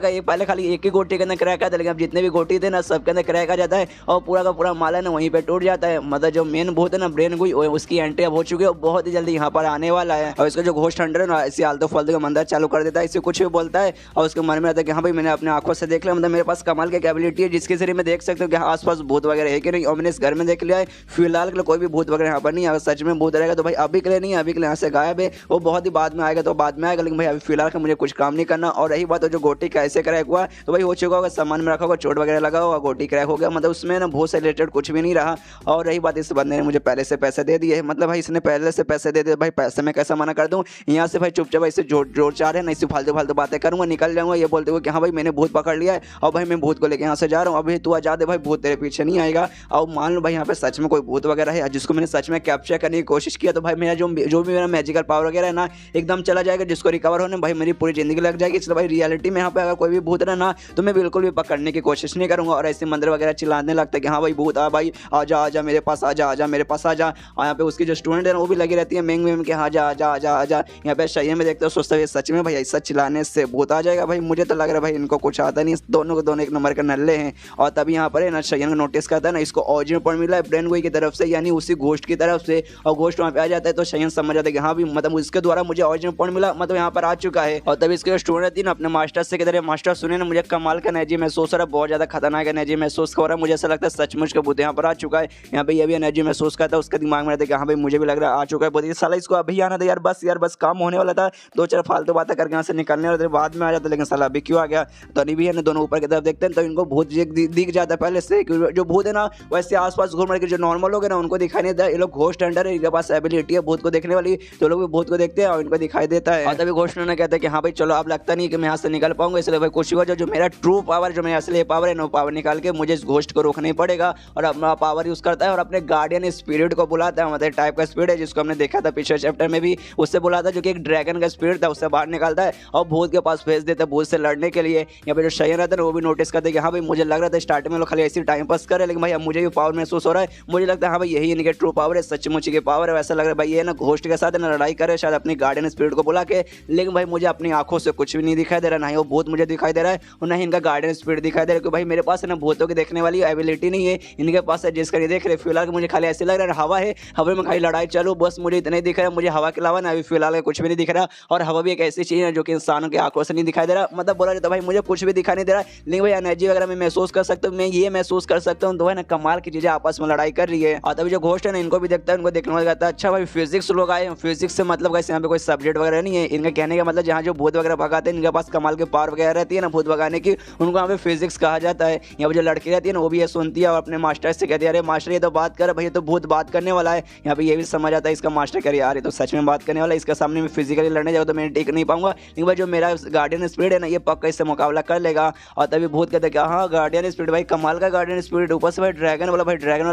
का एक पहले खाली एक ही गोटी के अंदर क्रैक आता है, लेकिन अब जितने भी गोटी थे ना सबके अंदर क्रैक आ जाता है और पूरा का पूरा माला ना वहीं पे टूट जाता है। मतलब जो मेन भूत है ना ब्रेन गुई उसकी एंट्री अब हो चुकी है, बहुत ही जल्दी यहाँ पर आने वाला है। और इसका जो घोस्ट हंटर है ना ऐसे आलतू फालतू का मंदिर चालू कर देता है, इसे कुछ भी बोलता है और उसके मन में आता है कि हाँ भाई मैंने अपने आंखों से देख लिया, मतलब मेरे पास कमाल की कैपेबिलिटी है जिसके जरिए मैं देख सकता हूँ कि आसपास भूत वगैरह है कि नहीं। और मैंने इस घर में देख लिया है फिलहाल के लिए कोई भी भूत वगैरह यहाँ पर नहीं। अगर सच में भूत रहेगा तो भाई अभी के लिए नहीं, अभी के लिए यहाँ से गायब है, वो बहुत ही बाद में आएगा तो बाद में आएगा, लेकिन भाई अभी फिलहाल का मुझे कुछ काम नहीं करना। और रही बात जो गोटी कैसे क्रैक हुआ तो भाई हो चुका होगा, सामान में रखा होगा, चोट वगैरह लगा होगा, गोटी क्रैक हो गया, मतलब उसमें ना भूत से रिलेटेड कुछ भी नहीं रहा। और रही बात इस बंदे ने मुझे पहले से पैसे दे दिए, मतलब भाई इसने पहले से पैसे दे दिए, भाई पैसे में कैसा मना कर दूँ। यहाँ से भाई चुपचाप ऐसे जोड़ चाह रहे हैं, इसी फालतू फालतू बातें करूँगा, निकल जाऊँगा ये बोलते हुए कि हाँ भाई मैंने भूत पकड़ लिया है और भाई मैं भूत को लेकर यहाँ से जा रहा हूँ, अभी तू आजा दे भाई भूत तेरे पीछे नहीं आएगा। और मान लो भाई यहाँ पे सच में कोई भूत वगैरह है जिसको मैंने सच में कैप्चर करने की कोशिश किया तो भाई मेरा जो भी मेरा मैजिकल पावर वगैरह है ना एकदम चला जाएगा, जिसको रिकवर होने भाई मेरी पूरी जिंदगी लग जाएगी। इसलिए भाई रियलिटी में यहाँ पे अगर कोई भी भूत ना तो मैं बिल्कुल भी पकड़ने की कोशिश नहीं करूँगा। और ऐसे मंदिर वगैरह चिल्लाने लगता है कि हाँ भाई भूत आ भाई आजा मेरे पास आजा मेरे पास आजा। और यहाँ पे उसकी जो स्टूडेंट है वो भी लगी रहती है मेंग के आजा आजा। यहाँ पे सही में देखते हो सोचता है सच में भाई ऐसा चिल्लाने से भूत आ जाएगा। भाई मुझे तो लग रहा है भाई इनको कुछ आता नहीं, दोनों एक नंबर के नल्ले हैं। और तभी यहाँ पर है ना शयन नोटिस करता है ना इसको ऑरिजिनल पॉइंट मिला है ब्रेन गोई की तरफ से, यानी उसी घोस्ट की तरफ से, और घोस्ट वहाँ पे आ जाता है तो शयन समझ जाता है कि हाँ भी मतलब इसके द्वारा मुझे ऑरिजिनल पॉइंट मिला, मतलब यहाँ पर आ चुका है। और तभी इसके स्टूडेंट थी ना अपने मास्टर से कहते मास्टर सुने ना मुझे कमाल का एनर्जी महसूस हो रहा है, बहुत ज्यादा खतरनाक एनर्जी महसूस हो रहा है, मुझे ऐसा लगता है सचमुच का भूत यहाँ पर आ चुका है। यहाँ पे ये भी एनर्जी महसूस करता है, उसके दिमाग में रहता है कि हाँ भाई मुझे भी लग रहा है आ चुका है, बोलती साला इसको अभी आना था यार बस काम होने वाला था, दो चार फालतू बातें करके यहाँ से निकलने वाले थे, बाद में आ जाता, लेकिन साला अभी क्यों आ गया। तो अभी भी है ना दोनों ऊपर की तरफ देखते हैं तो इनको भूत दिख जाता है पहले से, जो भूत है ना वैसे आसपास घूम रहे, जो नॉर्मल लोग है ना उनको दिखाई नहीं देता, ये लोग घोस्ट हंटर है, इनके पास एबिलिटी है भूत को देखने वाली, तो लोग भी भूत को देखते हैं और इनको दिखाई देता है। और तभी घोस्ट ने कहता है कि हाँ भाई चलो अब लगता नहीं कि मैं यहाँ से निकल पाऊंगा, इसलिए भाई कुछ हुआ जो मेरा ट्रू पावर, जो मेरा असली पावर है, नो पावर निकाल के मुझे इस घोस्ट को रोकना ही पड़ेगा, और अपना पावर यूज करता है और अपने गार्डियन स्पिरिट को बुलाता है, मतलब टाइप का स्पिरिट है जिसको हमने देखा था पिछले चैप्टर में भी, उससे बुलाता है जो कि एक ड्रैगन का स्पिरिट था, उससे बाहर निकालता है और भूत के पास भेज देता है भूत से लड़ने के लिए। यहाँ पे जो शयन रहता है वो भी नोटिस करते हैं कि हाँ भाई मुझे लग रहा था स्टार्टिंग में लोग खाली ऐसी टाइम पास कर रहे, लेकिन भाई अब मुझे भी पावर महसूस हो रहा है, मुझे लगता है हाँ भाई यही इनके ट्रू पावर है, सचमुच की पावर है। वैसा लग रहा है भाई ये ना घोस्ट के साथ ना लड़ाई करे शायद अपनी गार्डियन स्पिरिट को बुला के, लेकिन भाई मुझे अपनी आंखों से कुछ भी नहीं दिखाई दे रहा, ना ही वो भूत मुझे दिखाई दे रहा है और ना ही इनका गार्डियन स्पिरिट दिखाई दे रहा है, क्योंकि भाई मेरे पास है ना भूतों की देखने वाली एबिलिटी नहीं है, इनके पास है जिसका नहीं देख रहे। फिलहाल मुझे खाली ऐसे लग रहा है हवा है, हवा में खाली लड़ाई चालू, बस मुझे इतना ही दिख रहा है, मुझे हवा के अलावा ना अभी फिलहाल कुछ भी नहीं दिख रहा, और हवा भी एक ऐसी चीज़ है जो कि इंसानों की आंखों से नहीं दिखाई दे रहा, मतलब बोला जाता है भाई मुझे कुछ भी दिखाई नहीं दे रहा, लेकिन भाई एनर्जी वगैरह मैं महसूस कर सकता हूँ, मैं ये महसूस कर सकता हूँ, तो है ना कमाल की चीजें आपस में लड़ाई कर रही है। और तभी जो घोस्ट है ना इनको भी देखता है, उनको देखने वाला कहता है अच्छा भाई फिजिक्स लोग आए, फिजिक्स से मतलब कैसे यहाँ पे कोई सब्जेक्ट वगैरह नहीं है, इनका कहने का मतलब जहाँ जो भूत वगैरह भगाते हैं इनके पास कमाल के पावर वगैरह रहती है ना भूत भगाने की, उनको यहाँ पे फिजिक्स कहा जाता है। यहाँ पे जो लड़की रहती है ना वो भी ये सुनती है और अपने मास्टर से कहती है अरे मास्टर ये तो बात कर भैया, तो भूत बात करने वाला है। यहाँ पे ये भी समझ आता है इसका मास्टर कह यार ये तो सच में बात करने वाला है, इसका सामने में फिजिकली लड़ने जाओ तो मैं टिक नहीं पाऊंगा, लेकिन भाई जो मेरा गार्डियन स्पिरिट है ना ये पक्का इससे मुकाबला कर लेगा। और तभी भूत कहते हैं हाँ गार्डियन स्पिरिट भाई कमाल का गार्डियन स्पिरिट, ऊपर से भाई ड्रैगन वाला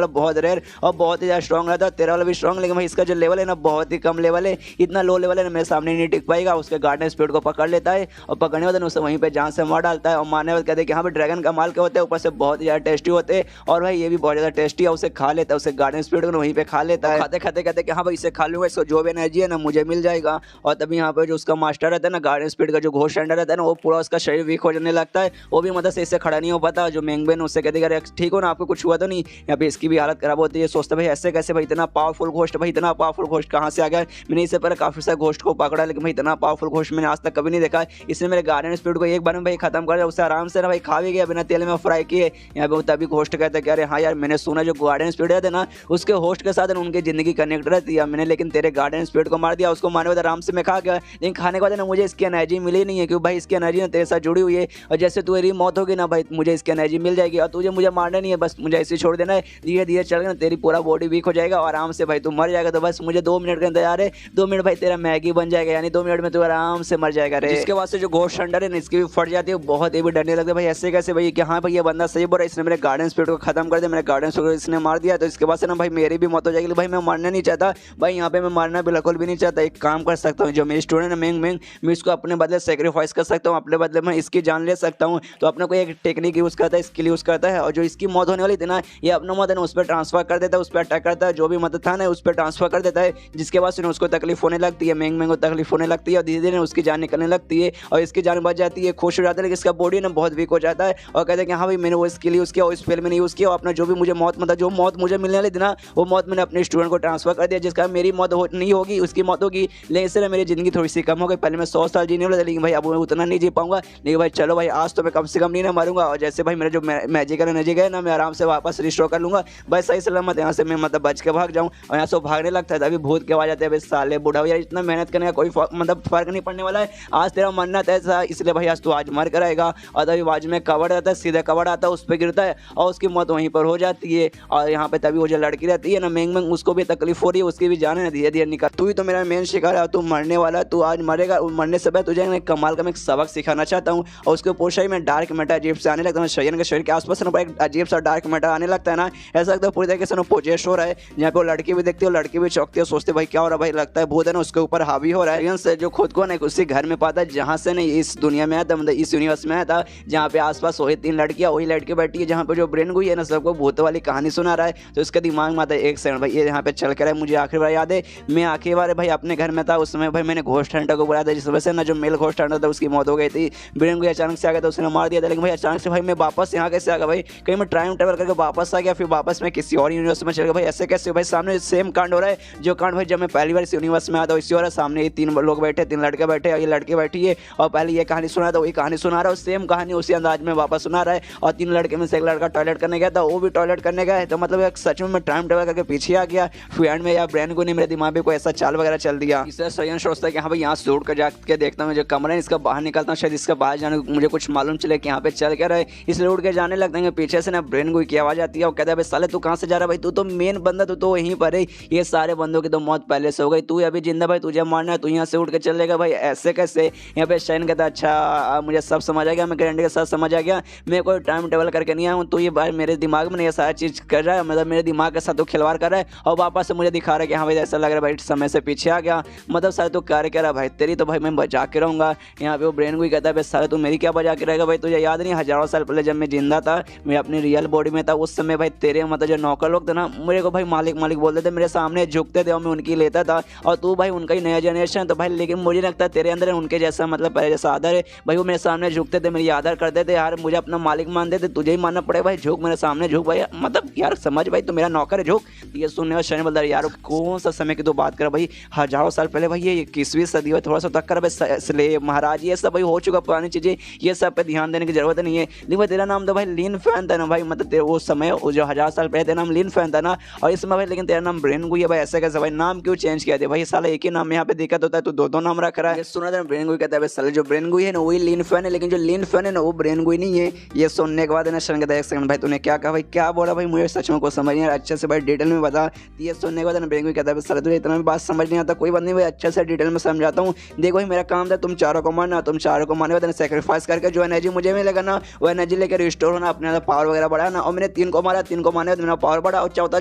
बहुत रेयर और बहुत ही ज़्यादा स्ट्रॉन्ग रहता है, तेरा वाला भी स्ट्रॉन्ग, लेकिन भाई इसका जो लेवल है ना बहुत ही कम लेवल है, इतना लो लेवल है ना मेरे सामने नहीं टिक पाएगा। उसके गार्डियन स्पिरिट को पकड़ लेता है और पकड़ने वाले उसे वहीं पे जान से मार डालता है, और मारने वाले कहते हैं कि हाँ भाई ड्रैगन कमाल के होते हैं, ऊपर से बहुत ही ज़्यादा टेस्टी होते हैं, और भाई ये भी बहुत ज़्यादा टेस्टी है, उसे खा लेता है, उसे गार्डियन स्पिरिट को वहीं पे खा लेता है। खाते खाते कहते हैं कि हाँ भाई इसे खा लूंगा, इसको जो भी एनर्जी है ना मुझे मिल जाएगा। और तभी यहाँ पे जो उसका मास्टर रहता है ना गार्डियन स्पिरिट का जो घोस्ट अंडर रहता है ना वो पूरा उसका शरीर वीक हो जाने लगता है, वो भी मतलब सही से खड़ा नहीं हो पाता। जो मेंगबेन उससे कहते हैं ठीक हो ना आपको कुछ हुआ तो नहीं, यहाँ पे इसकी भी हालत खराब होती है, सोचते भाई ऐसे कैसे भाई इतना पावरफुल घोस्ट, भाई इतना पावरफुल घोस्ट कहाँ से आ गया, मैंने इससे पहले काफी सारे घोस्ट को पकड़ा लेकिन भाई इतना पावरफुल घोस्ट मैंने आज तक कभी नहीं देखा है, इसने मेरे गार्डियन स्पिरिट को एक बार में भाई खत्म कर दिया, उसे आराम से ना भाई खा भी गया बिना तेल में फ्राई किए। यहाँ पे तभी घोस्ट कहते हैं कि अरे हाँ यार मैंने सुना जो गार्डियन स्पिरिट रहते ना उसके होस्ट के साथ उनकी जिंदगी कनेक्ट रहती है, मैंने लेकिन तेरे गार्डियन स्पिरिट को मार दिया, उसको मारने के बाद आराम से मैं खा गया, लेकिन खाने के बाद ना मुझे इसकी एनर्जी मिली नहीं है, क्योंकि भाई इसकी एनर्जी ना तेरे साथ जुड़ी हुई है, और जैसे तेरी मौत होगी ना भाई मुझे इसकी एनर्जी मिल जाएगी, और तुझे मुझे मारना नहीं है, बस मुझे ऐसे छोड़ देना है, धीरे धीरे चल गया तेरी पूरा बॉडी वीक हो जाएगा और आराम से भाई तू मर जाएगा। तो बस मुझे 2 मिनट का इंतजार है, 2 मिनट भाई तेरा मैगी बन जाएगा, यानी 2 मिनट में तू आराम से मर जाएगा रे। इसके बाद से जो घोस्ट हंटर है ना इसकी भी फट जाती है, बहुत ही भी डरने लगता है भाई ऐसे कैसे भाई कि हाँ भाई ये बंदा सही बोल रहा है, इसने मेरे गार्डियन स्पिरिट को खत्म कर दिया, मेरे गार्डियन स्पिरिट को इसने मार दिया, तो इसके बाद से ना भाई मेरी भी मौत हो जाएगी। भाई मैं मरना नहीं चाहता भाई, यहाँ पे मैं मरना बिल्कुल भी नहीं चाहता, एक काम कर सकता हूँ जो मेरी स्टूडेंट है मैं इसको अपने बदले सेक्रीफाइस कर सकता हूँ, अपने बदले में इसकी जान ले सकता हूँ। तो अपने को एक टेक्निक यूज करता है, स्किल यूज करता है, और जो इसकी मौत होने वाली थी ना ये अपना मौत है ना उस पर ट्रांसफर कर देता है, उस पर अटैक करता है, जो भी मदद था ना उस पर ट्रांसफर कर देता है, जिसके बाद से उसको तकलीफ होने लगती है, मैंग को तकलीफ होने लगती है, और धीरे धीरे उसकी जान निकलने लगती है और इसकी जान बच जाती है, खुश हो जाता है, लेकिन इसका बॉडी ना बहुत वीक हो जाता है और कहते हैं कि हाँ भाई मैंने वो स्किल यूज़ किया और इस फिल्म में यूज़ किया, अपना जो भी मुझे मौत मतलब जो मौत मुझे मिलने वाली थी ना वो मौत मैंने अपने स्टूडेंट को ट्रांसफर कर दिया, जिसका मेरी मौत नहीं होगी उसकी मौत होगी, लेकिन इससे मेरी जिंदगी थोड़ी सी कम हो गई, पहले मैं 100 साल जीने वाला था लेकिन भाई अब मैं उतना नहीं जी पाऊंगा, लेकिन भाई चलो भाई आज तो मैं कम से कम नहीं ना मरूंगा, और जैसे भाई मेरा जो मैजिकल एनर्जी गया ना मैं आराम से वापस रिस्टोर कर लूंगा, भाई सही सलामत यहाँ से मैं मतलब बच के भाग जाऊँ। और यहाँ से भागने लगता है तभी भूत के आवाज आते हैं भाई साले बूढ़ा यार इतना मेहनत करने का कोई मतलब फर्क नहीं पड़ने वाला है, आज तेरा मरना तय इसलिए भाई आज तू आज मर कर आएगा। और तभी आवाज में कवर रहता है, सीधा कवर आता है उस पर गिरता है और उसकी मौत वहीं पर हो जाती है। और यहाँ पे तभी वो जो लड़की रहती है ना मेंग उसको भी तकलीफ हो रही है, उसकी भी जान है धीरे धीरे निकल, तू ही तो मेरा मेन शिकार है, तू मरने वाला है, तू आज मरेगा, मरने से पहले तुझे मैं कमाल का मैं एक सबक सिखाना चाहता हूँ। और उसके पोषा ही में डार्क मैटर अजीब से आने लगता है, शयन के शरीर के आसपास ना एक अजीब सा डार्क मैटर आने लगता है ना, ऐसा लगता है पूरी तरीके से ना पोजेस हो रहा है। यहाँ पे वो लड़की भी देखती है, लड़की भी चौंकती है, सोचते भाई क्या हो रहा है, भाई लगता है भूत है ना उसके ऊपर हावी हो रहा है, से जो खुद को ना उसी घर में पाता है जहाँ से नहीं इस दुनिया में आया था, मतलब इस यूनिवर्स में आया था, जहाँ पे आसपास वही 3 लड़कियाँ वही लड़की बैठी है, जहाँ पे जो ब्रेन गुई है ना सबको भूत वाली कहानी सुना रहा है। तो इसके दिमाग में आता है एक सेकंड भाई ये यहाँ पे चल कर है, मुझे आखिरी बार याद है मैं आखिरी बार भाई अपने घर में था, उस समय भाई मैंने घोस्ट हंटर को बुलाया था, जिस वजह से ना जो मेल घोस्ट हंटर था उसकी मौत हो गई थी, ब्रेन गुई अचानक से आ गया था उसने मार दिया था, लेकिन भाई अचानक से भाई मैं वापस यहाँ कैसे आ गया भाई, कहीं मैं टाइम ट्रेवल करके वापस आ गया, फिर वापस में किसी और यूनिवर्स में चल गया भाई, ऐसे कैसे भाई। सामने सेम कांड हो रहा है जो कांड भाई जब मैं पहली बार इस यूनिवर्स में आता हूँ इसी हो रहा है। सामने ये 3 लोग बैठे, 3 लड़के बैठे, ये लड़की बैठी है और पहले ये कहानी सुना था, वही कहानी सुना रहा है, सेम कहानी उसी अंदाज में वापस सुना रहा है। और 3 लड़के में से एक लड़का टॉयलेट करने गया था, वो भी टॉयलेट करने गया है, तो मतलब एक सच में मैं टाइम ट्रेवल करके पीछे आ गया। फिर एंड में यार ब्रेन को नहीं, मेरे दिमाग में कोई ऐसा चाल वगैरह चल दिया। इससे सयन सोचता है कि हाँ भाई यहाँ से उड़ कर जाके देखता हूँ जो कमरा है इसका, बाहर निकलता हूँ, शायद इसका बाहर जाने मुझे कुछ मालूम चले कि यहाँ पे चल क्या रहा है। इसलिए उड़ के जाने लगते हैं, पीछे से ना ब्रेन को की आवाज आती है और कहता है भाई साले तू कहाँ से जा रहा है भाई, तू तो मेन बंदा, तू तो वहीं पर है, ये सारे बंदों की तो मौत पहले से हो गई, तू अभी जिंदा भाई, तुझे मारना है, तू यहाँ से उड़ के चलेगा भाई, ऐसे कैसे। यहाँ पे शाइन कहता है अच्छा मुझे सब समझ आ गया, मैं गारंटी के साथ समझ आ गया, मैं कोई टाइम ट्रेवल करके नहीं आया हूँ, तो ये भाई मेरे दिमाग में ये सारा चीज़ कर रहा है, मतलब मेरे दिमाग के साथ तो खिलवाड़ कर रहा है और वापस से मुझे दिखा रहा है कि हाँ भाई ऐसा लग रहा है भाई समय से पीछे आ गया, मतलब सारे तो कार्य कह रहा भाई तेरी तो भाई मैं बचा के रहूँगा। यहाँ पे वो ब्रेन को ही कहता है भाई सारे तू मेरी क्या बचा के रहेगा भाई, तुझे याद नहीं हज़ारों साल पहले जब मैं जिंदा था, मैं अपनी रियल बॉडी में था, उस समय भाई तेरे मतलब जो नौकर लोग थे ना मेरे को भाई मालिक मालिक बोलते थे, मेरे सामने झुकते थे और मैं उनकी लेता था, और तू भाई उनका ही नया जनरेशन तो भाई, लेकिन मुझे लगता है तेरे अंदर उनके जैसा मतलब पहले जैसा आदर है भाई, वो मेरे सामने झुकते थे, मेरी आदर करते थे यार, मुझे अपना मालिक मानते थे, तुझे ही मानना पड़ेगा भाई, झुक मेरे सामने झुक भाई, मतलब यार समझ भाई, तो मेरा नौकर है झुक। ये सुनने का शनि बोलता है यार कौन सा समय की तो बात कर भाई, हजारों साल पहले भाई, ये 21वीं सदी है, थोड़ा सा तक कर भाई, स्लेव महाराज ये सब भाई हो चुका, पुरानी चीज़ें ये सब पे ध्यान देने की जरूरत नहीं है। लेकिन भाई तेरा नाम तो भाई लिन फैन था ना भाई, मतलब वो समय जो 1000 साल पहले तेरा नाम लिन फैन था ना, और इस समय भाई लेकिन तेरा नाम ब्रेन गुई है भाई, ऐसे कैसे भाई, नाम क्यों चेंज किया था भाई, साला एक ही नाम यहाँ पे दिक्कत होता है, तो 2 नाम रख रहा है। सुना था ब्रेन गुई कहता है भाई साला जो ब्रेन गुई है ना वही लिन फैन है, लेकिन जो लिन फैन है ना वो ब्रेन गुई नहीं है। ये सुनने के बाद ना शन कहता है 1 सेकंड भाई तूने क्या कहा भाई, क्या बोला भाई, मुझे सच में को समझ नहीं आ रहा, अच्छे से भाई डिटेल में बता। ये सुनने के बाद ना ब्रेन गुई कहता है साला तुझे इतना भी बात समझ नहीं आता, कोई बात नहीं भाई, अच्छे से डिटेल में समझाता हूँ। देखो भाई मेरा काम था तुम चारों को मारना, तुम चारों को मारने के बाद सेक्रीफाइस करके जो एनर्जी मुझे मिलेगा ना वो एनर्जी लेकर रिस्टोर होना, अपने अंदर पावर वगैरह बढ़ाना, और मैंने 3 को मारा, 3 को मारने मेरा पावर बढ़ा, और चौथा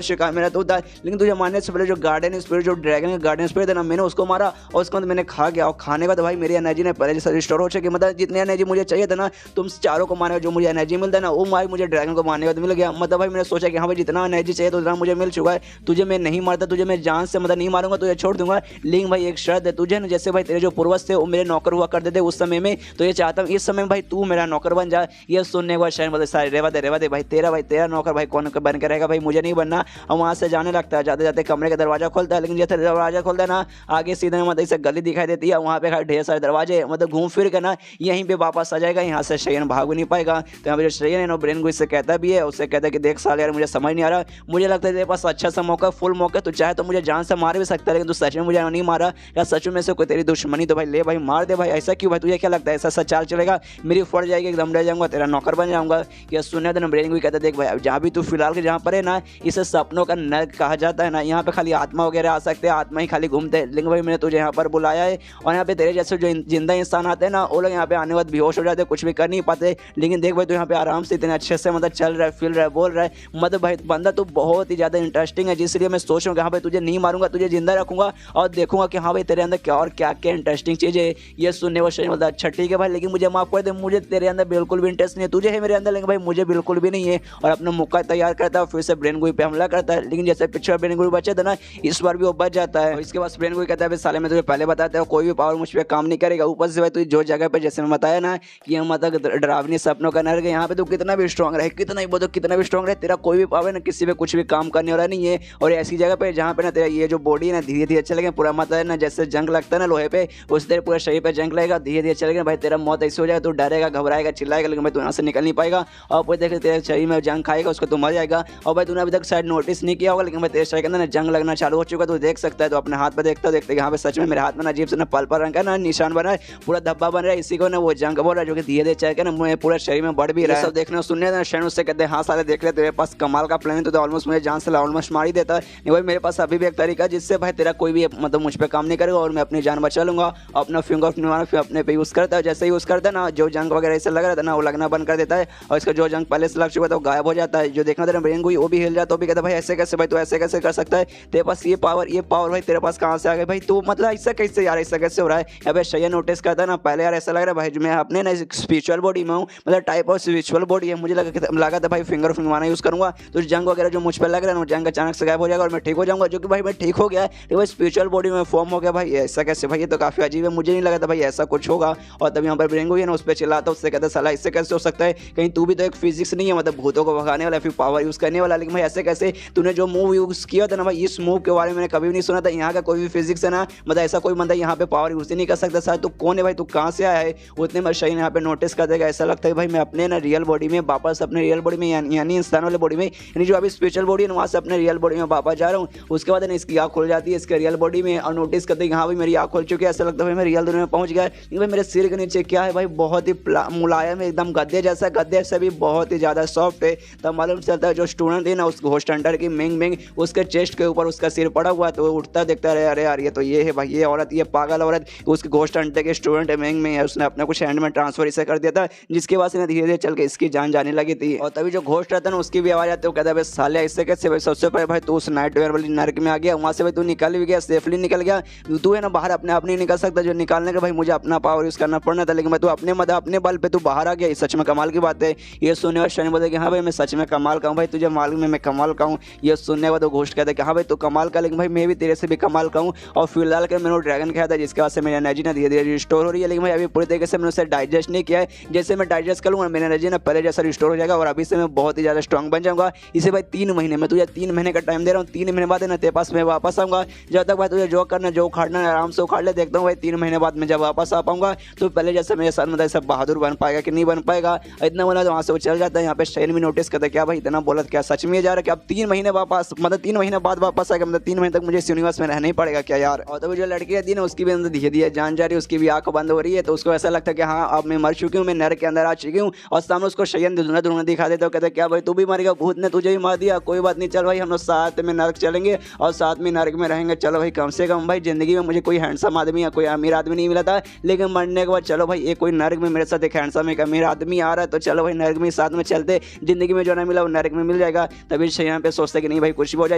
शिकार मेरा तो था। लेकिन तुझे मारने से पहले जो गार्डन स्पिरिट, जो ड्रैगन गार्डन स्पिरिट है ना, मैंने उसको मारा और उसके बाद मैंने खा गया, और खाने के बाद भाई मेरी एनर्जी ने पहले जैसे रिस्टोर हो चुकी, मतलब जितनी एनर्जी मुझे चाहिए था ना तुम चारों को मारने जो मुझे एनर्जी मिलता है ना वो भाई मुझे ड्रैगन को मारने के बाद मिल गया। मतलब भाई मैंने सोचा कि हाँ भाई जितना एनर्जी चाहिए तो उतना मुझे मिल चुका है, तुझे मैं नहीं मारता, तुझे मैं जान से मतलब नहीं मारूंगा, तुझे छोड़ दूंगा, लेकिन भाई एक शर्त है, तुझे ना जैसे भाई तेरे जो पूर्वज थे वो मेरे नौकर हुआ करते थे उस समय में, तो ये चाहता हूँ इस समय में भाई तू मेरा नौकर बन जा। ये सुनने के बाद शायद बोले सारे रेवा दे भाई तेरा नौकर भाई कौन बन के रहेगा भाई, मुझे नहीं बनना। और वहाँ से जाने लगता है, जाते जाते कमरे का दरवाजा खोलता है, लेकिन जैसे दरवाजा खोलता है ना आगे सीधे मतलब इसे गली दिखाई देती है, वहाँ पे ढेर सारे दरवाजे, मतलब घूम फिर के ना यहीं पे वापस आ जाएगा, यहाँ से शयन भाग भी नहीं पाएगा। तो यहाँ पे जो शयन है ना ब्रेन को इससे कहता भी है, उससे कहता है कि देख साल यार मुझे समझ नहीं आ रहा, मुझे लगता है तेरे पास अच्छा सा मौका, फुल मौका, तो चाहे तो मुझे जान से मार भी सकता है, लेकिन तू सच में मुझे नहीं मारा या सच में से कोई तेरी दुश्मनी तो भाई ले भाई मार दे भाई, ऐसा क्यों भाई, तुझे क्या लगता है ऐसा चाल चलेगा, मेरी फट जाएगी एकदम डर जाऊंगा, तेरा नौकर बन जाऊंगा। यह सुनने तो ब्रेन को कहता देख भाई जहाँ भी तू फिलहाल के जहाँ पर है ना इसे सपनों का नर्क कहा जाता है ना, यहाँ पे खाली आत्मा वगैरह आ सकते हैं, आत्मा ही खाली घूमते हैं, लेकिन भाई मैंने तुझे यहाँ पर बुलाया है, और यहाँ पे तेरे जैसे जो जिंदा इंसान आते हैं ना वो लोग यहाँ पे आने के बाद बेहोश हो जाते हैं, कुछ भी कर नहीं पाते, लेकिन देख भाई तू यहाँ पे आराम से इतने अच्छे से मतलब चल रहा है, फील रहा है, बोल रहा है, मतलब भाई बंदा तो बहुत ही ज़्यादा इंटरेस्टिंग है, जिसलिए मैं सोच रहा हूँ कि हाँ भाई तुझे नहीं मारूंगा, तुझे जिंदा रखूंगा और देखूंगा कि हाँ भाई तेरे अंदर क्या और क्या क्या इंटरेस्टिंग चीज़ है। ये सुनने को शरीर बोलता अच्छा ठीक है भाई, लेकिन मुझे माफ कर दे, मुझे तेरे अंदर बिल्कुल भी इंटरेस्ट नहीं है, तुझे है मेरे अंदर, लेकिन भाई मुझे बिल्कुल भी नहीं है, और अपना मुक्का तैयार करता है, फिर से ब्रेन गुई पे हमला करता है, लेकिन जैसे पिछले ब्रेन गुई बचे थे ना इस बार भी वो बच जाता है। इसके बाद ब्रेन गुई कहता है साले मैं तुझे पहले बताता हूँ कोई भी पावर मुझ पर काम नहीं करेगा, ऊपर से भाई तू जो जगह पे जैसे मैं बताया ना कि हम मतलब डरावनी सपनों का नर्क, यहाँ पे तू कितना भी स्ट्रॉन्ग रहे, कितना ही बोलो कितना भी स्ट्रॉन्ग रहे, तेरा कोई भी पावर ना किसी पे कुछ भी काम करने वाला नहीं है, और ऐसी जगह पे जहाँ पे ना तेरा ये जो बॉडी है ना धीरे धीरे चलेगा, पूरा मतलब ना जैसे जंग लगता है ना लोहे पे उस तेरे पूरे शरीर पे जंग लगेगा, धीरे धीरे चलेगा भाई, तेरा मौत ऐसी हो जाएगा, तू डरेगा घबराएगा चिल्लाएगा, लेकिन भाई तू यहाँ से निकल नहीं पाएगा, और फिर देखे तेरे शरीर में जंग खाएगा उसको तू मर जाएगा। और भाई तूने अभी तक शायद नोटिस नहीं किया होगा, लेकिन भाई तेरे शरीर के अंदर ना जंग लगना चालू हो चुका है, तू देख सकता है, तो अपने हाथ पे देखता देखते यहाँ पे सच में मेरे हाथ में ना अजीब से ना पल रंग का ना निशान बना है, पूरा धब्बा बन रहा है, इसी को ना वो जंग बोल रहा है, जो कि धीरे धीरे चल के ना पूरा शरीर में बढ़ भी रहा है। सब देखने सुनने ना शरण उससे कहते हैं हाँ साले देख ले तेरे पास कमाल का प्लान है, तो ऑलमोस्ट मुझे जान से ऑलमोस्ट मार ही देता है, नहीं भाई मेरे पास अभी भी एक तरीका जिससे भाई तेरा कोई भी मतलब मुझ पर काम नहीं करेगा, और मैं अपनी जान बचा लूंगा, अपना फिंगर फिर अपने पे यूज़ करता है, जैसे यूज़ करता है ना जो जंग वगैरह ऐसे लग रहा था ना वो लगना बंद कर देता है, और इसका जो जंग पहले से लग चुका था वो गायब हो जाता है, जो देखना तेरा ब्रेन को वो भी हिल जाता है, वो भी कहता है भाई ऐसे कैसे भाई तू ऐसे कैसे कर सकता है, तेरे पास ये पावर भाई तेरे पास कहाँ से आ गई भाई, तू मतलब ऐसा कैसे यार ऐसा कैसे हो रहा है। यहाँ पे शयन नोटिस करता है ना पहले यार ऐसा लग रहा है भाई मैं अपने ना स्पिरिचुअल बॉडी में हूँ, मतलब टाइप ऑफ स्पिरिचुअल बॉडी है, मुझे लगा था भाई फिंगर फिंगवाना यूज़ करूँगा तो जंग वगैरह जो मुझ पर लग रहा है ना जंग अचानक से गायब हो जाएगा और मैं ठीक हो जाऊँगा, जो कि भाई मैं ठीक हो गया है, भाई स्पिरिचुअल बॉडी में फॉर्म हो गया भाई, ऐसा कैसे भाई, ये तो काफ़ी अजीब है, मुझे नहीं लगा था भाई ऐसा कुछ होगा। और तब यहाँ पर ब्रेन है ना उस पर चिल्लाता, उससे कहता साला इससे कैसे हो सकता है, कहीं तू भी तो एक फिजिक्स नहीं है, मतलब भूतों को भगाने वाला, फिर पावर यूज़ करने वाला, लेकिन भाई ऐसे कैसे तूने जो मूव यूज़ किया था ना भाई, इस मूव के बारे में मैंने कभी भी नहीं सुना था। यहाँ का कोई भी फिजिक्स है ना, मतलब ऐसा कोई बंदा यहाँ पे पावर यूज़ ही नहीं कर सकता। सर तू कौन है भाई, तू कहाँ से आया है? उतने में शहीन यहाँ पे नोटिस कर देगा। ऐसा लगता है भाई मैं अपने ना रियल बॉडी में वापस, अपने रियल बॉडी में यानी इंसान वाले बॉडी में, यानी जो अभी स्पिरिचुअल बॉडी है वहाँ से अपने रियल बॉडी में वापस जा रहा हूँ। उसके बाद इसकी आँख खुल जाती है इसके रियल बॉडी में, और नोटिस करते हैं हाँ भाई मेरी आँख खुल चुकी है। ऐसा लगता है भाई मैं रियल दुनिया में पहुँच गया। लेकिन भाई मेरे सिर के नीचे क्या है भाई, बहुत ही मुलायम है एकदम, गद्दे जैसा, गद्दे से भी बहुत ही ज़्यादा सॉफ्ट है। तब मालूम चलता है जो स्टूडेंट है ना उस घोस्ट हंटर की मिंग मिंग, उसके चेस्ट के ऊपर उसका सिर पड़ा हुआ, तो वो उठता देखता रहे, अरे यार ये तो ये है भाई, ये औरत, ये पागल औरत उसके घोस्ट हंटर के स्टूडेंट है मिंग मिंग है। उसने अपना कुछ हैंड में ट्रांसफर इसे कर दिया था, जिसके बाद से धीरे धीरे चल के इसकी जान जाने लगी थी। और तभी जो घोस्ट रहता है ना उसकी भी आवाज़ आती है, वो कहता है साले इससे कैसे भाई, सबसे पहले भाई तू उस नाइटमेयर वाली नर्क में आ गया, वहाँ से भाई तू निकल भी गया, सेफली निकल गया। तू है ना बाहर अपने आप नहीं निकल सकता, जो निकालने का भाई मुझे अपना पावर यूज़ करना पड़ना था, लेकिन मैं तू अपने मतलब अपने बल पे तू बाहर आ गया। सच में कमाल की बात है। ये सुनने और शनि बोलते कि हाँ भाई मैं सच में कमाल का हूँ भाई, तुझे मालूम है मैं कमाल का हूँ। ये सुनने बाद तो घोस्ट कहता है कि हाँ भाई तू कमाल का, लेकिन भाई मैं भी तेरे से भी कमाल का हूँ। और फिलहाल के मैंने ड्रैगन खाया था, जिसके बाद से मेरी एनर्जी ना धीरे धीरे रिस्टोर हो रही है, लेकिन भाई अभी पूरी तरीके से मैंने उसे डाइजेस्ट नहीं किया है। जैसे मैं डाइजेस्ट करूँगा मेरी एनर्जी ना पहले जैसा रिस्टोर हो जाएगा, और अभी से मैं बहुत ही ज़्यादा स्ट्रॉन्ग बन जाऊँगा। इसे भाई 3 महीने में, तुझे 3 महीने का टाइम दे रहा हूँ, 3 महीने बाद है ना तेरे पास मैं वापस आऊँगा। जब तक भाई तुझे जो करना जो उखाड़ना है आराम से उखाड़ ले, देखता हूँ भाई 3 महीने बाद मैं जब वापस आ पाऊँगा तो पहले जैसे मेरे साथ मतलब सब बहादुर बन पाएगा कि नहीं बन पाएगा। इतना बोला तो वहाँ से वो चल जाता है। यहाँ पे शहर भी नोटिस करता है क्या भाई इतना बोला, क्या सच में जा रहा है कि अब 3 महीने वापस, मतलब 3 महीने बाद वापस आएगा, मतलब 3 महीने तक मुझे इस यूनिवर्स में रहना ही पड़ेगा क्या यार। और तो जो लड़की रहती है ना उसकी भी अंदर धीरे धीरे जान जा रही है, उसकी भी आँख बंद हो रही है, तो उसको ऐसा लगता है कि हाँ अब मैं मर चुकी हूँ, मैं नर के अंदर आ चुकी हूँ। और सामने उसको शयन दुनिया दुनिया दिखा देता है, कहते क्या भाई तू भी मर गया, भूत ने तुझे भी मार दिया, कोई बात नहीं, चल भाई हम लोग साथ में नर्क चलेंगे और साथ में नर्क में रहेंगे। चलो भाई कम से कम भाई जिंदगी में मुझे कोई हैंडसम आदमी या कोई अमीर आदमी नहीं मिला था, लेकिन मरने के बाद चलो भाई एक कोई नर्क में मेरे साथ एक हैंडसम एक अमीर आदमी आ रहा है, तो चलो भाई नर्क में साथ में चलते, जिंदगी में जो ना मिला वो नर्क में मिल जाएगा। तभी यहाँ पे सोचते कि नहीं भाई कुछ भी हो जाए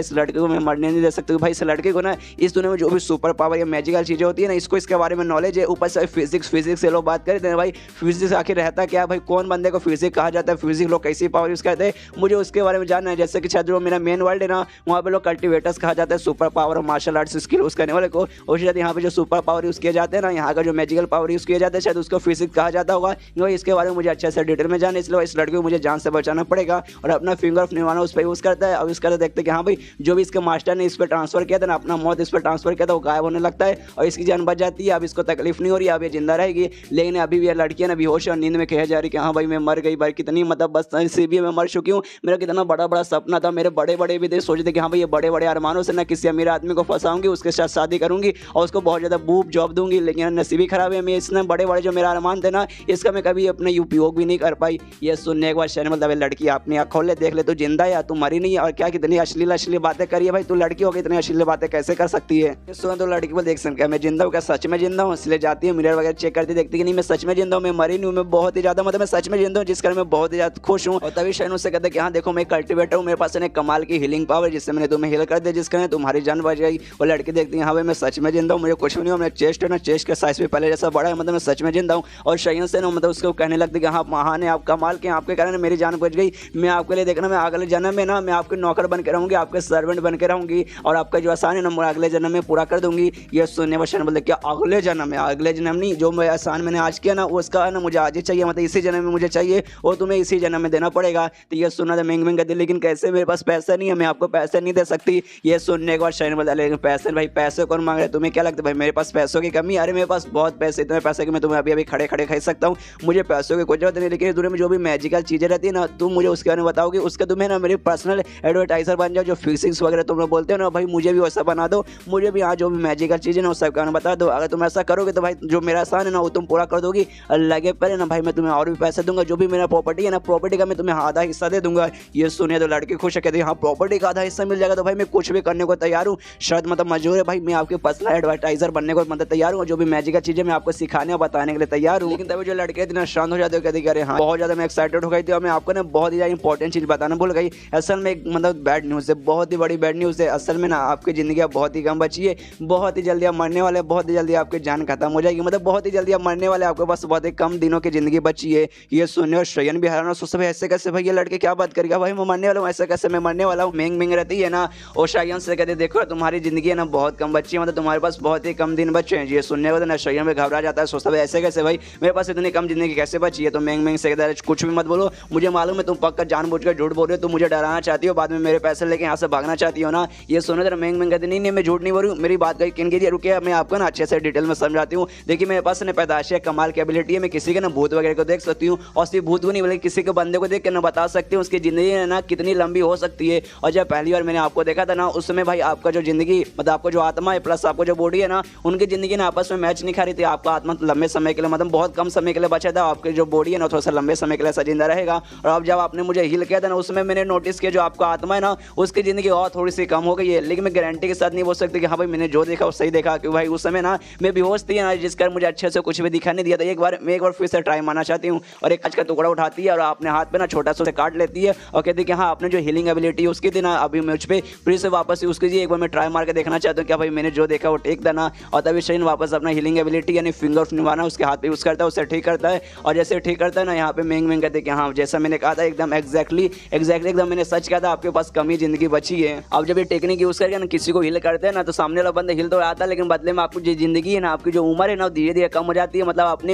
इस लड़के को मैं मरने नहीं दे सकता। भाई इस लड़के को ना इस दुनिया में जो भी सुपर पावर या मैजिकल चीज़ें होती है ना, इसको इसके बारे में नॉलेज है। ऊपर से फिजिक्स से लोग बात करते हैं भाई, फिजिक्स आखिर रहता क्या भाई, कौन बंदे को फिजिक्स कहा जाता है, फिजिक्स लोग कैसी पावर यूज़ करते हैं, मुझे उसके बारे में जानना है। जैसे कि शायद जो मेरा मेन वर्ल्ड है ना वहाँ पे लोग कल्टिवेटर्स कहा जाता है, सुपर पावर और मार्शल आर्ट्स स्किल यूज़ करने वाले को। और शायद यहाँ पे जो सुपर पावर यूज़ किए जाते हैं ना, यहाँ का जो मैजिकल पावर यूज़ किया जाता है शायद उसको फिजिक्स कहा जाता होगा। क्योंकि इसके बारे में मुझे अच्छे से डिटेल में जाना, इसलिए इस लड़के को मुझे जान से बचाना पड़ेगा। और अपना फिंगर ऑफ निर्वाणा उस पर यूज़ करता है, और इसका देखते कि हाँ भाई जो भी इसके मास्टर ने इस पर ट्रांसफर किया था ना, अपना मौत इस पर ट्रांसफर किया था, वो गायब होने लगता है और इसकी जान बच जाती है। अब इसको तकलीफ नहीं हो रही, अब ये जिंदा रहेगी। लेकिन अभी भी ये लड़की है ना बेहोश और नींद में कह जा रही कि हाँ भाई मैं मर गई भाई, कितनी मतलब बस से भी मैं मर चुकी हूँ। मेरा कितना बड़ा बड़ा सपना था, मेरे बड़े बड़े भी थे, सोचते कि हाँ भाई ये बड़े बड़े अरमानों से ना किसी अमीर आदमी को फंसाऊंगी, उसके साथ शादी करूंगी और उसको बहुत ज़्यादा बूब जॉब दूंगी। लेकिन नसीबी खराब है, मैं इसने बड़े बड़े जो मेरा अरमान थे ना इसका मैं कभी अपने उपयोग भी नहीं कर पाई। ये सुनने के बाद शहर मतलब लड़की अपनी आँख खोल ले, देख ले तू जिंदा है या तू मरी नहीं है, और क्या कितनी अश्लील बातें करिए भाई, तू लड़की होगी इतनी अश्लील बातें कैसे कर सकती है। सुन तो लड़की को देख सकता है मैं जिंदा हूँ, क्या सच में जिंदा हूँ, इसलिए जाती है मिरर वगैरह चेक करती, देखती कि नहीं मैं सच में जिंदा हूँ, मैं मरी नहीं हूँ, मैं बहुत ही ज़्यादा मतलब मैं सच में जिंदा हूँ, जिस कारण मैं बहुत ही ज़्यादा खुश हूँ। और तभी शहर उससे कहते हैं कि हाँ देखो मैं कल्टिवेटर हूँ, मेरे पास एक कमाल की हीलिंग पावर जिससे मैंने तुम्हें हील कर दिया, जिस कारण तुम्हारी जान बच गई। और लड़की देखती है हाँ भाई मैं सच में जिंदा हूँ, मुझे कुछ भी नहीं हो, मेरा चेस्ट है ना चेस्ट का साइज भी पहले जैसा बड़ा है, मतलब मैं सच में जिंदा हूँ। और शयन से ना मतलब उसको कहने लगती कि हाँ महान है आप, कमाल के, आपके कारण मेरी जान बच गई, मैं आपके लिए देखना मैं अगले जन्म में ना मैं आपके नौकर बन के रहूँगी, आपके सर्वेंट बन के रहूँगी, और आपका जो आसान है ना मैं अगले जन्म में पूरा कर दूंगी। ये सुनने पर शयन बोलते क्या अगले जन्म में, अगले जन्म नहीं, जो मैं आसान मैंने आज किया ना उसका ना मुझे आज ही चाहिए, मतलब इसी जन्म में मुझे चाहिए और तुम्हें इसी जन्म में देना पड़ेगा। तो ये सुनना था मिंग मिंग कहती, लेकिन कैसे, मेरे पास पैसा नहीं है, मैं आपको पैसे नहीं दे सकती। ये सुनने के बाद शयन बोला लेकिन पैसे भाई पैसे कौन मांग रहे, तुम्हें क्या लगता है भाई मेरे पास पैसों की कमी, अरे मेरे पास बहुत पैसे, इतने पैसे कि मैं तुम्हें अभी अभी खड़े खड़े खा सकता हूँ, मुझे पैसों की कोई जरूरत नहीं। लेकिन दुनिया में जो भी मैजिकल चीज़ें रहती है ना तुम मुझे उसके बारे में बताओगे, उसका तुम्हें ना मेरे पर्सनल एडवर्टाइजर बन जाओ, जो फिक्सिंग्स वगैरह तुम लोग बोलते हो ना भाई मुझे भी वैसा बना दो, मुझे भी यहाँ जो भी मैजिकल चीज़ें ना उस सब का बता दो। अगर तुम ऐसा करोगे तो भाई जो मेरा आसान है ना वो तुम पूरा कर दोगी, लगे पहले ना भाई मैं तुम्हें और भी पैसे दूंगा, जो भी मेरा प्रॉपर्टी है ना प्रॉपर्टी का मैं तुम्हें आधा हिस्सा दे दूंगा। ये सुने तो लड़के खुश है, कहते हैं हाँ प्रॉपर्टी का आधा हिस्सा मिल जाएगा तो भाई मैं कुछ भी करने को तैयार हूँ, शायद मतलब मजबूर है भाई, मैं आपके पर्सनल एडवर्टाइजर बनने को मतलब तैयार हूँ, जो भी मैजिकल चीज़ें मैं आपको सिखाने और बताने के लिए तैयार हूँ। लेकिन तभी जो लड़के इतना शांत हो जाते हो, कहते अरे हाँ बहुत ज़्यादा मैं एक्साइटेड हो गई थी और मैं आपको ना बहुत ही ज़्यादा इंपॉर्टेंट चीज़ बताना भूल गई। असल में एक मतलब बैड न्यूज़ है, बहुत ही बड़ी बैड न्यूज़ है। असल में ना आपकी ज़िंदगी अब बहुत ही कम बची है, बहुत ही जल्दी आप मरने वाले, बहुत ही जल्दी आपकी जान खत्म हो जाएगी, मतलब बहुत ही जल्दी आप मरने वाले, आपके पास बहुत ही कम दिनों की ज़िंदगी बची है। ये सुनने और शयन भी हैरान सोचते भाई ऐसे कैसे, भाई ये लड़के क्या बात करेगा, भाई मैं मरने वाला हूँ, ऐसे कैसे मैं मरने वाला हूँ। मिंग मिंग रहती है ना और शयन से कहते देखो तुम्हारी ज़िंदगी है ना बहुत कम बची है, मतलब तुम्हारे पास बहुत ही कम दिन बचे हैं। ये सुनने को ना शयन में घबरा जाता है, सोचता भाई ऐसे कैसे भाई मेरे पास इतनी कम ज़िंदगी कैसे बची है। तो मिंग मिंग से कहता है कुछ कुछ भी मत बोलो, मुझे मालूम है तुम पक्का जानबूझ कर झूठ बोल रहे हो, तुम मुझे डराना चाहती हो, बाद में मेरे पैसे लेके यहाँ से भागना चाहती हो ना। ये सुनो जरा मैंग मैंग कहती नहीं मैं झूठ नहीं बोल रही हूँ, मेरी बात कही किन की रुके, मैं आपको ना अच्छे से डिटेल में समझाती हूँ। देखिए मेरे पास ना पैदाशी कमाल की एबिलिटी है, मैं किसी के ना भूत वगैरह को देख सकती हूँ, और सिर्फ भूत को नहीं बल्कि किसी के बंदे को देख के ना बता सकती हूँ उसकी जिंदगी ना कितनी लंबी हो सकती है। और जब पहली बार मैंने आपको देखा था ना उस समय भाई आपका जो जिंदगी मतलब आपको जो आत्मा है प्लस आपको जो बॉडी है ना उनकी जिंदगी ना आपस में मैच नहीं खा रही थी। आपका आत्मा लंबे समय के लिए मतलब बहुत कम समय के लिए बचा था, आपकी जो बॉडी है ना थोड़ा सा लंबे समय के लिए जिंदा रहेगा। और अब जब आपने मुझे हिल किया था ना उसमें मैंने नोटिस किया जो आपका आत्मा है ना उसकी जिंदगी और थोड़ी सी कम हो गई है। लेकिन मैं गारंटी के साथ नहीं बोल सकती कि हाँ भाई मैंने जो देखा वो सही देखा, क्योंकि भाई उस समय ना मैं बेहोश थी ना जिस कारण मुझे अच्छे से कुछ भी दिखा नहीं दिया था। मैं एक बार फिर से ट्राई मारना चाहती हूँ, और एक कांच का टुकड़ा उठाती है और अपने हाथ पे ना छोटा सा काट लेती है और कहती है कि हाँ आपने जो हीलिंग एबिलिटी उसकी थी ना अभी मुझ पर फिर से वापस यूज कीजिए, एक बार मैं ट्राई मार के देखना चाहता हूँ क्या भाई मैंने जो देखा वो ठीक था ना। और तभी शरीर वापस अपना हीलिंग एबिलिटी यानी फिंगर निभाना उसके हाथ पे यूज करता है, उससे ठीक करता है। और जैसे ठीक करता है ना यहाँ पे मैंग मैंग कहते हैं कि हाँ जैसा मैंने कहा था एकदम एग्जैक्टली एकदम मैंने सच कहा था, आपके पास कम ही जिंदगी बची है। अब जब ये टेक्निक यूज करके ना किसी को हिल करते हैं ना तो सामने वाला बंदा हिल तो आता है लेकिन बदले में आपकी जो जिंदगी है ना आपकी जो उम्र है ना धीरे धीरे कम हो जाती है।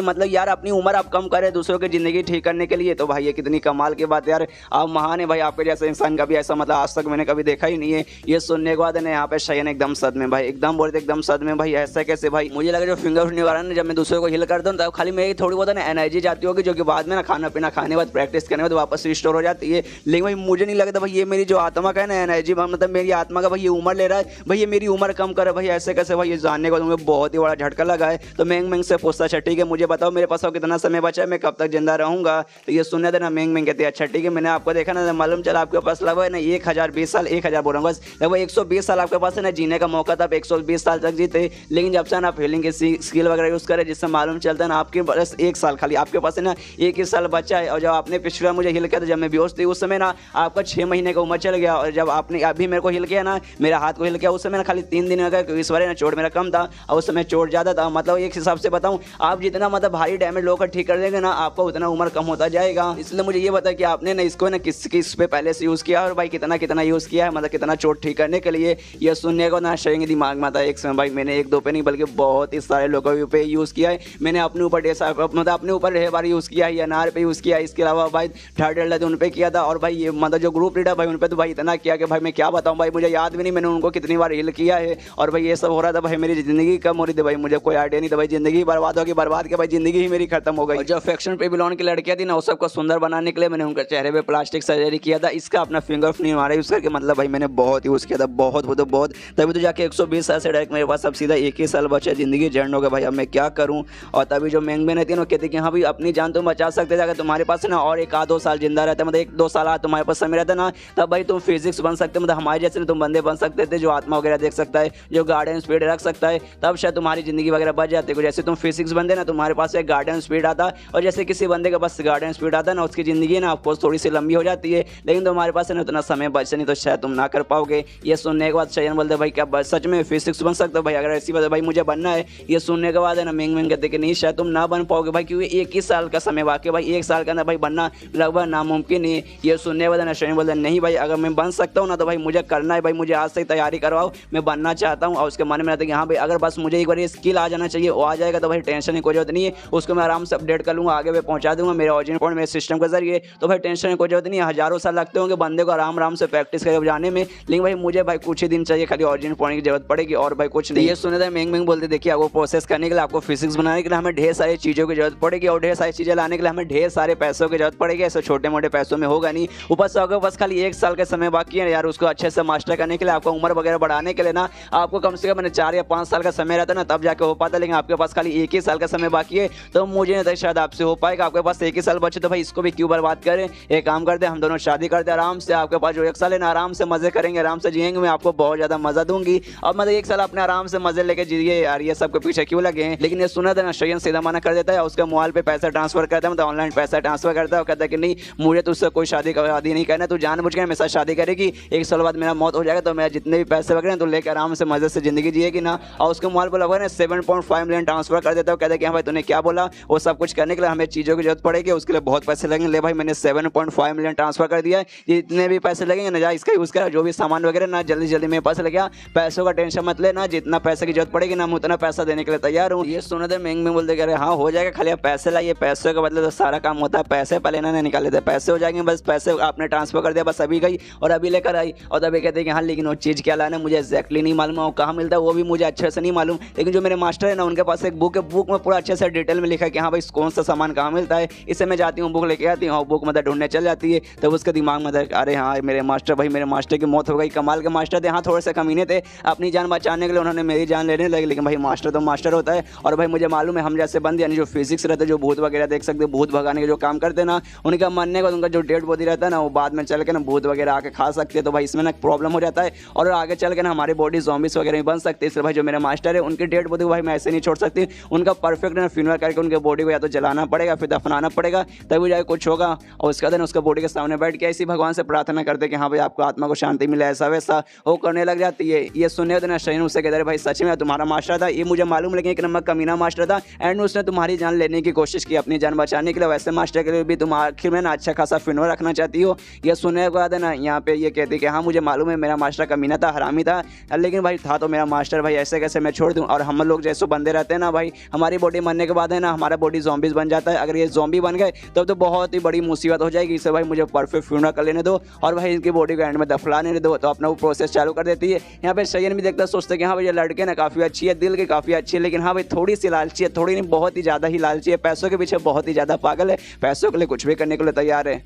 मतलब यार अपनी उम्र आप कम करें दूसरों की जिंदगी ठीक करने के लिए, तो भाई ये कितनी कमाल की बात यार, आप महान है भाई, आपके जैसा इंसान कभी ऐसा मतलब आज तक मैंने कभी देखा ही नहीं है। ये सुनने के बाद यहाँ पे शयन एकदम सदमे भाई, एकदम बोलते एकदम सदमे भाई, ऐसा कैसे भाई। मुझे लगा जो फिंगर निवारण जब मैं दूसरे को हिल करता हूँ तब खाली मेरी थोड़ी बहुत ना एनर्जी जाती होगी जो कि बाद में ना खाना पीना खाने के बाद प्रैक्टिस करने के बाद वापस रिस्टोर हो जाती है। लेकिन भाई मुझे नहीं लगता भाई ये मेरी जो आत्मा का है ना एनर्जी मतलब मेरी आत्मा का भाई ये उम्र ले रहा है, भाई ये मेरी उम्र कम करे भाई, ऐसे कैसे भाई। ये जानने को मुझे बहुत ही बड़ा झटका लगा है। तो मैंग मैंग से पूछता अच्छा ठीक है मुझे बताओ मेरे पास कितना समय बचा है, मैं कब तक जिंदा रहूंगा। तो ये सुनने देना मैंग मैंग कहते हैं अच्छा ठीक है मैंने आपको देखा ना मालूम चला आपके पास लगभग ना 1020 साल 1000 बोलूंगा लगभग 120 साल आपके पास है ना जीने का मौका था, आप 120 साल तक जीते। लेकिन जब से ना आप हीलिंग की स्किल वगैरह यूज करें जिससे मालूम चलता है ना आपके बस 1 साल खाली आपके पास है ना 1 ही साल बचा है। और जब आपने पिछला मुझे हिल किया था जब मैं बेहोश थी उस समय ना आपका 6 महीने का उम्र चल गया, और जब आपने अभी मेरे को हिल किया ना मेरा हाथ को हिल किया उस समय ना खाली 3 दिन हो गया, क्योंकि इस बार ना चोट मेरा कम था और उस समय चोट ज़्यादा था। मतलब एक हिसाब से बताऊँ आप जितना मतलब भारी डैमेज लोग ठीक कर देंगे ना आपका उतना उम्र कम होता जाएगा। इसलिए मुझे ये बता कि आपने ना इसको ना किस पे पहले से यूज़ किया और भाई कितना यूज़ किया है, मतलब कितना चोट ठीक करने के लिए। ये सुनने को ना शयन दिमाग में आता है एक समय भाई मैंने 1-2 पे नहीं बल्कि बहुत ही सारे लोगों पे यूज़ किया है। मैंने अपने ऊपर मतलब अपने ऊपर ढेर बार यूज़ किया है, अनार पे यूज़ किया है, इसके अलावा भाई थर्ड एल्डर उन पे किया था, और भाई ये मतलब जो ग्रुप लीडर भाई उन पे तो भाई इतना किया कि भाई मैं क्या बताऊँ भाई, मुझे याद भी नहीं मैंने उनको कितनी बार हिल किया है। और भाई ये सब हो रहा था भाई मेरी जिंदगी कम हो रही थी भाई, मुझे कोई आइडिया नहीं था भाई, जिंदगी बर्बाद होगी, बर्बाद के भाई जिंदगी ही मेरी खत्म हो गई। जो अफेक्शन पे बिलोन की लड़कियां थी ना उस सबको सुंदर बनाने के लिए मैंने उनके चेहरे पे प्लास्टिक सर्जरी किया था। इसका अपना फिंगर नहीं मारा यूज़ करके मतलब भाई मैंने बहुत यूज़ किया था, बहुत तभी तो जाके 120 साल से डायरेक्ट मेरे पास अब सीधा 1 ही साल बचा, जिंदगी जर्न हो गया भाई, अब मैं क्या करूँ। और तभी जो मैंग मैंग रहती है ना कहती कि हाँ भाई अपनी जान तुम बचा सकते थे अगर तुम्हारे पास ना और 1-2 साल जिंदा रहता मतलब 1-2 साल तुम्हारे पास समय रहता ना तब भाई तुम फिजिक्स बन सकते, मतलब हमारे जैसे तुम बंदे बन सकते थे जो आत्मा वगैरह देख सकता है, जो गार्डन स्पीड रख सकता है, तब शायद तुम्हारी जिंदगी वगैरह बच जाती है। जैसे तुम फिजिक्स बंदे ना तुम्हारे पास एक गार्डन स्पीड आता और जैसे किसी बंदे के पास गार्डन स्पीड आता ना उसकी जिंदगी ना आपको थोड़ी सी लंबी हो जाती है, लेकिन तुम्हारे पास ना उतना समय बचे नहीं तो शायद तुम ना कर पाओगे। ये सुनने के बाद शयन बोलते भाई क्या सच में फिजिक्स बन सकते हो भाई, अगर ऐसी बात है भाई मुझे बनना है। ये सुनने के बाद है ना मैंग मैंग कहते कि नहीं शायद तुम ना बन पाओगे भाई, क्योंकि 1 ही साल का समय बाकी भाई, 1 साल का ना भाई बनना लगभग नामुमकिन है। ये सुनने के बाद ना शयन बोलते नहीं भाई अगर मैं बन सकता हूँ ना तो भाई मुझे करना है भाई, मुझे आज से तैयारी करवाओ, मैं बनना चाहता हूँ। और उसके मन में रहता है कि हाँ भाई अगर बस मुझे एक बार ये स्किल आ जाना चाहिए, वो आ जाएगा तो भाई टेंशन की कोई जरूरत नहीं है, उसको मैं आराम से अपडेट कर लूँगा, आगे मैं पहुँचा दूंगा मेरे ऑरिजिन पॉइंट मेरे सिस्टम के जरिए, तो भाई टेंशन की कोई जरूरत नहीं है। हज़ारों साल लगते होंगे बंदे को आराम से प्रैक्टिस करके जाने में, लेकिन भाई मुझे भाई कुछ ही दिन चाहिए खाली ऑरिजिन पॉइंट की जरूरत पड़ेगी और भाई कुछ नहीं। ये सुने थे मैंग मैंग बोलते देखिए आपको प्रोसेस करने के लिए आपको फिजिक्स बनाने के लिए हमें ढेर सारी चीज़ों की जरूरत पड़ेगी और ढेर सारी चीज़ें लाने के लिए हमें ढेर सारे पैसों की जरूरत पड़ेगी। ऐसे छोटे मोटे पैसों में होगा नहीं, ऊपर से अगर बस खाली 1 साल का समय बाकी है यार उसको अच्छे से मास्टर करने के लिए, आपको उम्र वगैरह बढ़ाने के लिए ना आपको कम से कम 4 या 5 साल का समय रहता है ना तब जाके हो पाता, लेकिन आपके पास खाली 1 ही साल का समय बाकी है, तो मुझे नहीं लगता शायद आपसे हो पाएगा। आपके पास 1 ही साल बचे तो भाई इसको भी क्यों बर्बाद करें, एक काम करते हैं हम दोनों शादी करते हैं आराम से, आपके पास जो 1 साल है ना आराम से मजे करेंगे, आराम से जिएंगे, मैं आपको बहुत ज्यादा मजा दूंगी। अब मतलब 1 साल अपने आराम से मजे लेके जिए यार, ये सबके पीछे क्यों लगे हैं। लेकिन ये सुना था ना शयन सीधा मना कर देता है, उसके मोबाइल पे पैसा ट्रांसफर करता है, मतलब ऑनलाइन पैसा ट्रांसफर करता है, कहता है कि नहीं मुझे तुझसे कोई शादी नहीं करना, तू जानबूझ के मेरे साथ शादी करेगी, 1 साल बाद मेरा मौत हो जाएगा तो मैं जितने भी पैसे वगैरह तो लेकर आराम से मजे से जिंदगी जिएगी ना। और उसके मोबाइल पर लगभग 7.5 मिलियन ट्रांसफर कर देता है, कहता है कि हाँ भाई तूने क्या बोला, वो सब कुछ करने के लिए हमें चीज़ों की जरूरत पड़ेगी, उसके लिए बहुत पैसे लगेंगे। ले भाई मैंने 7.5 मिलियन ट्रांसफर कर दिया है, जितने भी पैसे लगेंगे ना जा इसका यूज़ करा, जो भी सामान वगैरह ना जल्दी मेरे पास लगे, पैसों का टेंशन मत लेना, जितना पैसे की जरूरत पड़ेगी ना मैं उतना पैसा देने के लिए तैयार हूँ। ये सुने थे मैंग मैंग बोलते कह रहे हाँ हो जाएगा, खाली आप पैसे लाइए, पैसों के बदले तो सारा काम होता था, पैसे पहले इन्होंने निकाले थे, पैसे हो जाएंगे, बस पैसे आपने ट्रांसफर कर दिया, बस अभी गई और अभी लेकर आई। और तभी कहते हैं कि हाँ लेकिन वो चीज़ क्या लाना मुझे एक्जैक्टली नहीं मालूम है, कहाँ मिलता है वो भी मुझे अच्छे से नहीं मालूम। लेकिन जो मेरे मास्टर है ना उनके पास एक बुक है, बुक में पूरा अच्छे से डिटेल में लिखा है कि हाँ भाई कौन सा सामान कहाँ मिलता है। इससे मैं जाती हूँ बुक लेके आती हूँ और बुक मतलब ढूंढने चल जाती है। तब उसके दिमाग में अरे हाँ मेरे मास्टर, भाई मेरे मास्टर की मौत हो गई। कमाल के मास्टर थे, हाँ थोड़े से कमीने थे, अपनी जान बचाने के लिए उन्होंने मेरी जान लेने लगे। लेकिन भाई मास्टर तो मास्टर होता है। और भाई मुझे मालूम है हम जैसे बंद यानी जो फिजिक्स रहते जो भूत वगैरह देख सकते, भूत भगाने के जो काम करते ना, उनका मरने का उनका जो डेड बॉडी रहता है ना वो बाद में चल के ना भूत वगैरह आके खा सकते हैं। तो भाई इसमें ना प्रॉब्लम हो जाता है और आगे चल के ना हमारी बॉडी ज़ॉम्बीज़ वगैरह बन सकती है। इसलिए भाई जो मेरे मास्टर है उनकी डेड बॉडी को भाई मैं ऐसे नहीं छोड़ सकती, उनका परफेक्ट ना फ्यूनरल करके उनके बॉडी को या तो जलाना पड़ेगा फिर दफनाना पड़ेगा, तभी जाके कुछ होगा। और उसका दिन उसका बॉडी के सामने बैठ के ऐसी भगवान से प्रार्थना करते कि हाँ भाई आपको आत्मा को शांति मिले, ऐसा वैसा वो करने लग जाती है। ये सुनने तो ना शहीन उससे कहते भाई सच में तुम्हारा मास्टर था, ये मुझे मालूम, लेकिन एक नंबर कमीना मास्टर था एंड उसने तुम्हारी जान लेने की कोशिश की अपनी जान बचाने के लिए। वैसे मास्टर के लिए भी तुम आखिर में ना अच्छा खासा फ्यूनरल रखना चाहती हो। ये सुनने के बाद है ना यहाँ पे ये कहती कि हाँ मुझे मालूम है मेरा मास्टर कमीना था, हरामी था, लेकिन भाई था तो मेरा मास्टर, भाई ऐसे कैसे मैं छोड़ दूँ। और हम लोग जैसे बंदे रहते हैं ना भाई, हमारी बॉडी मरने के बाद है ना हमारा बॉडी ज़ॉम्बीज़ बन जाता है। अगर ये ज़ॉम्बी बन गए तब तो बहुत ही बड़ी मुसीबत हो जाएगी। इससे भाई मुझे परफेक्ट फ्यूनरल कर लेने दो और भाई इनकी बॉडी को एंड में दफनाने दो। तो अपना वो प्रोसेस चालू कर देती है। यहाँ पे शयन भी देखता सोचते कि हाँ भाई ये लड़के ना काफ़ी अच्छी है, दिल की काफ़ी अच्छी है, लेकिन हाँ भाई थोड़ी सी लालची है, थोड़ी नहीं बहुत ही ज़्यादा ही लालची है, पैसों के पीछे बहुत ही ज़्यादा पागल है, पैसों के लिए कुछ भी करने के लिए तैयार है।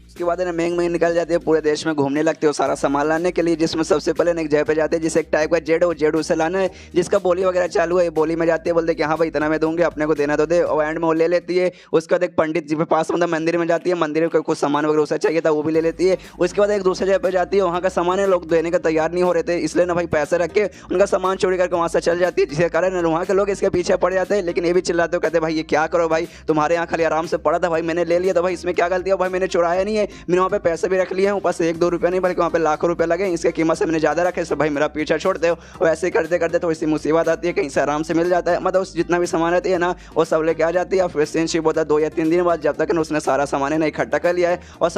उसके बाद है ना मैंग मैंग निकल जाती है, पूरे देश में घूमने लगते हो सारा सामान लाने के लिए, जिसमें सबसे पहले एक जगह पे जाते हैं जिसे एक टाइप का जेड हो, जेड उसे लाना है जिसका बोली वगैरह चालू है। बोली में जाती है, बोलते कि हाँ भाई इतना मैं दूंगी, अपने को देना तो दे, और एंड में वो ले लेती है। उसके बाद एक पंडित जी के पास मतलब मंदिर में जाती है, मंदिर में कुछ सामान वगैरह उसे चाहिए था वो भी ले लेती है। उसके बाद एक दूसरे जगह पर जाती है, वहाँ का सामान है लोग देने का तैयार नहीं हो रहे थे, इसलिए ना भाई पैसे रख के उनका सामान चोरी करके वहाँ से चल जाती है, जिसके कारण वहाँ के लोग इसके पीछे पड़ जाते हैं। लेकिन ये भी चिल्लाते हो, कहते भाई ये क्या करो भाई, तुम्हारे यहाँ खाली आराम से पड़ा था भाई, मैंने ले लिया था भाई, इसमें क्या गलती है भाई, मैंने चुराया नहीं है, मैंने वहाँ पे पैसे भी रख लिए हैं, ऊपर से 1-2 रुपये नहीं बल्कि वहाँ पे लाखों रुपए लगे, इसके कीमत से मैंने ज़्यादा रखे, इसलिए भाई मेरा पीछा छोड़ते हो। और ऐसे करते करते तो इसी मुसीबत आती है, कहीं से आराम से मिल जाता है, मतलब उस जितना भी सामान रहती है ना वो सब लेके आ जाती है। फिर फ्रेंडशिप होता है 2 या 3 दिन बाद, जब तक ना उसने सारा सामान है ना इकट्ठा कर लिया है और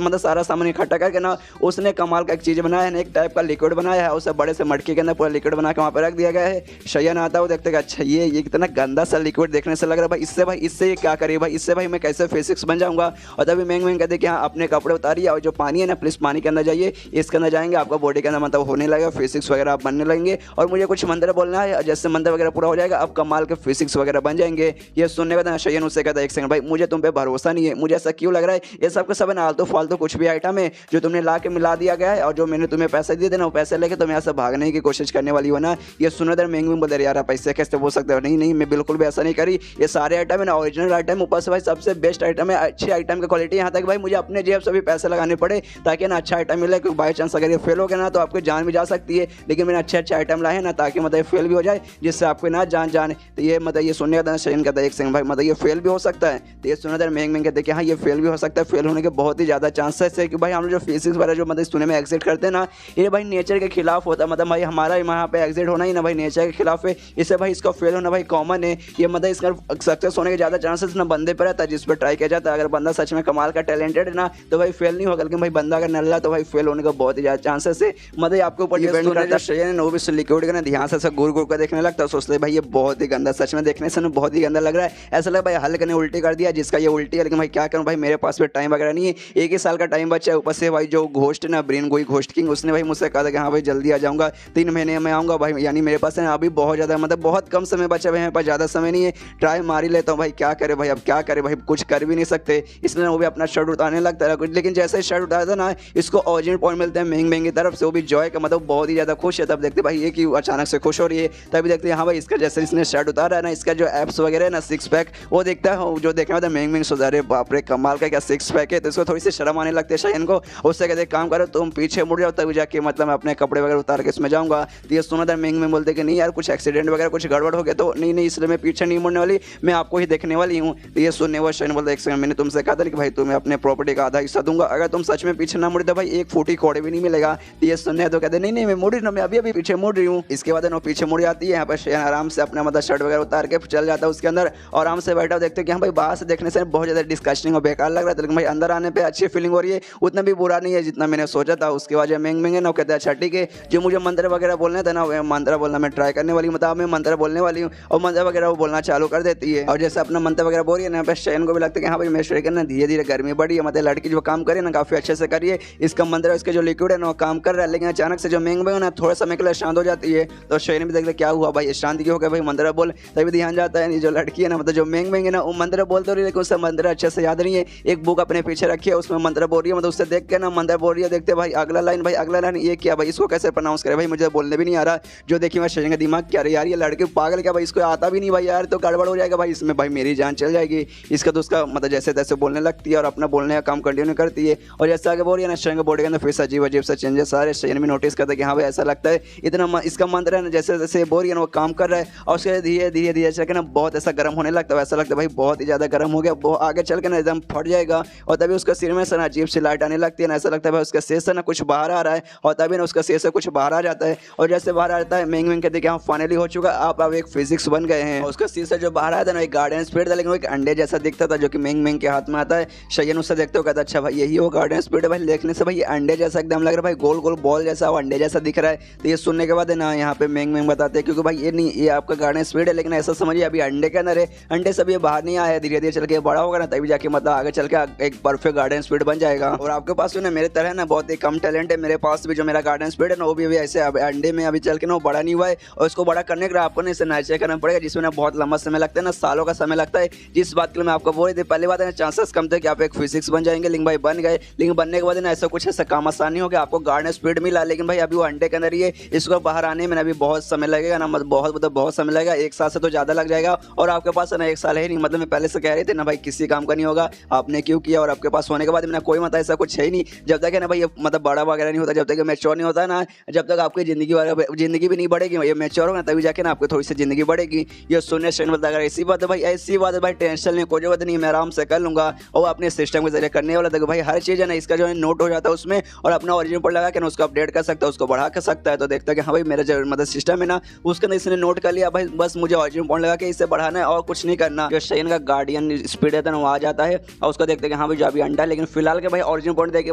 मतलब सारा सामान इकट्ठा करके ना उसने कमाल का एक चीज़ बनाया है ना, एक टाइप का लिक्विड बनाया है, उसे बड़े से मटके के अंदर पूरा लिक्विड बना के वहाँ पर रख दिया गया है। शयन आता है वो देखते अच्छा ये कितना गंदा सा लिक्विड देखने से लग रहा है भाई, इससे ये क्या करिए भाई, इससे भाई मैं कैसे फिजिक्स बन जाऊँगा। और तभी मैंग मैंग कहते कि हाँ अपने कपड़े उतारिए और जो पानी है ना प्लीज़ पानी के अंदर जाइए, इसके अंदर जाएंगे आपका बॉडी के अंदर मतलब होने लगेगा, फिजिक्स वगैरह आप बनने लगेंगे। और मुझे कुछ मंत्र बोलना है, जैसे मंत्र वगैरह पूरा हो जाएगा अब कमाल के फिजिक्स वगैरह बन जाएंगे। ये सुनने का शयन उससे कहता है एक सेकंड भाई मुझे तुम पे भरोसा नहीं है, मुझे ऐसा क्यों लग रहा है, ये सब का सब आलतू फालतू कुछ भी आइटम है जो तुमने ला के मिला दिया गया है, और जो मैंने तुम्हें पैसे दिए थे ना वो पैसे लेके तुम यहाँ से भागने की कोशिश करने वाली हो ना। ये सुनने दर महंगी बोल रहे यार पैसे कैसे बोल सकते हो, नहीं नहीं मैं बिल्कुल भी ऐसा नहीं करी, ये सारे आइटम है ना ओरिजिनल आइटम, ऊपर से भाई सबसे बेस्ट आइटम है, अच्छी आइटम की क्वालिटी, यहाँ तक भाई मुझे अपने जेब से भी पैसे लगाने पड़े ताकि ना अच्छा आइटम मिले, क्योंकि बाई चांस अगर ये फेल हो गया ना तो आपकी जान भी जा सकती है। लेकिन मैंने अच्छे आइटम लाए ना ताकि मतलब फेल भी हो जाए जिससे आपको ना जान जाने। तो ये मतलब ये सुनने का शयन कहता है एक सेकंड भाई मतलब ये फेल भी हो सकता है। तो ये सुनने दर महंग कहते हैं कि हाँ ये फेल भी हो सकता है, फेल होने के बहुत ही ज़्यादा चांसेस है कि भाई हम लोग जो फिजिक्स वगैरह जो मतलब सुनने में एग्जिट करते हैं ना ये भाई नेचर के खिलाफ होता है, मतलब भाई हमारा यहाँ पे एग्जिट होना ही ना भाई नेचर के खिलाफ है, इससे भाई इसका फेल होना भाई कॉमन है। ये मतलब इसका सक्सेस होने के ज़्यादा चांसेस ना बंदे पर रहता है जिस पर ट्राई किया जाता है। अगर बंदा सच में कमाल का टैलेंटेड है ना तो भाई फेल नहीं होगा, लेकिन भाई बंदा अगर नल्ला तो भाई फेल होने का बहुत ही ज़्यादा चांसेस है। मतलब आपके ऊपर डिपेंड करता है। शयन वो भी लिक्विड का ना ध्यान से घूर घूर कर देखने लगता है, सोचते भाई ये बहुत ही गंदा, सच में देखने से ना बहुत ही गंदा लग रहा है, ऐसा लगा भाई हल्के ने उल्टी कर दिया जिसका ये उल्टी है, लेकिन भाई क्या करूँ भाई मेरे पास भी टाइम वगैरह नहीं है, 1 ही साल का टाइम बचा है। ऊपर से भाई जो घोस्ट ना ब्रेन गोई घोस्ट किंग उसने भाई मुझसे कहा था कि हाँ भाई जल्दी आ जाऊँगा 3 महीने में आऊँगा भाई, यानी मेरे पास है अभी बहुत ज़्यादा मतलब बहुत कम समय बचा है, मेरे पास ज़्यादा समय नहीं है, ट्राई मार ही लेता हूँ भाई, क्या करे भाई अब क्या करे भाई, कुछ कर भी नहीं सकते। इसलिए वो भी अपना शर्ट उतारने लगता है कुछ, लेकिन जैसे शर्ट उतारता ना इसको ओरिजिनल पॉइंट मिलते हैं महंग महंग की तरफ से, वो भी जॉय का मतलब बहुत ही ज़्यादा खुश है। तब देखते भाई ये कि अचानक से खुश हो रही है, तभी देखते हैं हाँ भाई इसका जैसे इसने शर्ट उतारा है ना, इसका जो एप्स वगैरह है ना 6 पैक वो देखता है, जो देखने में महंग महंग सोचा रहे बाप रे कमाल का क्या 6 पैक है, तो इसको थोड़ी सी शर्म आने लगती है शयन को। उससे कहते काम करो तुम पीछे मुड़ जाओ तभी जाके मतलब मैं अपने कपड़े वगैरह उतार के इसमें जाऊँगा। तो ये सुना था महंग में बोलते कि नहीं यार कुछ एक्सीडेंट वगैरह कुछ गड़बड़ हो गया, तो नहीं नहीं इसलिए मैं पीछे नहीं मुड़ने वाली, मैं आपको ही देखने वाली हूँ। तो ये सुनने वाला शयन बोलते एक सेकंड मैंने तुमसे कहा था कि भाई तुम्हें अपने प्रॉपर्टी का आधा हिस्सा दूंगा, अगर तुम सच में पीछे ना मुड़े तो भाई 1 फुट ही कौड़े भी नहीं मिलेगा। ये सुनने तो कहते नहीं नहीं मैं मुड़ रही हूँ, मैं अभी अभी पीछे मुड़ रही हूँ। इसके बाद वो पीछे मुड़ जाती है। यहाँ पर शेयन आराम से अपना मतलब शर्ट वगैरह उतार के चल जाता है उसके अंदर और आराम से बैठा। देखते कि हाँ भाई बाहर से देखने से बहुत ज़्यादा डिस्कस्टिंग और बेकार लग रहा था, लेकिन भाई अंदर आने पर अच्छी फीलिंग हो रही है, उतना भी बुरा नहीं है जितना मैंने सोचा था। उसके बाद मेंग मेंग है ना कहते हैं अच्छा ठीक है, जो मुझे मंत्र वगैरह बोलने थे ना वो मंत्र बोलना मैं ट्राई करने वाली, मतलब मैं मंत्र बोलने वाली हूँ और मंत्र वगैरह वो बोलना चालू कर देती है। और जैसे अपना मंत्र वगैरह बोल रही है ना पे शेयन को भी लगता है कि हाँ भाई मैं श्रेय करना धीरे धीरे गर्मी बढ़ी है, मतलब लड़की जो काम करे ना काफी अच्छे से करिए, इसका मंत्र इसके जो लिक्विड है ना वो काम कर रहा है। लेकिन अचानक से जो मेंग मेंग ना थोड़ा समय के लिए शांत हो जाती है, तो शेयन भी देखते क्या हुआ भाई शांति क्यों हो गया भाई मंत्र बोल, तभी ध्यान जाता है जो लड़की है ना मतलब जो मेंग मेंग है ना वो मंत्र बोल तो रही है लेकिन उसका मंत्र अच्छे से याद नहीं है। एक बुक अपने पीछे रखी है उसमें मंत्र बोल रही है, मतलब उससे देख के ना मंत्र बोल रही है। देखते भाई अगला लाइन ये क्या भाई इसको कैसे प्रोनाउंस करे भाई, मुझे बोलने भी नहीं आ रहा। जो देखिए मैं शेयन का दिमाग क्या यार ये लड़के पागल क्या भाई, इसको आता भी नहीं भाई यार, तो गड़बड़ हो जाएगा भाई, इसमें भाई मेरी जान चल जाएगी। इसका तो उसका मतलब जैसे तैसे बोलने लगती है और अपना बोलने का काम कंटिन्यू करती है। और जैसे आगे बोल रही है ना शेयन के बॉडी के अंदर फिर अजीब अजीब से चेंजेस सारे शेयन भी नोटिस करता है कि हाँ भाई ऐसा लगता है इतना इसका मंत्र है ना जैसे जैसे बोल रही है ना वो काम कर रहा है और उसके धीरे धीरे धीरे चल के ना बहुत ऐसा गर्म होने लगता है, ऐसा लगता है भाई बहुत ही ज़्यादा गर्म हो गया, वो आगे चल के ना एकदम फट जाएगा। और तभी उसका सिर में से ना अजीब सी लाइट आने लगती है ना, ऐसा लगता है भाई उसका सिर से ना कुछ बाहर आ रहा है और तभी ना उसका सिर से कुछ बाहर आ जाता है। और जैसे बाहर आता है मेंग मेंग कहते हैं कि हाँ फाइनली हो चुका, आप अब एक फिजिक्स बन गए हैं। उसका सिर से जो बाहर आया था ना एक गार्डन स्पीड था, लेकिन वो एक अंडे जैसा दिखता था जो कि मेंग मेंग के हाथ में आता है। शेयन उससे देखते हो कहता अच्छा भाई यही वो गार्डन स्पीड है भाई, देखने से भाई ये अंडे जैसा एकदम लग रहा है भाई, गोल गोल बॉल जैसा वो अंडे जैसा दिख रहा है। तो ये सुनने के बाद है ना यहाँ पे मेंग मेंग बताते हैं क्योंकि भाई ये नहीं ये आपका गार्डन स्पीड है, लेकिन ऐसा समझिए अभी अंडे के अंदर है, अंडे से भी बाहर नहीं आया, धीरे धीरे चल के बड़ा होगा ना तभी जाके मतलब आगे चल के एक परफेक्ट गार्डन स्पीड बन जाएगा। और आपके पास जो ना मेरे तरह ना बहुत ही कम टैलेंट है, मेरे पास भी जो मेरा गार्डन स्पीड है ना वो भी ऐसे अंडे में अभी चल के ना वो बड़ा नहीं हुआ है। और इसको बड़ा करने के लिए आपको ना इसे नर्चर करना पड़ेगा, जिसमें ना बहुत लंबा समय लगता है ना, सालों का समय लगता है। जिस बात के लिए मैं आपको बोल रही थी पहली बात है चांसेस कम थे कि आप एक फिजिक्स बन जाएंगे, लेकिन भाई बन गए। लेकिन बनने के बाद ना ऐसा कुछ ऐसा काम आसानी हो गया, आपको गार्डन स्पीड मिला, लेकिन भाई अभी वो अंडे के अंदर ही है, इसको बाहर आने में अभी बहुत समय लगेगा ना, बहुत समय लगेगा, 1 साल से तो ज़्यादा लग जाएगा। और आपके पास ना 1 साल है नहीं, मतलब मैं पहले से कह रही थी ना भाई किसी काम का नहीं होगा, आपने क्यों किया। और आपके पास होने के बाद में कोई मतलब ऐसा कुछ है ही नहीं, जब तक है ना भाई ये मतलब बड़ा वगैरह नहीं होता, जब तक मैच्योर नहीं होता ना, जब तक आपकी जिंदगी भी नहीं बढ़ेगी, ये मैच्योर होगा तभी जाके ना आपको थोड़ी सी जिंदगी बढ़ेगी। ये सुनने से बता अगर ऐसी बात है भाई, ऐसी बात है भाई टेंशन नहीं, कोई जरूरत नहीं, मैं आराम से कर लूंगा। और अपने सिस्टम के जरिए करने वाला था भाई हर चीज़ है ना इसका जो है नोट हो जाता है उसमें, और अपना ओरिजिनल पर लगा के ना उसको अपडेट कर सकता है, उसको बढ़ा कर सकता है। तो देखता है कि हाँ भाई मेरा जो मतलब सिस्टम है ना उसके अंदर इसने नोट कर लिया भाई, बस मुझे ओरिजिनल पॉइंट लगा के इसे बढ़ाना है और कुछ नहीं करना। जो शेयन का गार्डियन स्पीड है ना वो आ जाता है और उसको देखते हैं कि हाँ भाई जो अभी अंडा है, लेकिन फिलहाल के भाई ओरिजिनल पॉइंट देके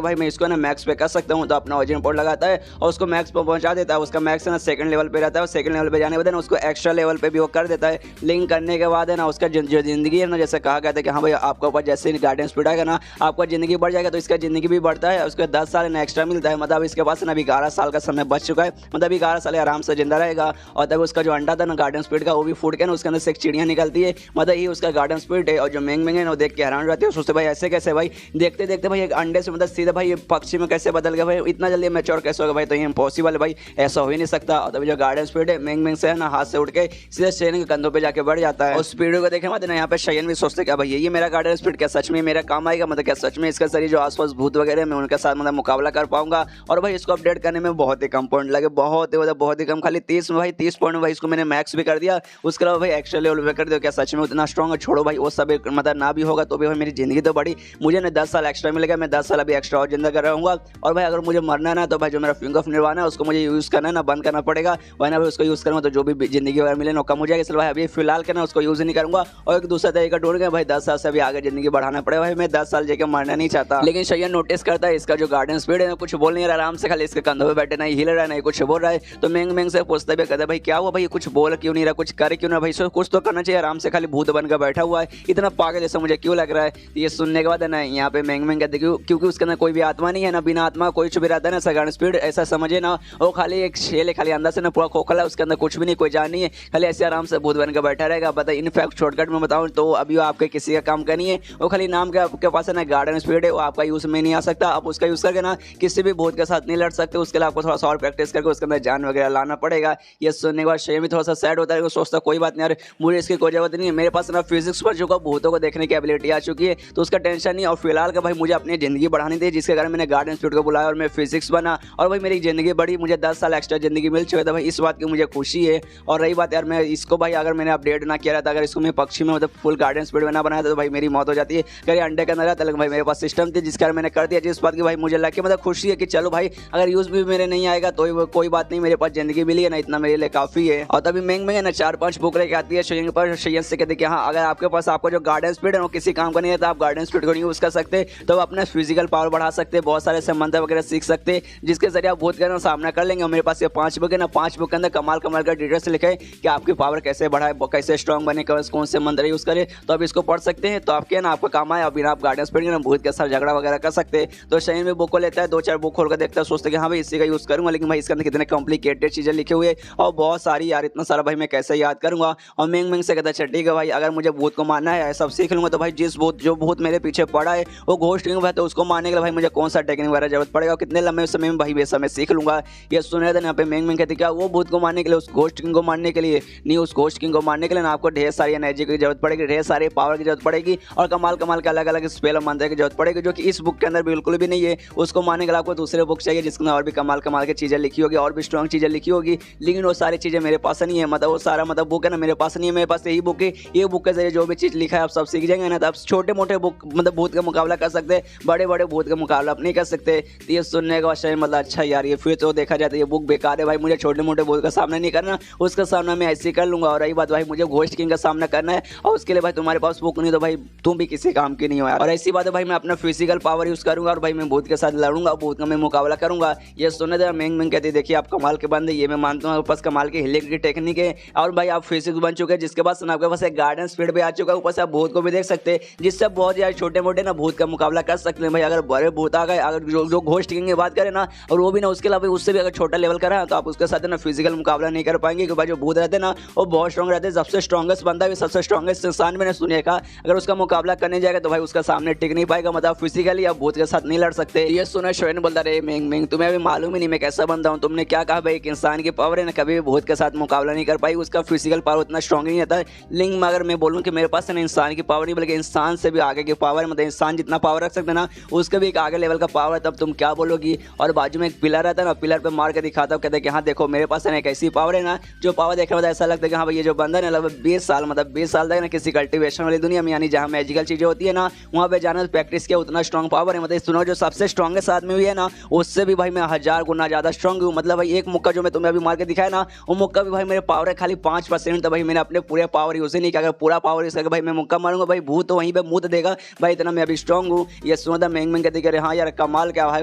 भाई मैं इसको ना मैक्स पे कर सकता हूँ। तो अपना ओरिजिनल पॉइंट लगाता है और उसको मैक्स पे पहुंचा देता है। उसका मैक्स है ना सेकंड लेवल पे रहता है और सेकंड लेवल पे जाने के बाद ना उसको एक्स्ट्रा लेवल पे भी वो कर देता है। लिंक करने के बाद है ना उसका जो जिंदगी है ना जैसे कहा गया था कि हाँ भाई आपके ऊपर जैसे गार्डन स्पीड आएगा ना आपका जिंदगी बढ़ जाएगा, तो इसका जिंदगी भी बढ़ता है। उसके 10 साल ना एक्स्ट्रा मिलता है, मतलब इसके पास ना अभी 11 साल का समय बच चुका है, मतलब 11 साल आराम से जिंदा रहेगा। और तब उसका जो अंडा था ना गार्डन स्पीड का वो भी फूट के ना उसके अंदर से एक चिड़िया निकलती है, मतलब ये उसका गार्डन स्पीड है। और जो मेंग मेंग है ना वो देख के हैरान रहती है, सोचते भाई ऐसे कैसे भाई, देखते देखते भाई एक अंडे से मतलब सीधा भाई ये पक्षी में कैसे बदल गया भाई, इतना जल्दी मैच्योर कैसे होगा भाई, तो ये इम्पॉसिबल है भाई, ऐसा हो ही नहीं सकता। और तभी जो गार्डन स्पीड है मेंग मेंग से है ना हाथ से उठ के सीधे शेयन के कंधों पे जाके बढ़ जाता है। और स्पीड को देखे मत ना यहाँ पे शेयन भी सोचते क्या भाई ये मेरा गार्डन स्पीड क्या सच में मेरा काम आएगा, मतलब क्या सच में इसका जरिए जो आसपास भूत वगैरह मैं उनके साथ मतलब मुकाबला कर पाऊंगा। और भाई इसको अपडेट करने में बहुत ही कम पॉइंट लगे, बहुत ही कम, खाली 30 में भाई 30 पॉइंट में भाई इसको मैंने मैक्स भी कर दिया। उसके अलावा भाई एक्स्ट्रा लेवल पे कर दिया, क्या सच में उतना स्ट्रॉन्ग है, छोड़ो भाई वो सब मतलब ना भी होगा तो भी भाई मेरी जिंदगी तो बड़ी, मुझे ना 10 साल एक्स्ट्रा मिलेगा, मैं 10 साल अभी एक्स्ट्रा और जिंदा कर रहूंगा। और भाई अगर मुझे मरना ना तो भाई जो मेरा फिंगर ऑफ निर्वाण है उसको मुझे यूज़ करना है ना, बंद करना पड़ेगा, वरना भाई उसको यूज़ करूँगा तो जो भी जिंदगी वगैरह मिले ना कम हो जाएगा, इसलिए भाई अभी फिलहाल के ना उसको यूज़ नहीं करूँगा। और एक दूसरा तरीका ढूंढ के भाई 10 साल से अभी आगे जिंदगी बढ़ाना पड़ेगा, भाई मैं 10 साल जाके मरना नहीं चाहता। लेकिन शेयन नोटिस करता है इसका जो गार्डन स्पीड है कुछ बोल नहीं रहा, आराम से खाली इसके कंधों पे बैठे, नहीं हिल रहा है नहीं कुछ बोल रहा है। तो मेंग मेंग से पूछता है कहता है भाई क्या हुआ भाई, कुछ बोल क्यों नहीं रहा, कुछ कर क्यों ना भाई, इसको कुछ तो करना चाहिए, आराम से खाली भूत बनकर बैठा हुआ है, इतना पागल जैसा मुझे क्यों लग रहा है। ये सुनने के बाद है ना यहाँ पे मेंग मेंग कहते क्योंकि उसके अंदर कोई भी आत्मा नहीं है ना, बिना आत्मा कोई भी रहता है ना गार्डन स्पीड, ऐसा समझे ना वो खाली एक शेल है, खाली अंदर से ना पूरा खोखला है, उसके अंदर कुछ भी नहीं, कोई जान नहीं है, खाली ऐसे आराम से भूत बनकर बैठा रहेगा। पता इनफैक्ट शॉर्टकट में बताऊँ तो अभी आपके किसी का काम का नहीं है, वो खाली नाम के आपके पास है ना गार्डन स्पीड है, वो आपका यूज में नहीं आ सकता, आप उसका यूज करके ना किसी भी भूत के साथ नहीं लड़ सकते, उसके लिए आपको थोड़ा सा और प्रैक्टिस करके उसके अंदर जान वगैरह लाना पड़ेगा। ये सुनने के बाद शेयन भी थोड़ा सा सैड होता है, सोचता कोई बात नहीं यार मुझे इसकी कोई जरूरत नहीं है, मेरे पास ना फिजिक्स पर जो भूतों को देखने की एबिलिटी आ चुकी है तो उसका टेंशन नहीं। और फिलहाल का भाई मुझे अपनी जिंदगी बढ़ानी थी, जिसके कारण मैंने गार्डन स्पीड को बुलाया और मैं फिजिक्स बना और भाई मेरी जिंदगी बढ़ी, मुझे 10 साल एक्स्ट्रा जिंदगी मिल चुका था भाई, इस बात की मुझे खुशी है। और रही बात यार मैं इसको भाई अगर मैंने अपडेट ना किया था, अगर इसको मैं पक्षी में मतलब फुल गार्डन स्पीड में ना बनाया था तो भाई मेरी मौत हो जाती है, अगर अंडे के अंदर रहता लेकिन भाई मेरे पास सिस्टम थी, जिसका मैंने कर दिया, जिस बात की भाई मुझे लग के मतलब खुशी है कि चलो भाई अगर यूज भी मेरे नहीं आएगा तो कोई बात नहीं, मेरे पास जिंदगी मिली है ना, इतना मेरे लिए काफी है। और तभी मैंग है ना 4-5 बुक लेके आती है शेयन पर, शेयन से कहते कि हाँ अगर आपके पास आपका जो गार्डन स्पीड है वो किसी काम का नहीं है तो आप गार्डन स्पीड को यूज कर सकते, तो अपना फिजिकल पावर बढ़ा सकते, बहुत सारे संबंध वगैरह सीख सकते, जिसके जरिए आप भूत का सामना कर लेंगे। मेरे पास ये 5 बुक है ना, 5 बुक के अंदर कमाल कमाल का डिटेल्स लिखे कि आपकी पावर कैसे बढ़ाए, कैसे स्ट्रॉन्ग बने, कौन से मंत्र यूज करे, तो आप इसको पढ़ सकते हैं। तो आपके ना आपका काम है, अभी आप गार्डन स्पीड के ना भूत के साथ झगड़ा वगैरह कर सकते हैं। तो शेयन में बुक को लेता है, 2-4 बुक खोल कर देखता है, सोचते कि हाँ भाई इसी का यूज करूंगा, लेकिन भाई इसके अंदर कितने कॉम्प्लिकेटेड चीजें लिखी हुई है और बहुत सारी यार, इतना सारा भाई मैं कैसे याद करूंगा। और मैंग से कहता है ठीक है भाई, अगर मुझे भूत को मारना है सब सीख लूंगा, तो भाई जो भूत मेरे पीछे पड़ा है वो घोस्ट किंग है, तो उसको मारने के लिए भाई मुझे कौन सा टेक्निक वगैरह जरूरत पड़ेगा, कितने लंबे समय में भाई वे समय सीख लूंगा। ये सुने थे यहाँ पे मैंग कहती क्या वो भूत को मारने के लिए, उस घोस्ट किंग को मारने के लिए नहीं, उस घोस्ट किंग को मारने के लिए ना आपको ढेर सारी एनर्जी की जरूरत पड़ेगी, ढेर सारी पावर की जरूरत पड़ेगी और कमाल कमाल के अलग अलग स्पेल और मंत्र की जरूरत पड़ेगी, जो कि इस बुक के अंदर बिल्कुल भी नहीं है। उसको मारने के लिए आपको दूसरे बुक चाहिए जिसमें और भी कमाल कमाल की चीजें लिखी होगी, और भी स्ट्रॉन्ग चीजें लिखी होगी, लेकिन वो सारी चीजें मेरे पास नहीं है। मतलब वो सारा मतलब बुक है ना मेरे पास नहीं है, मेरे पास यही बुक है। ये बुक के जरिए जो भी चीज लिखा है आप सब सीख जाएंगे ना, तो आप छोटे मोटे बुक मतलब भूत का मुकाबला कर सकते हैं, बड़े बड़े भूत का मुकाबला आप नहीं कर सकते। तो ये सुनने के बाद शायद मतलब अच्छा यार, ये फिर तो देखा जाता है ये बुक बेकार है भाई, मुझे छोटे मोटे भूत का सामना नहीं करना, उसका सामना मैं ऐसे कर लूंगा। और रही बात भाई मुझे घोस्ट किंग का सामना करना है और उसके लिए भाई तुम्हारे पास बुक नहीं, तो भाई तुम भी किसी काम की नहीं हो यार। और ऐसी बात है भाई मैं अपना फिजिकल पावर यूज करूंगा और भाई मैं भूत के साथ लड़ूंगा, भूत का मैं मुकाबला करूंगा। ये सुनने दे मैंग कहती देखिए आप कमाल के बंदे, ये मैं मानता हूँ पास कमाल की हिले की टेक्निक है, और भाई आप फिजिक्स बन चुके हैं, जिसके बाद आपके पास एक गार्डन स्पीड भी आ चुका है, ऊपर से आप भूत को भी देख सकते हैं, जिससे बहुत यार छोटे मोटे ना भूत का मुकाबला कर सकते हैं भाई। अगर बड़े भूत आ गए, अगर जो घोस्ट किंग की बात करें ना, और वो भी ना उसके अलावा उससे भी अगर छोटा लेवल का रहा तो आप उसके साथ ना फिजिकल मुकाबला नहीं कर पाएंगे, क्योंकि भाई जो भूत रहते हैं ना वो बहुत स्ट्रॉन्ग रहते हैं, सबसे स्ट्रॉन्गेस्ट बंदा भी, सबसे स्ट्रॉन्गेस्ट इंसान मैंने सुने का, अगर उसका मुकाबला करने जाएगा तो भाई उसका सामने टिक नहीं पाएगा, मतलब फिजिकली आप भूत के साथ नहीं लड़ सकते। ये सुना शेयन बोलता रहे मैंग तुम्हें अभी मालूम ही नहीं मैं कैसा बंदा हूँ, तुमने क्या कहा भाई एक इंसान की पावर है ना कभी भी भूत के साथ मुकाबला नहीं कर पाई, उसका फिजिकल पावर उतना स्ट्रॉन्ग नहीं रहता है। लिंग में अगर मैं बोलूँ कि मेरे पास ना इंसान की पावर नहीं बल्कि इंसान से भी आगे की पावर है, मतलब इंसान जितना पावर रख सकते ना उसके भी एक आगे लेवल का पावर है, तब तुम क्या बोलोगी। और बाजू में एक पिलर रहता है ना, पिलर पे मार के दिखाता हूँ, कहते हैं कि हाँ देखो मेरे पास है ना एक ऐसी पावर है ना, जो पावर देखने में ऐसा लगता है कि हाँ भाई ये जो बंदा है लगभग 20 साल मतलब 20 साल तक ना किसी कल्टिवेशन वाली दुनिया में, यानी जहाँ मैजिकल चीजें होती है ना वहाँ पे जाना प्रैक्टिस किया, उतना स्ट्रॉन्ग पावर है। मतलब सुनो जो सबसे स्ट्रॉन्गेस्ट आदमी भी है ना उससे भी भाई मैं 1000 गुना ज्यादा स्ट्रॉन्ग हूँ। मतलब भाई एक मुक्का जो मैं तुम्हें अभी मार के दिखाया ना, वो मुक्का भी भाई मेरे पावर है खाली 5%, तो भाई मैंने अपने पूरे पावर यूज ही नहीं किया। अगर पूरा पावर यूज करके भाई मैं मुक्का मारूंगा भाई भूत तो वहीं पे मुंह देगा भाई, इतना मैं अभी स्ट्रॉन्ग हूँ। ये सुनो था मैंग कहती कि हाँ यार कमाल क्या भाई,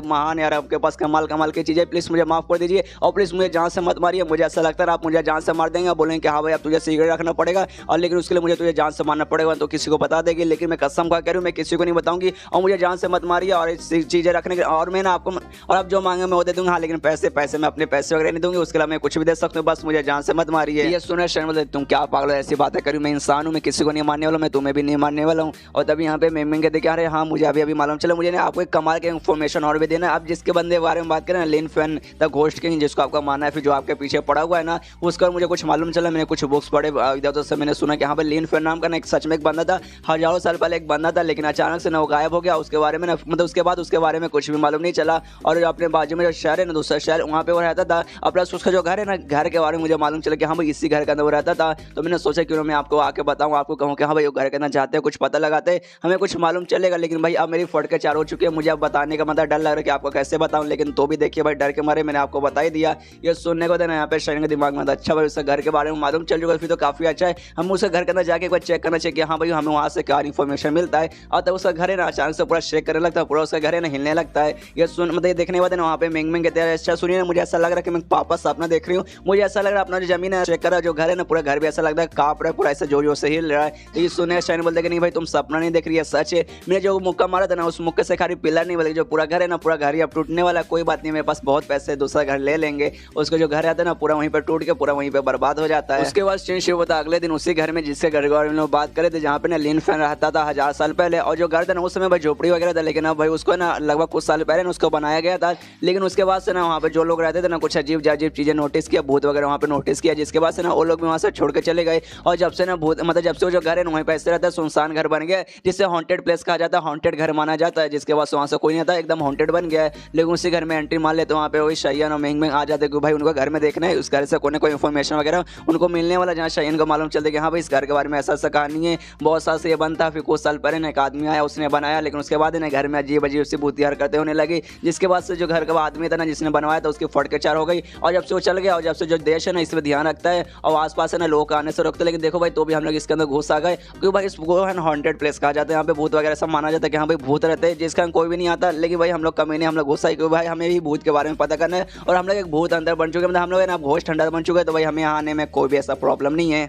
महान यार आपके पास कमाल कमाल की चीजें, प्लीज मुझे माफ कर दीजिए और प्लीज मुझे जान से मत मारिए। मुझे ऐसा लगता है आप मुझे जान से मार देंगे, बोलेंगे कि हाँ भाई अब तुझे सीक्रेट रखना पड़ेगा, और लेकिन उसके लिए मुझे तुझे जान से मारना पड़ेगा, तो किसी को बता देगी, लेकिन मैं कसम खा कह रही हूँ मैं किसी को नहीं बताऊंगी, और मुझे जान से मत मारिए और चीजें रखने के, और मैं ना आपको और आप जो मांगे मैं वो दे दूंगा, हाँ लेकिन पैसे मैं अपने पैसे वगैरह नहीं दूंगी, उसके अलावा मैं कुछ भी दे सकता हूँ, बस मुझे जान से मत मारिए। ये सुने शेयन बोलते तुम क्या पागल ऐसी बातें करी, मैं इंसान हूँ, मैं किसी को नहीं मारने वाला, मैं तुम्हें भी नहीं मारने वाला हूँ। और तभी यहाँ पे मैंग कहते क्या रहे हाँ मुझे अभी मालूम चला, मुझे ना आपको एक कमाल के इन्फॉर्मेशन और भी देना है। आप जिसके बंदे के बारे में बात करें ना लिन फैन द घोस्ट किंग, जिसको आपका मानना है फिर जो आपके पीछे पड़ा हुआ है ना, उसका मुझे कुछ मालूम चला, मैंने कुछ बुक्स पढ़े इधर उधर से मैंने सुना कि यहाँ पे लिन फैन नाम का ना एक सच में एक बंदा था, हजारों साल पहले एक बंदा था, लेकिन अचानक से ना वो गायब हो गया। उसके बारे में ना मतलब उसके बाद उसके बारे में कुछ भी मालूम नहीं चला। और जो अपने बाजू में जो शहर है ना दूसरा शहर, वहाँ पे वो रहता था, और प्लस उसका जो घर है ना घर के बारे में मुझे मालूम चला कि हाँ भाई इसी घर के अंदर वो रहता था। तो मैंने सोचा क्यों मैं आपको आके बताऊँ, आपको कहूँ कि हाँ भाई वो घर के अंदर जाते हैं कुछ पता लगाते हमें कुछ मालूम चलेगा। लेकिन भाई अब मेरी फट के चार हो चुकी है, मुझे अब बताने का मतलब डर लग रहा है कि आपको कैसे बताऊँ, लेकिन तो भी देखिए भाई डर के मारे मैंने आपको बता ही दिया। ये सुनने को देना यहाँ पे शेयन के दिमाग में अच्छा भाई उसका घर के बारे में मालूम चल चुका, फिर तो काफी अच्छा है। हम उसके घर के अंदर जाके एक बार चेक करना चाहिए कि हाँ भाई हमें वहाँ से क्या इन्फॉर्मेशन मिलता है। और तब उसका घर है ना अचानक से पूरा शेक करने लगता है, पूरा उसका घर है ना हिलने लगता है। ये सुन मतलब देखने के बाद ना वहाँ पे मैंग कहते हैं अच्छा सुनिए ना, मुझे ऐसा लग रहा है कि मैं पापा सपना देख रही हूँ, मुझे ऐसा लग रहा है अपना जो जमीन है चेक कर रहा है, जो घर है ना पूरा घर भी ऐसा लगता है कांप रहा है, पूरा ऐसा जोर से हिल रहा है। तो ये सुने शेयन बोलते कि नहीं भाई तुम सपना नहीं देख रही है सच है, मैंने जो मुक्का मारा था ना उस मुक्के से खाली पिलर नहीं बल्कि जो पूरा घर है ना पूरा घर ही अब टूटने वाला। कोई बात नहीं, मेरे पास बहुत पैसे, दूसरा घर ले लेंगे। उसका जो घर रहता है ना पूरा वहीं पर टूट के पूरा वहीं पर बर्बाद हो जाता है। उसके बाद शेयन बता अगले दिन उसी घर में जिसके घर के बारे में लोग बात करे थे जहाँ पे ना लिन फैन रहता था 1000 साल पहले, और जो घर था ना उस समय भाई झोपड़ी वगैरह था, लेकिन अब भाई उसको ना लगभग कुछ साल पहले ना उसको बनाया गया था। लेकिन उसके बाद से ना वहाँ पे जो लोग रहते थे ना कुछ अजीब चीजें नोटिस किया, भूत वगैरह वहाँ पे नोटिस किया, जिसके बाद से ना वो लोग भी वहाँ से छोड़ के चले गए। और जब से ना भूत मतलब जब से वो जो घर है वहीं पे ऐसे रहता है सुनसान घर बन गया, जिससे हॉन्टेड प्लेस कहा जाता है, हॉन्टेड घर माना जाता है, जिसके बाद वहाँ से कोई नहीं आता, एकदम हॉन्टेड बन गया है। लेकिन उसी घर में एंट्री मार लेते वहाँ पे वही शेयन और मैंग आ जाते कि भाई उनको घर में देखना है, उस घर से कोई ना कोई इन्फॉर्मेशन वगैरह उनको मिलने वाला, जहाँ शेयन को मालूम चलता कि हाँ भाई इस घर के बारे में ऐसा कहानी है, बहुत साल से ये बनता। फिर कुछ साल पहले एक आदमी आया उसने बनाया बनाया, लेकिन उसके बाद ना घर में अजीब अजीब सी भूतिया हरकतें होने लगी, जिसके बाद से जो घर का आदमी था ना जिसने बनवाया था उसकी फट के चार हो गई। और जब से वो चल गया और जब से जो देश है ना इस पर ध्यान रखता है और आसपास है ना लोग आने से रोकते, लेकिन देखो भाई तो भी हम लोग इसके अंदर घुस आ गए, क्योंकि भाई इसको है ना हॉन्टेड प्लेस कहा जाता है। यहाँ पे भूत वगैरह सब माना जाता है कि हाँ भाई भूत रहते हैं, जिसका कोई भी नहीं आता, लेकिन भाई हम लोग कमीने हम लोग घुस आए, क्योंकि भाई हमें भी भूत के बारे में पता करना है और हम लोग एक भूत अंदर बन चुके हैं, मतलब हम लोग है ना घोस्ट अंदर बन चुके हैं, तो भाई हमें यहाँ आने में कोई भी ऐसा प्रॉब्लम नहीं है।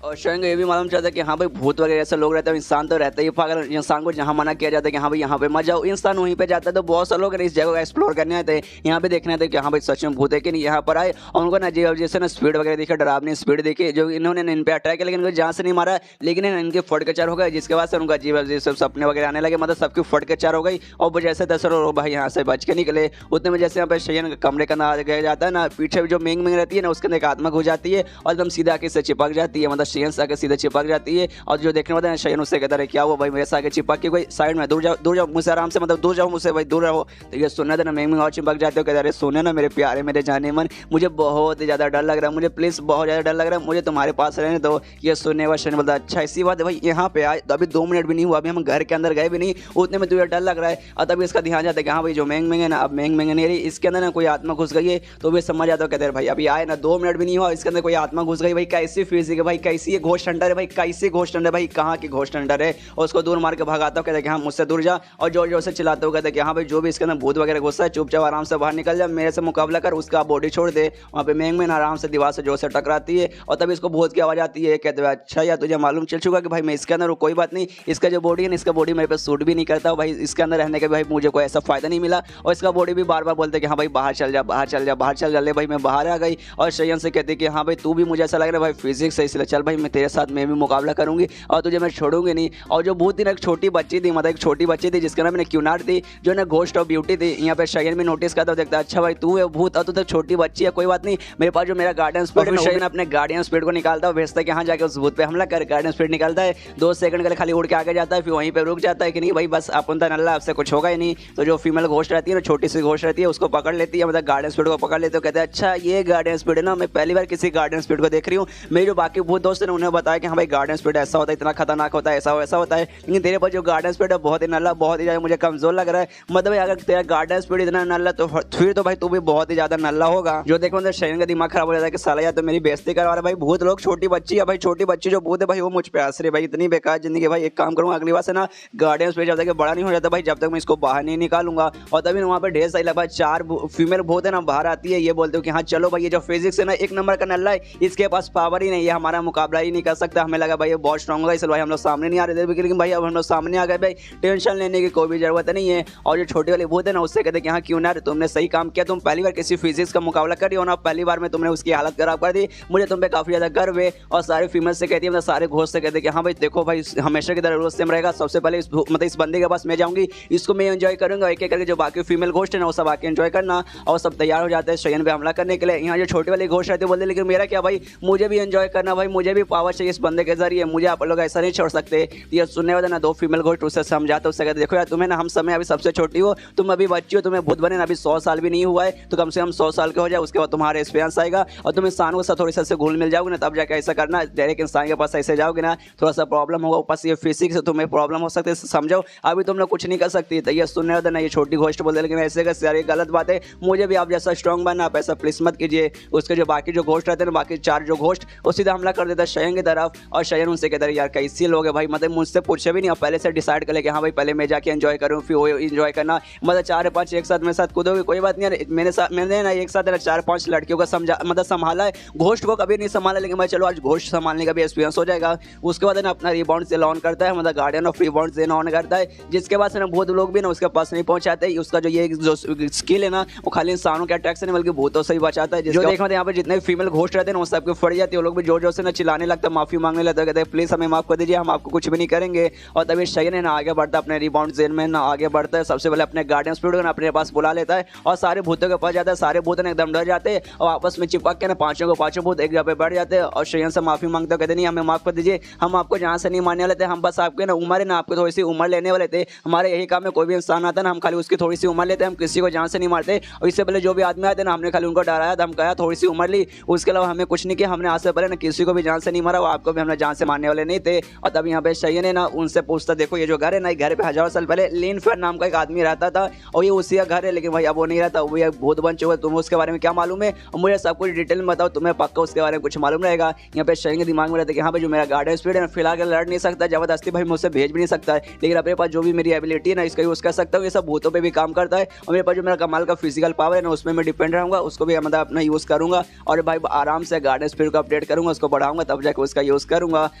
और स्वयं को ये भी मालूम चलता है कि हाँ भाई भूत वगैरह ऐसे लोग रहते हैं, इंसान तो रहता ही, अगर इंसान को जहाँ मना किया जाता है कि हाँ भाई यहाँ पे मत जाओ, इंसान वहीं पे जाता है। तो बहुत सारे लोग इस जगह का एक्सप्लोर करने आते हैं, यहाँ पे देखने आते हैं कि हाँ भाई सच में भूत है कि नहीं। यहाँ पर आए और उनको ना जैसे ना स्पीड वगैरह देखा, डरावनी स्पीड देखी जो इन्होंने इन पे अटैक किया, लेकिन उनको जहाँ से नहीं मारा, लेकिन इनके फट के चार हो गए, जिसके बाद से उनका अजीब अजीब सब सपने वगैरह आने लगे, मतलब सबकी फट के चार हो गई। और वो जैसे तैसे लोग भाई यहाँ से बच के निकले, उतने में जैसे यहाँ पे शयन कमरे का ना गया जाता है ना, पीछे जो मेंग मेंग रहती है ना उसके अंदर एक आत्मा घुस जाती है और एकदम सीधा आके से चिपक जाती है, मतलब शयन से आके सीधे चिपक जाती है। और जो देखने वाला है शयन उससे कहता है क्या हुआ भाई मेरे से आगे चिपक के कोई साइड में दूर जाओ मुझसे आराम से, मतलब दूर जाओ मुझसे भाई दूर रहो। तो ये सुनना था ना मेंग मेंग और चिपक जाते हो, कहते अरे सुने ना मेरे प्यारे मेरे जाने मन, मुझे बहुत ही ज़्यादा डर लग रहा है, मुझे प्लीज़ बहुत ज़्यादा डर लग रहा है, मुझे तुम्हारे पास रहने दो। ये सुनने वाला शयन बोलता अच्छा इसी बात है भाई, यहाँ पे आए तो अभी 2 मिनट भी नहीं हुआ, अभी हम घर के अंदर गए भी नहीं, उतने में तुझे डर लग रहा है। और तभी इसका ध्यान जाता है कि हाँ भाई जो मेंग मेंग है ना, अब मेंग मेंग नहीं रही, इसके अंदर ना कोई आत्मा घुस गई है। तो वे समझ जाता है, कहते हैं भाई अभी आए ना 2 मिनट भी नहीं हुआ, इसके अंदर कोई आत्मा घुस गई, भाई कैसी फिजिक है भाई, कैसी ये घोस्ट हंटर है भाई, कैसी घोस्ट हंटर भाई, कहाँ की घोस्ट हंटर है। और उसको दूर मार के भगाता हूँ, कहते कि हाँ मुझसे दूर जा, और जोर जोर से चिल्लाते हुए कहते कि हाँ भाई जो भी इसके अंदर भूत वगैरह घुसा है चुपचाप आराम से बाहर निकल जा, मेरे से मुकाबला कर, उसका बॉडी छोड़ दे। वहाँ पे मेंग मेंग आराम से दीवार से जोर से टकराती है और तभी इसको भूत की आवाज़ आती है, कहते हुए अच्छा यार तुझे मालूम चल चुका कि भाई मैं इसके अंदर कोई बात नहीं, इसका जो बॉडी है ना इसका बॉडी मेरे पे सूट भी नहीं करता भाई, इसके अंदर रहने का भाई मुझे कोई ऐसा फायदा नहीं मिला। और इसका बॉडी भी बार बार बोलते कि हाँ भाई बाहर चल जा बाहर चल जा बाहर चल जा, ले भाई मैं बाहर आ गई। और शयन से कहते कि हाँ भाई तू भी मुझे ऐसा लग रहा है भाई फिजिक्स है, इसलिए चल भाई मैं तेरे साथ मैं भी मुकाबला करूंगी और तुझे मैं छोड़ूंगी नहीं। और जो भूत थी ना एक छोटी बच्ची थी, मतलब एक छोटी बच्ची थी जिसका नाम ने क्यूनार थी, जो ना घोस्ट ऑफ ब्यूटी थी। यहाँ पे शयन भी नोटिस करता देखता अच्छा भाई तू है भूत और तू तो छोटी बच्ची है, कोई बात नहीं, मेरे पास जो मेरा गार्डियन स्पीड है, शयन अपने गार्डियन स्पीड को निकालता है, भेजता है कि हाँ जाके उस भूत पे हमला कर। गार्डियन स्पीड निकालता है, 2 सेकंड के लिए खाली उड़ के आगे जाता है, फिर वहीं पे रुक जाता है कि नहीं भाई बस अपन तो नल्ला आपसे कुछ होगा ही नहीं। तो जो फीमेल घोस्ट रहती है ना छोटी सी घोस्ट रहती है उसको पकड़ लेती है, मतलब गार्डियन स्पीड को पकड़ लेते हो, कहते हैं अच्छा ये गार्डियन स्पीड है ना, मैं पहली बार किसी गार्डियन स्पीड को देख रही हूँ। मेरे जो बाकी भूत दोस्त ने उन्हें बताया कि हाँ भाई गार्डियन स्पीड ऐसा होता है, इतना खतरनाक होता है, ऐसा होता है, लेकिन तेरे पास जो गार्डियन स्पीड है बहुत ही नल्ला, बहुत ही ज़्यादा मुझे कमजोर लग रहा है। मतलब भाई अगर तेरा गार्डियन स्पीड इतना नल्ला तो फिर तो भाई तू भी बहुत ही ज्यादा नल्ला होगा। जो देखो मतलब शयन का दिमाग खराब हो जाता है कि साला यार तो मेरी बेइज्जती करवा रहा है भाई, भूत लोग छोटी बच्ची है भाई, छोटी बच्ची जो भूत है भाई वो मुझ पे हंस रही भाई, इतनी बेकार जिंदगी भाई। एक काम करूंगा अगली बार से ना गार्डियन स्पीड जब तक बड़ा नहीं हो जाता भाई जब तक मैं इसको बाहर नहीं निकालूंगा। और तभी वहाँ पे ढेर सारी लगभग 4 फीमेल भूत है ना बाहर आती है, ये बोलते हो कि हाँ चलो भाई ये जो फिजिक्स है ना 1 नंबर का नल्ला है, इसके पास पावर ही नहीं है, हमारा मुकाबला ही नहीं कर सकता। हमें लगा भाई ये बहुत स्ट्रॉन्ग होगा इसलिए भाई हम लोग सामने नहीं आ रहे थे, लेकिन भाई अब हम लोग सामने आ गए भाई, टेंशन लेने की कोई भी जरूरत नहीं है। और जो छोटी वाली भूत है ना उससे कहते कि हाँ क्यों ना तुमने सही काम किया, तुम पहली बार किसी फिजिक्स का मुकाबला कर रही हो ना, पहली बार में तुमने उसकी हालत खराब कर दी, मुझे तुम पे काफी ज्यादा गर्व है। और सारे फीमेल से कहती है मतलब सारे घोस्ट से कहते कि हाँ भाई देखो भाई हमेशा की तरह रोज सेम रहेगा, सबसे पहले मतलब इस बंदे के पास मैं जाऊंगी, इसको मैं एंजॉय करूंगा, एक एक करके जो बाकी फीमेल घोस्ट है ना वो सब आके एंजॉय करना। और सब तैयार हो जाते हैं शयन पे हमला करने के लिए। यहाँ जो छोटी वाली घोस्ट रहती है बोलते लेकिन मेरा क्या भाई, मुझे भी एंजॉय करना भाई, मुझे भी पावर चाहिए इस बंदे के जरिए, मुझे आप लोग ऐसा नहीं छोड़ सकते। ये सुनने वाले ना 2 फीमेल घोस्ट उससे समझाते, उससे कहते देखो यार तुम्हें ना हम समय अभी सबसे छोटी हो, तुम अभी बच्ची हो, तुम्हें भूत बने ना अभी 100 साल भी नहीं हुआ है, तो कम से कम 100 साल के हो जाए, उसके बाद तुम्हारा एक्सपीरियंस आएगा और तुम इंसानों के साथ थोड़ी सा घुल मिल जाओगे ना, तब जाकर ऐसा करना। डायरेक्ट इंसान के पास ऐसे जाओगे ना थोड़ा सा प्रॉब्लम होगा, ऊपर से ये फिजिक्स से तुम्हें प्रॉब्लम हो सकती है, समझो अभी तुम लोग कुछ नहीं कर सकती। तो ये सुनने वाले ना ये छोटी घोस्ट बोलते लेकिन ऐसे का सारी गलत बात है, मुझे भी आप जैसा स्ट्रॉन्ग बनना, आप ऐसा प्लीज मत कीजिए। उसके जो बाकी जो घोस्ट रहते हैं बाकी 4 जो घोस्ट वो सीधा हमला कर देता है शयन की तरफ। और शयन उनसे कहता है यार कैसे लोग है भाई, मतलब मुझसे पूछे भी नहीं, आप पहले से डिसाइड कर ले कि हाँ भाई पहले मैं जाके एंजॉय करूँ फिर वो एंजॉय करना, मतलब 4-5 एक साथ मेरे साथ कूदोगे कोई बात नहीं। मैंने ना एक साथ 4-5 लड़कियों का समझा मतलब संभाला है, घोस्ट को कभी नहीं संभाला, लेकिन मैं चलो आज घोस्ट संभालने का भी एक्सपीरियंस हो जाएगा। उसके बाद ना अपना रिबाउंड से ऑन करता है, मतलब गार्डियन ऑफ रिबाउंड से ऑन करता है, जिसके बाद से ना बहुत लोग भी ना उसके पास नहीं पहुंचाते। उसका जो ये जो स्किल है ना वो खाली इंसानों के अटैक से नहीं बल्कि भूतों से ही बचाता है। जो देखो यहाँ पे जितने फीमेल घोस्ट रहते हैं ना वो सबके फट जाते हैं, वो लोग भी जोर जोर से ना चिल्लाने चिल्लाने लगता है, माफी मांगने लगता है, कहते हैं प्लीज हमें माफ कर दीजिए, हम आपको कुछ भी नहीं करेंगे। और तभी शयन है ना आगे बढ़ता है, अपने रिबाउंड जेल में ना आगे बढ़ता है। सबसे पहले अपने गार्डियन स्पिरिट को ना अपने पास बुला लेता है और सारे भूतों के पास जाता है। सारे भूत ने एकदम डर जाते हैं और आपस में चिपक के ना पांचों भूत एक जगह पे बैठ जाते हैं और शयन से माफी मांगते हैं, कहते नहीं हमें माफ कर दीजिए, हम आपको जहाँ से नहीं मारने वाले थे, हम बस आपके ना उम्र है ना आपको थोड़ी सी उम्र लेने वाले थे। हमारे यही काम है, कोई भी इंसान आता है ना हम खाली उसकी थोड़ी सी उम्र लेते हैं, हम किसी को जान से नहीं मारते। और इससे पहले जो भी आदमी आते ना हमने खाली उनको डराया, धमकाया, थोड़ी सी उम्र ली, उसके अलावा हमें कुछ नहीं किया। हमने आज से पहले ना किसी को भी जान से नहीं मारा, आपको भी हमने जान से मारने वाले नहीं थे। और तभी यहाँ पे शयन है ना उनसे पूछता, देखो ये जो घर है ना, घर पे हजारों साल पहले लिन फेयर नाम का एक आदमी रहता था और ये उसी का घर है, लेकिन भाई अब वो नहीं रहता, वो एक भूत बन चुका है। तुम्हें उसके बारे में क्या मालूम है? और मुझे सब कुछ डिटेल में बताओ, तुम्हें पक्का उसके बारे में कुछ मालूम रहेगा। यहाँ पे शयन के दिमाग में रहता है कि हाँ भाई जो मेरा गार्डियन स्पिरिट है ना फिलहाल लड़ नहीं सकता, जबरदस्ती भाई मुझसे भेज भी नहीं सकता है, लेकिन अपने पास जो भी मेरी एबिलिटी है ना इसका यूज कर सकता हूँ, ये सब भूतों पे भी काम करता है। और मेरे पास जो मेरा कमाल का फिजिकल पावर है ना उसमें मैं डिपेंड रहूंगा, उसको भी मतलब अपना यूज करूंगा और भाई आराम से गार्डियन स्पिरिट को अपडेट करूंगा, उसको बढ़ाऊंगा, तब जाकर उसका यूज करूंगा।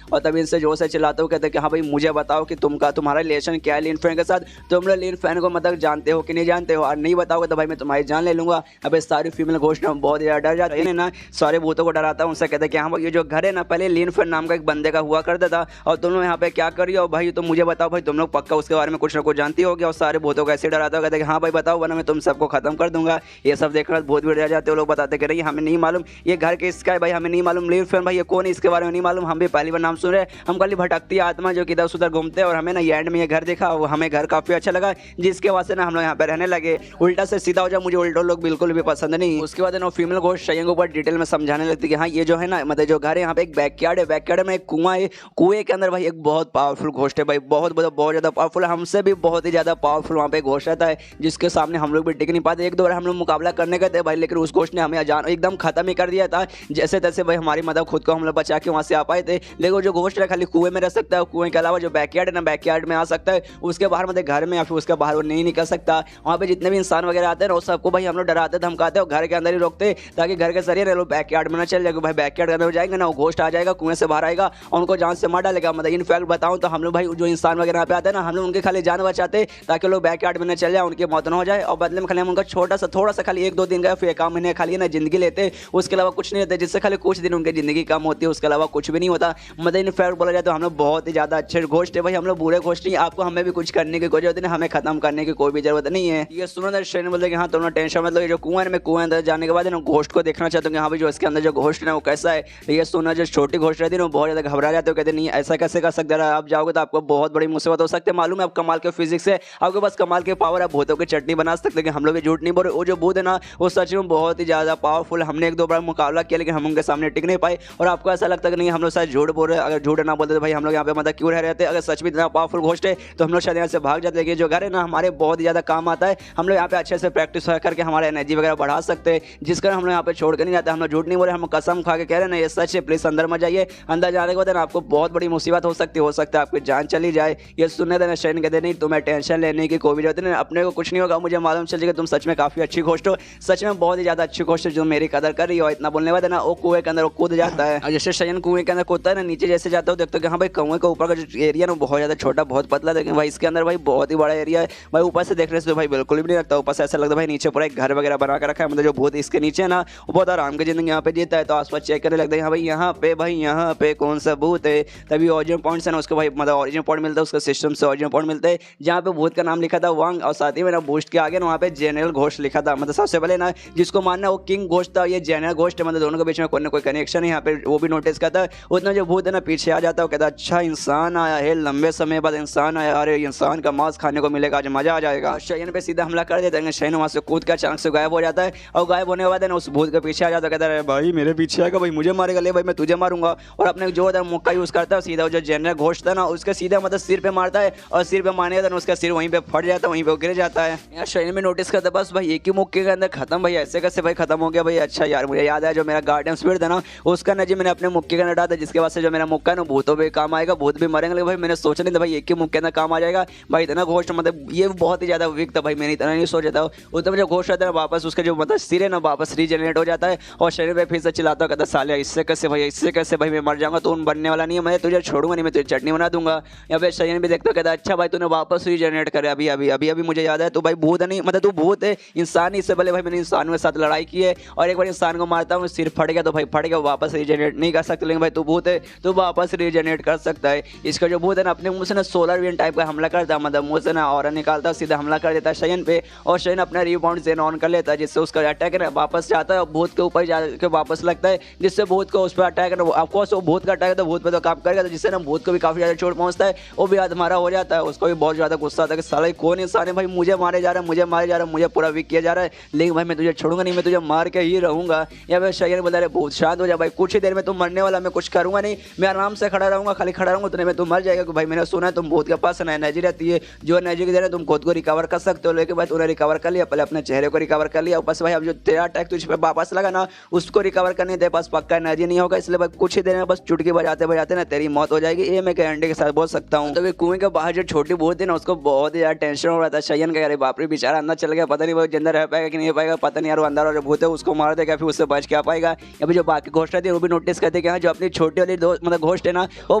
और तभी इनसे जोर से चिल्लाता हूँ, कहते हैं कि हाँ भाई मुझे बताओ कि तुम्हारा रिलेशन क्या है लिन फैन के साथ, तुम लोग लिन फैन को मतलब जानते हो कि नहीं जानते हो, और नहीं बताओगे तो भाई मैं तुम्हारी जान ले लूंगा। अब इस सारी फीमेल घोस्ट बहुत ज्यादा डर जाती है ना, सारे भूतों को डराता हूँ, उनसे कहते हैं कि हाँ भाई ये जो घर है ना पहले लिन फैन नाम का एक बंदे का हुआ करता था और तुम लोग यहाँ पे क्या कर रही हो भाई, तो मुझे बताओ भाई, तुम लोग पक्का उसके बारे में कुछ ना कुछ जानती होगी। और सारे भूतों को ऐसे डराता हो, कहते हैं कि हाँ भाई बताओ वरना मैं तुम सबको खत्म कर दूंगा। ये सब देखकर भूत भी डर जाते हो, लोग बताते कि नहीं हमें नहीं मालूम ये घर किसका है भाई, हमें नहीं मालूम लिन फैन भाई ये कौन है, इसके बारे में नहीं मालूम, हम भी पहली बार नाम सुन रहे हैं, हम खाली भटकती आत्मा जो कि इधर उधर घूमते हैं। और हमें ना एंड में ये घर देखा, हमें घर काफी अच्छा लगा, जिसके वजह से ना हम लोग यहाँ पे रहने लगे। उल्टा से सीधा हो जाए, मुझे उल्टा लोग बिल्कुल भी पसंद नहीं। उसके बाद ना फीमेल घोस्ट शयन के ऊपर डिटेल में समझाने लगती है कि हाँ ये जो है ना मतलब जो घर है यहाँ पे एक बैकयार्ड है, बैकयार्ड में एक कुआं है, कुएं के अंदर भाई एक बहुत पावरफुल घोस्ट है भाई, बहुत ज्यादा पावरफुल, हमसे भी बहुत ही ज्यादा पावरफुल वहाँ पे घोस्ट रहता है, जिसके सामने हम लोग भी टिक नहीं पाते। एक दो बार हम लोग मुकाबला करने गए थे भाई, लेकिन उस घोस्ट ने हमें एकदम खत्म ही कर दिया था, जैसे तैसे भाई हमारी मतलब खुद को हम लोग बचा के वहाँ से आ पाए थे। लेकिन जो घोस्ट है खाली कुएं में रह सकता है, कुएं के अलावा जो बैकयार्ड है ना बैकयार्ड में आ सकता है, उसके बाहर मतलब घर में या फिर उसके बाहर वो नहीं निकल सकता। वहाँ पे जितने भी इंसान वगैरह आते हैं ना सबको भाई हम लोग डराते धमकाते और घर के अंदर ही रोकते ताकि घर के सरिये लोग बैकयार्ड में ना चल जाएगा भाई, बैकयार्ड के अंदर हो जाएंगे ना वो घोस्ट आ जाएगा, कुएं से बाहर आएगा और उनको जान से मार डालेगा। मतलब इनफैक्ट बताऊं तो हम लोग भाई जो इंसान वगैरह पे आते हैं ना हम लोग उनके खाली जान बचाते ताकि लोग बैकयार्ड में न चल जाए, उनकी मौत न हो जाए, और बदले में खाली हम उनका थोड़ा सा खाली 1-2 दिन का फिर 1 महीने खाली ना जिंदगी लेते, उसके अलावा कुछ नहीं लेते, जिससे खाली कुछ दिन उनकी जिंदगी कम होती है, उसके अलावा कुछ भी नहीं होता। मतलब इनफैक्ट बोला जाए तो हम लोग बहुत ही ज्यादा अच्छे घोस्ट है भाई, हम लोग बुरे घोस्ट नहीं, आपको हमें भी कुछ करने की कोई जरूरत नहीं, हमें खत्म करने की कोई भी जरूरत नहीं है। ये सुनो ना शयन बोलते कि हाँ तुम टेंशन मतलब ये जो कुआं में कुएं अंदर जाने के बाद ना घोस्ट को देखना चाहते हो कि हाँ भाई जो इसके अंदर जो घोस्ट है वो कैसा है। ये सुना जो छोटी घोस्ट रहती है वो बहुत ज्यादा घबरा जाते हो, कहते नहीं ऐसा कैसे कर सकते, आप जाओगे तो आपको बहुत बड़ी मुसीबत हो सकती है, मालूम है आप कमाल के फिजिक्स है, आपके पास कमाल के पावर है, भूतों की चटनी बना सकते, लेकिन हम लोग भी झूठ नहीं बोल रहे, वो जो भूत है ना वो सच में बहुत ही ज्यादा पावरफुल, हमने 1-2 बार मुकाबला किया लेकिन हम उनके सामने टिक नहीं पाए। और आपको ऐसा लगता है कि नहीं हम लोग शायद झूठ बोल रहे हैं, अगर झूठ ना बोलते तो भाई हम लोग यहाँ पे मतलब क्यों रह रहते, अगर सच में इतना पावरफुल घोस्ट है तो हम लोग शायद यहाँ से भाग जाते। लेकिन जो घर है ना हमारे बहुत ही ज्यादा काम आता है, हम लोग यहाँ पे अच्छे से प्रैक्टिस करके हमारे एनर्जी वगैरह बढ़ा सकते हैं, जिस कारण हम लोग यहाँ पे छोड़ कर नहीं जाते, हम लोग झूठ नहीं बोल रहे, हम कसम खा के कह रहे हैं ना ये सच है, प्लीज अंदर मत जाइए, अंदर जाने के बाद आपको बहुत बड़ी मुसीबत हो सकती है आपकी जान चली जाए। ये सुनने देना शयन कहते नहीं तुम्हें टेंशन लेने की कोई भी जरूरत नहीं, अपने को कुछ नहीं होगा, मुझे मालूम चल जाएगा तुम सच में काफी अच्छी घोस्ट हो, सच में बहुत ही ज्यादा अच्छी घोस्ट है जो मेरी कदर कर रही हो। इतना बोलने बाद ना वो कुएं के अंदर वो कूद जाता है, और जैसे शयन कुएं के अंदर कूदता है ना नीचे जैसे जाता हो देखते हो कि हाँ भाई कुएं के ऊपर का जो एरिया ना बहुत ज्यादा छोटा बहुत पतला, लेकिन भाई इसके अंदर भाई बहुत ही बड़ा एरिया है भाई, ऊपर से देखने से तो भाई बिल्कुल भी नहीं लगता, ऊपर से ऐसा लगता है भाई नीचे पूरा एक घर वगैरह बना कर रखा है, मतलब जो भूत इसके नीचे ना वो बहुत आराम की जिंदगी यहाँ पे जीता है। तो आसपास चेक करने लगता है हाँ भाई यहाँ पे कौन सा भूत है, तभी ऑरिजिन पॉइंट्स है ना उसको भाई मतलब ऑरिजिन पॉइंट मिलता है, उसका सिस्टम से ऑरिजिन पॉइंट मिलते हैं जहाँ पे भूत का नाम लिखा था वांग, और साथ ही में ना बूस्ट के आगे ना वहाँ पे जनरल घोस्ट लिखा था, मतलब सबसे पहले ना जिसको मानना वो किंग घोस्ट था, ये जनरल घोस्ट है, मतलब दोनों के बीच में कोई ना कोई कनेक्शन है यहाँ पे, वो भी नोटिस करता है। उतना जो भूत है ना पीछे आ जाता है, कहता है अच्छा इंसान आया है, लंबे समय बाद इंसान आया, अरे इंसान का मांस खाने को मिलेगा, आज मजा आ जाएगा। शयन पे सीधा हमला कर देते हैं, शयन वहाँ से कूद के अचानक से गायब हो जाता है, और गायब होने के बाद ना उस भूत के पीछे आ जाता है, कहता है भाई मेरे पीछे आएगा भाई मुझे मारेगा, ले भाई मैं तुझे मारूंगा, और अपने जो मुक्का यूज करता है सीधा जो जनरल घोस्ट था ना उसके सीधा मतलब सिर पे मारता है, और सिर पे मारने का उसका सिर वहीं पे फट जाता है, वहीं पे गिर जाता है। यार शयन में नोटिस करता बस भाई एक ही मुक्के के अंदर खत्म, भाई ऐसे कैसे भाई खत्म हो गया भाई। अच्छा यार मुझे याद है जो मेरा गार्डियन स्पिरिट था ना उसका ना जी मैंने अपने मुक्के का डाला था, जिसके बाद से जो मेरा मुक्का है ना भूतों पे काम आएगा, भूत भी मरेंगे, लेकिन भाई मैंने सोचा नहीं था भाई एक ही मुक्के अंदर काम आ जाएगा भाई, इतना घोस्ट मतलब ये बहुत ही ज्यादा वीक था भाई, मैंने इतना नहीं सोचा था। उतना जो घोस्ट रहता है वापस उसका जो मतलब सिर है ना वापस रीजनरेट हो जाता है, और शरीर में फिर से चिल्लाता कहता साले इससे कैसे भाई मैं मर जाऊंगा, तो बनने वाला नहीं है, मैं तुझे छोड़ूंगा नहीं, मैं तुझे चटनी बना दूंगा। या फिर शयन भी देखता कहता अच्छा भाई तूने वापस रीजनरेट करे अभी मुझे याद है, तो भाई भूत नहीं मतलब तू भूत है, इंसान ही, इससे पहले भाई मैंने इंसानों के साथ लड़ाई की है, और एक बार इंसान को मारता हूँ सिर फट गया तो भाई फट गया, वापस रीजनरेट नहीं कर सकते, लेकिन भाई तू भूत है तो वापस रीजनरेट कर सकता है। इसका जो भूत है ना अपने मुंह से ना सोलर विंड टाइप का हमला करता है, मतलब मुंह से ना ऑरा निकालता है, सीधा हमला कर देता है शयन पे, और शयन अपना रिबाउंड जेन ऑन कर लेता है, जिससे उसका अटैक है ना वापस जाता है और भूत के ऊपर जाके वापस लगता है, जिससे भूत को उस पर अटैक है ना, ऑफकोर्स वो भूत का अटैक है तो भूत पे तो काम करेगा, तो जिससे ना भूत को भी काफी ज्यादा चोट पहुंचता है, वो भी आधमारा हो जाता है। उसको भी बहुत ज्यादा गुस्सा आता है कि साला कौन इंसान है भाई, मुझे मारे जा रहा है, मुझे मारे जा रहा है, मुझे पूरा वीक किया जा रहा है, लेकिन भाई मैं तुझे छोड़ूंगा नहीं, मैं तुझे मार के ही रहूंगा। या फिर शयन बोला रे भूत शांत हो जा भाई, कुछ ही देर में तुम मरने वाला, मैं कुछ करूंगा नहीं, मैं आराम से खड़ा रहूंगा, खाली खड़ा रहूंगा, उतने में तुम मर जाएगा। भाई मैंने सुना है तुम भूत के पास ना एनर्जी रहती है, जो एनर्जी की देर तुम खुद को रिकवर कर सकते हो, लेकिन भाई तूने रिकवर कर लिया, पहले अपने चेहरे को रिकवर कर लिया, बस भाई अब जो तेरा अटैक तुझ पे वापस लगा ना उसको रिकवर करने तेरे पास पक्का एनर्जी नहीं होगा, इसलिए भाई कुछ ही देर में बस चुटकी बजाते बजाते ना तेरी मौत हो जाएगी, ये मैं गारंटी के साथ बोल सकता हूँ। तो कुएं के बाहर जो छोटी भूत है ना उसको बहुत ही ज्यादा टेंशन हो रहा था शयन का, अरे बाप रे बेचारा अंदर चल गया, पता नहीं वो जिंदा रह पाएगा कि नहीं पाएगा, पता नहीं यार वो अंदर और जो भूत है उसको मार देगा फिर उससे बच क्या पाएगा। या फिर जो बाकी घोस्ट रहती है वो भी नोटिस करते कि हाँ जो अपनी छोटी वाली दोस्त मतलब घोस्ट है ना वो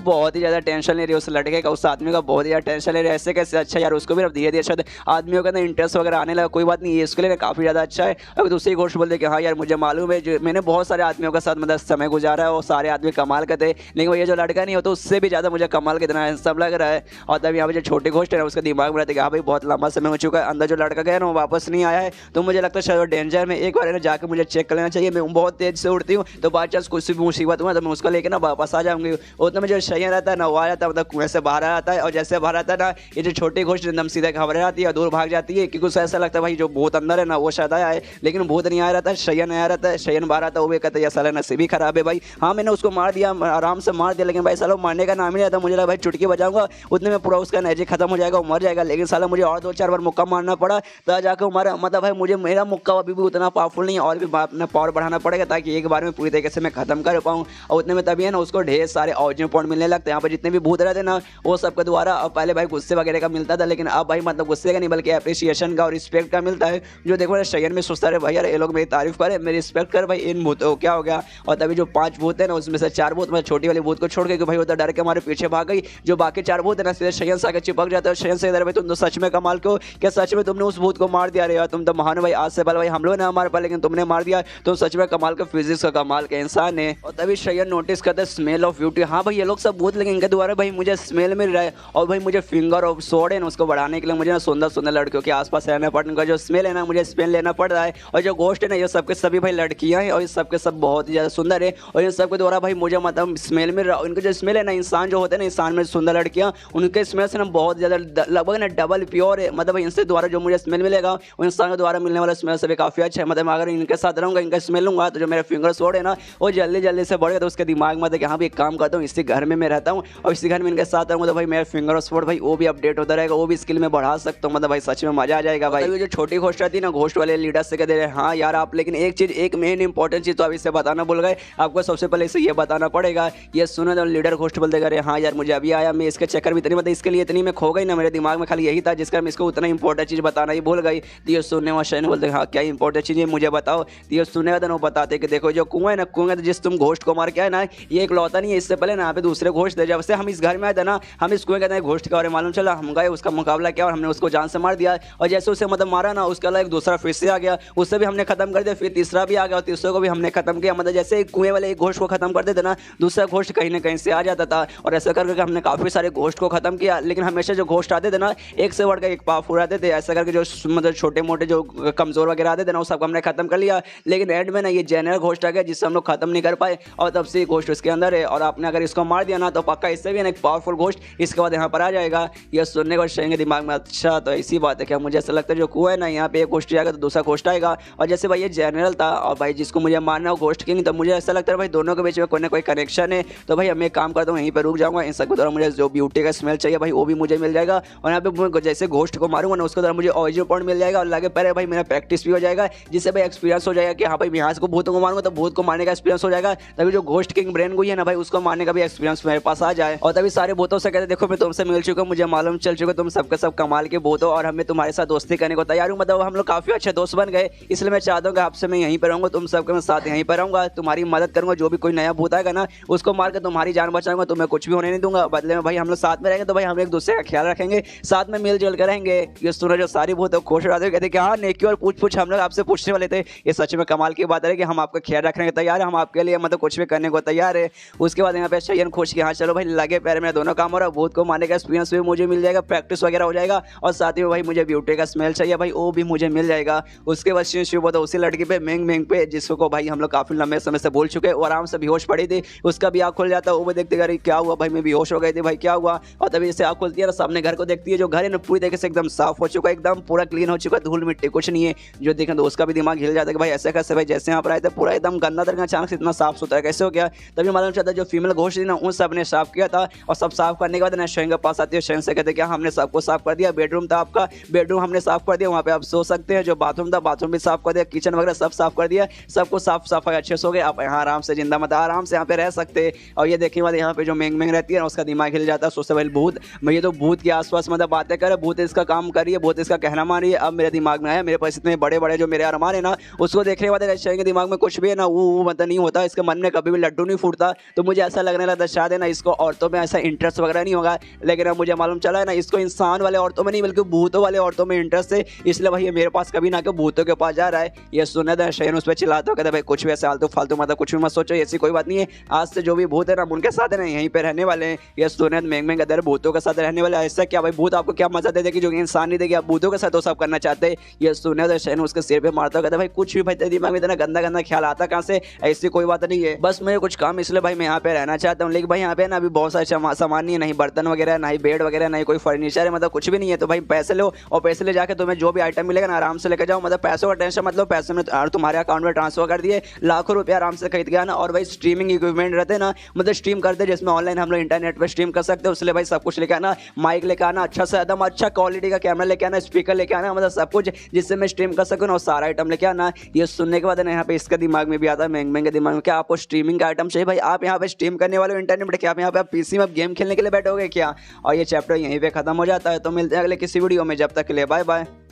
बहुत ही ज्यादा टेंशन ले रही है उस लड़के का, उस आदमी का बहुत ही ज्यादा टेंशन ले रही है, ऐसे कैसे अच्छा यार उसको भी अब धीरे धीरे शायद आदमियों का ना इंटरेस्ट वगैरह आने लगा, कोई बात नहीं, ये इसके लिए काफी ज्यादा अच्छा है। अगर दूसरी घोस्ट बोलते कि हाँ यार मुझे मालूम है जो मैंने बहुत सारे आदमियों के साथ मतलब समय गुजारा है, वो सारे आदमी कमाल के थे, लेकिन ये जो लड़का नहीं होता उससे भी ज्यादा मुझे कमाल कितना सब लग रहा है। और तब यहाँ पे जो छोटे घोस्ट है उसके दिमाग में रहते कि हाँ भाई बहुत लंबा समय हो चुका है, अंदर जो लड़का गया ना वो वापस नहीं आया है, तो मुझे लगता है शायद वो डेंजर में, एक बार ना जाकर मुझे चेक कर लेना चाहिए, मैं बहुत तेज से उड़ती हूँ तो बाई चांस कुछ भी मुसीबत हुआ तो मैं उसको लेकर ना वापस आ जाऊंगी। उतना में जो शयन रहता है ना वो आ जाता है, मतलब कुएं से बाहर आ जाता है, और जैसे बाहर आता है ना ये जो छोटी घोस्ट एकदम सीधे घबरा जाती है, दूर भाग जाती है, क्योंकि उसे ऐसा लगता है भाई जो भूत अंदर है ना वो शायद आया है, लेकिन भूत नहीं आया रहता है, शयन आया रहता है, शयन बाहर आता है, वो भी कहता है साला नसीब ही खराब है भाई, हाँ मैंने उसको मार दिया, आराम से मार दिया, लेकिन भाई साला मारने का नाम ही नहीं आता, मुझे लगा भाई चुटकी बजाऊंगा उतने में पूरा उसका एनर्जी खत्म हो जाएगा, वो मर जाएगा, लेकिन साला मुझे और 2-4 बार मुक्का मारना पड़ा तब जाकर हमारा मतलब भाई मुझे मेरा मुक्का अभी भी उतना पावरफुल नहीं है, और भी अपना पावर बढ़ाना पड़ेगा ताकि एक बार में पूरी तरीके से मैं खत्म कर पाऊँ। और उतने में तभी है ना उसको ढेर सारे ऑरिजिन पॉइंट मिलने लगते हैं, यहाँ पर जितने भी भूत रहते ना वो सबके द्वारा, अब पहले भाई गुस्से वगैरह का मिलता था, लेकिन अब भाई मतलब गुस्से का नहीं बल्कि एप्रिसिएशन का और रिस्पेक्ट का मिलता है। जो देखो शयन में सोचता है भाई यार ये लोग मेरी तारीफ करे, मेरी रिस्पेक्ट कर भाई, इन भूतों क्या हो गया। और तभी जो 5 भूत है ना उसमें से 4 भूत मतलब छोटी वाली भूत को छोड़ के भाई उधर डर के हमारे पीछे भाग गई, जो बाकी 4 भूत है ना सीधे शयन से आकर चिपक जाता है, शयन से इधर भाई तुम तो सच में कमाल को, क्या सच में तुमने उस भूत को मार दिया रे यार, तुम तो महान भाई, आज से पहले भाई हम लोग ना मार पाए लेकिन तुमने मार दिया, तो सच में कमाल का फिजिक्स का कमाल का इंसान है। और तभी शयन नोटिस करता है स्मेल ऑफ ब्यूटी, हाँ भाई ये लोग सब भूत लेकिन इनके द्वारा भाई मुझे स्मेल मिल रहा है, और भाई मुझे फिंगर ऑफ सोड है ना उसको बढ़ाने के लिए मुझे ना सुंदर सुंदर लड़कियों के आसपास रहना पड़ता है, उनका जो स्मेल है ना मुझे स्मेल लेना पड़ रहा है। और जो घोस्ट है ना ये सबके सभी भाई लड़कियां हैं और ये सबके सब बहुत ही ज़्यादा सुंदर है, और इन सबके द्वारा भाई मुझे मतलब स्मेल मिल रहा है, इनका जो स्मेल है ना इंसान जो होते हैं ना इंसान में सुंदर लड़कियां उनके स्मेल से ना बहुत ज़्यादा लगभग ना डबल प्योर है, मतलब इनसे द्वारा जो मुझे स्मेल मिलेगा वो इंसान के द्वारा मिलने वाला स्मेल से भी काफ़ी अच्छा है। मतलब अगर इनके साथ रहूँगा इनका स्मेल लूँगा तो जो मेरा फिंगर सोड है ना वो जल्दी जल्दी से बढ़ेगा, तो उसके दिमाग में कि हाँ भाई एक काम करता हूँ इसी घर में मैं रहता हूँ और इसी घर में इनके साथ रहूँगा तो भाई मेरा फिंगर सोड भाई वो भी अपडेट होता रहेगा, वो भी स्किल में बढ़ा सकता हूँ, मतलब भाई सच में मजा आ जाएगा भाई। जो छोटी घोस्ट रहती है ना घोस्ट वाले लीडर से कहते हैं हाँ यार आप, लेकिन एक चीज़ एक मेन इंपॉर्टेंट चीज़ तो अभी से बताना भूल गए, आपको सबसे पहले इसे ये बताना पड़ेगा। ये सुना तो लीडर घोस्ट बोलते अरे हाँ यार मुझे अभी आया, मैं इसके चक्कर में इतनी मतलब इसके लिए इतनी मैं खो गई ना, मेरे दिमाग में खाली यही था जिसका मैं इसको उतना इंपॉर्टेंट चीज़ बताना ही भूल गई। तो ये सुनने वाला शयन बोलते हाँ क्या इंपॉर्टेंट चीज़ है मुझे बताओ। तो ये सुनने वाला वो बताते कि देखो जो कुआं है ना, कुआं तो जिस तुम घोस्ट को मार के आए ना ये एक लौता नहीं है, इससे पहले ना यहाँ पे दूसरे घोस्ट थे, जब से हम इस घर में आए थे ना हम इस कुएं के घोस्ट के बारे में मालूम चला, हम गए उसका मुकाबला किया और हमने उसको जान से मार दिया, और जैसे उसे मतलब मारा ना उसके अलावा एक दूसरा फिर से आ गया, उससे भी हमने खत्म कर दिया, फिर तीसरा भी आ गया और तीसरे को भी हमने खत्म किया। मतलब जैसे कुएं वाले एक घोस्ट को खत्म कर देते ना दूसरा घोस्ट कहीं ना कहीं से आ जाता था, और ऐसा करके हमने काफी सारे घोस्ट को खत्म किया। लेकिन हमेशा जो घोस्ट आते थे ना एक से बढ़कर एक पावरफुल आते थे, ऐसा करके जो मतलब छोटे मोटे जो कमजोर वगैरह आते थे ना वो सब हमने खत्म कर लिया। लेकिन एंड में ना ये जनरल घोस्ट आ गया जिससे हम लोग खत्म नहीं कर पाए, और तब से घोस्ट उसके अंदर है, और आपने अगर इसको मार दिया ना तो पक्का इससे भी ना एक पावरफुल घोस्ट इसके बाद यहाँ पर आ जाएगा। ये सुनने को शयन के दिमाग में अच्छा तो ऐसी बात है क्या, मुझे ऐसा लगता है जो कुआं है ना यहाँ पे एक घोस्ट आएगा तो दूसरा घोस्ट आएगा, और जैसे भाई ये जनरल था और भाई जिसको मुझे मारना हो घोस्ट किंग, तो मुझे ऐसा लगता है भाई दोनों के बीच में कोई ना कोई कनेक्शन है। तो भाई मैं काम करता हूँ यहीं पर रुक जाऊंगा, इन सबके द्वारा मुझे जो ब्यूटी का स्मेल चाहिए भाई वो भी मुझे मिल जाएगा, और यहाँ पे जैसे घोस्ट को मारूंगा ना उसके द्वारा मुझे ऑरिजिन पॉइंट मिल जाएगा, और लगे पहले भाई मेरा प्रैक्टिस भी हो जाएगा, जिससे भाई एक्सपीरियंस हो जाएगा कि हाँ भाई मैं यहाँ को भूतों को मारूंगा तो भूत को मारने का एक्सपीरियंस हो जाएगा, तभी जो घोस्ट किंग ब्रेन को है ना भाई उसको मारने का भी एक्सपीरियंस मेरे पास आ जाए। और तभी सारे भूतों से कहते देखो मैं तुमसे मिल चुका हूँ, मुझे मालूम चल चुका तुम सबके सब कमाल के भूत हो और हमें तुम्हारे साथ दोस्ती करने को तैयार हूँ, मतलब हम लोग काफी अच्छे दोस्त बन गए, इसलिए मैं चाहता हूँ कि आपसे मैं यहीं पर रहूंगा, तुम सबके मैं साथ यहीं पर रहूंगा, तुम्हारी मदद करूंगा, जो भी कोई नया भूत आएगा ना उसको मार कर तुम्हारी जान बचाऊंगा, तुम्हें कुछ भी होने नहीं दूंगा, बदले में भाई हम लोग साथ में रहेंगे तो भाई हम एक दूसरे का ख्याल रखेंगे, साथ में मिलजुल कर रहेंगे। ये सुनो जो सारी भूत खुश हो जाते कहते कि हाँ नेकी और पूछ हम लोग आपसे पूछने वाले थे, ये सच में कमाल की बात है कि हम आपका ख्याल रखने के तैयार है, हम आपके लिए मतलब कुछ भी भी करने को तैयार है। उसके बाद यहाँ पे शयन खुश कि हाँ चलो भाई लगे पैर में दोनों काम हो रहा है, भूत को मारने का एक्सपीरियंस भी मुझे मिल जाएगा, प्रैक्टिस वगैरह हो जाएगा और साथ ही में भाई मुझे ब्यूटी का स्मेल चाहिए भाई वो भी मुझे मिल जाएगा। उसके बाद शिव बोलता उसी लड़की पे मेंग मेंग पे जिसको भाई हम लोग काफी लंबे समय से बोल चुके हैं, वो आराम से बेहोश पड़ी थी, उसका भी आँख खुल जाता है। वो भी देखते अरे क्या हुआ भाई मैं बेहोश हो गई थी भाई क्या हुआ, और तभी जैसे आँख खुलती है ना सामने घर को देखती है, जो घर है ना पूरी तरीके से एकदम साफ हो चुका है, एकदम पूरा क्लीन हो चुका है, धूल मिट्टी कुछ नहीं है। जो देखें तो उसका भी दिमाग हिल जाता है कि भाई ऐसे कैसे भाई जैसे यहाँ पर आए थे पूरा एकदम गंदा तरह अचानक से इतना साफ सुथरा कैसे हो गया। तभी मालूम चलता है जो फीमेल घोष थी ना उन सब ने साफ किया था, और सब साफ करने के बाद ना शयन के पास आती है। शयन से कहते क्या हमने सबको साफ कर दिया, बेडरूम था आपका बेडरूम हमने साफ कर दिया, वहाँ पे आप सो सकते हैं, जो बाथरूम था बाथरूम भी साफ कर दिया, किचन वगैरह सब साफ कर दिया, सबको साफ सफाई अच्छे से हो गए, आप यहाँ आराम से जिंदा मत आराम से यहाँ पे रह सकते हैं। और ये देखने वाले यहाँ पे जो मेंग मेंग रहती है ना उसका दिमाग हिल जाता है, सोचते भाई भूत मैं ये तो भूत के आसपास मतलब बातें करे, भूत इसका काम करिए, भूत इसका कहना मानिए। अब मेरे दिमाग में आया मेरे पास इतने बड़े बड़े जो मेरे अरमान है ना उसको देखने वाले शयन के दिमाग में कुछ भी है ना वो मतलब नहीं होता, इसके मन में कभी भी लड्डू नहीं फूटता। तो मुझे ऐसा लगने लगा शायद है ना इसको औरतों में ऐसा इंटरेस्ट वगैरह नहीं होगा, लेकिन अब मुझे मालूम चला है ना इसको इंसान वाले औरतों में नहीं बल्कि भूतों वाले औरतों में इंटरेस्ट है, इसलिए भाई ये मेरे पास कभी ना भूतों के पास जा रहा है। ये सुने था शयन उस पर चिल्लाता कहता भाई कुछ भी ऐसे आलतू फालतू मतलब कुछ भी मत सोचो, ऐसी कोई बात नहीं है, आज से जो भी भूत है ना उनके साथ है ना यहीं पे रहने वाले हैं। ये सुने मेंग मेंग अदर भूतों के साथ रहने वाले, ऐसा क्या भाई भूत आपको क्या मजा दे देगी जो इंसान नहीं देगी, आप भूतों के साथ वो सब करना चाहते हैं। ये सुने तो शयन उसके सिर पे मारता कहता भाई कुछ भी भाई तेरे दिमाग में इतना गंदा गंदा ख्याल आता कहाँ से, ऐसी कोई बात नहीं है, बस मेरे कुछ काम इसलिए भाई मैं यहाँ पे रहना चाहता हूँ। लेकिन भाई यहाँ पे ना अभी बहुत सारे सामान नहीं है, नहीं बर्तन वगैरह नहीं बेड वगैरह नहीं कोई फर्नीचर है, मतलब कुछ भी नहीं है। तो भाई पैसे लो और पैसे ले जाके तुम्हें जो भी आइटम मिलेगा ना आराम से लेकर जाओ, मतलब पैसों का टेंशन मतलब पैसे में तुम्हारे अकाउंट में ट्रांसफर कर दिए, लाखों रुपया आराम से खरीद गया ना। और भाई स्ट्रीमिंग इक्विपमेंट रहते हैं ना मतलब स्ट्रीम करते जिसमें ऑनलाइन हम लोग इंटरनेट पर स्ट्रीम कर सकते हैं, उसलिए भाई सब कुछ लेके आना, माइक लेके आना अच्छा से एकदम अच्छा क्वालिटी का कैमरा लेके आना, स्पीकर लेके आना, मतलब सब कुछ जिससे मैं स्ट्रीम कर सकूँ ना और सारा आइटम लेके आना। ये सुनने के बाद ना यहाँ पे इसका दिमाग में भी आता है मेंग मेंग के दिमाग में क्या आपको स्ट्रीमिंग का आइटम चाहिए भाई, आप यहाँ पे स्ट्रीम करने वाले हो इंटरनेट पर, क्या आप यहाँ पे पीसी में गेम खेलने के लिए बैठोगे क्या। और ये चैप्टर यहीं पे खत्म हो जाता है। तो मिलते हैं अगले किसी वीडियो में, जब तक के लिए बाय बाय।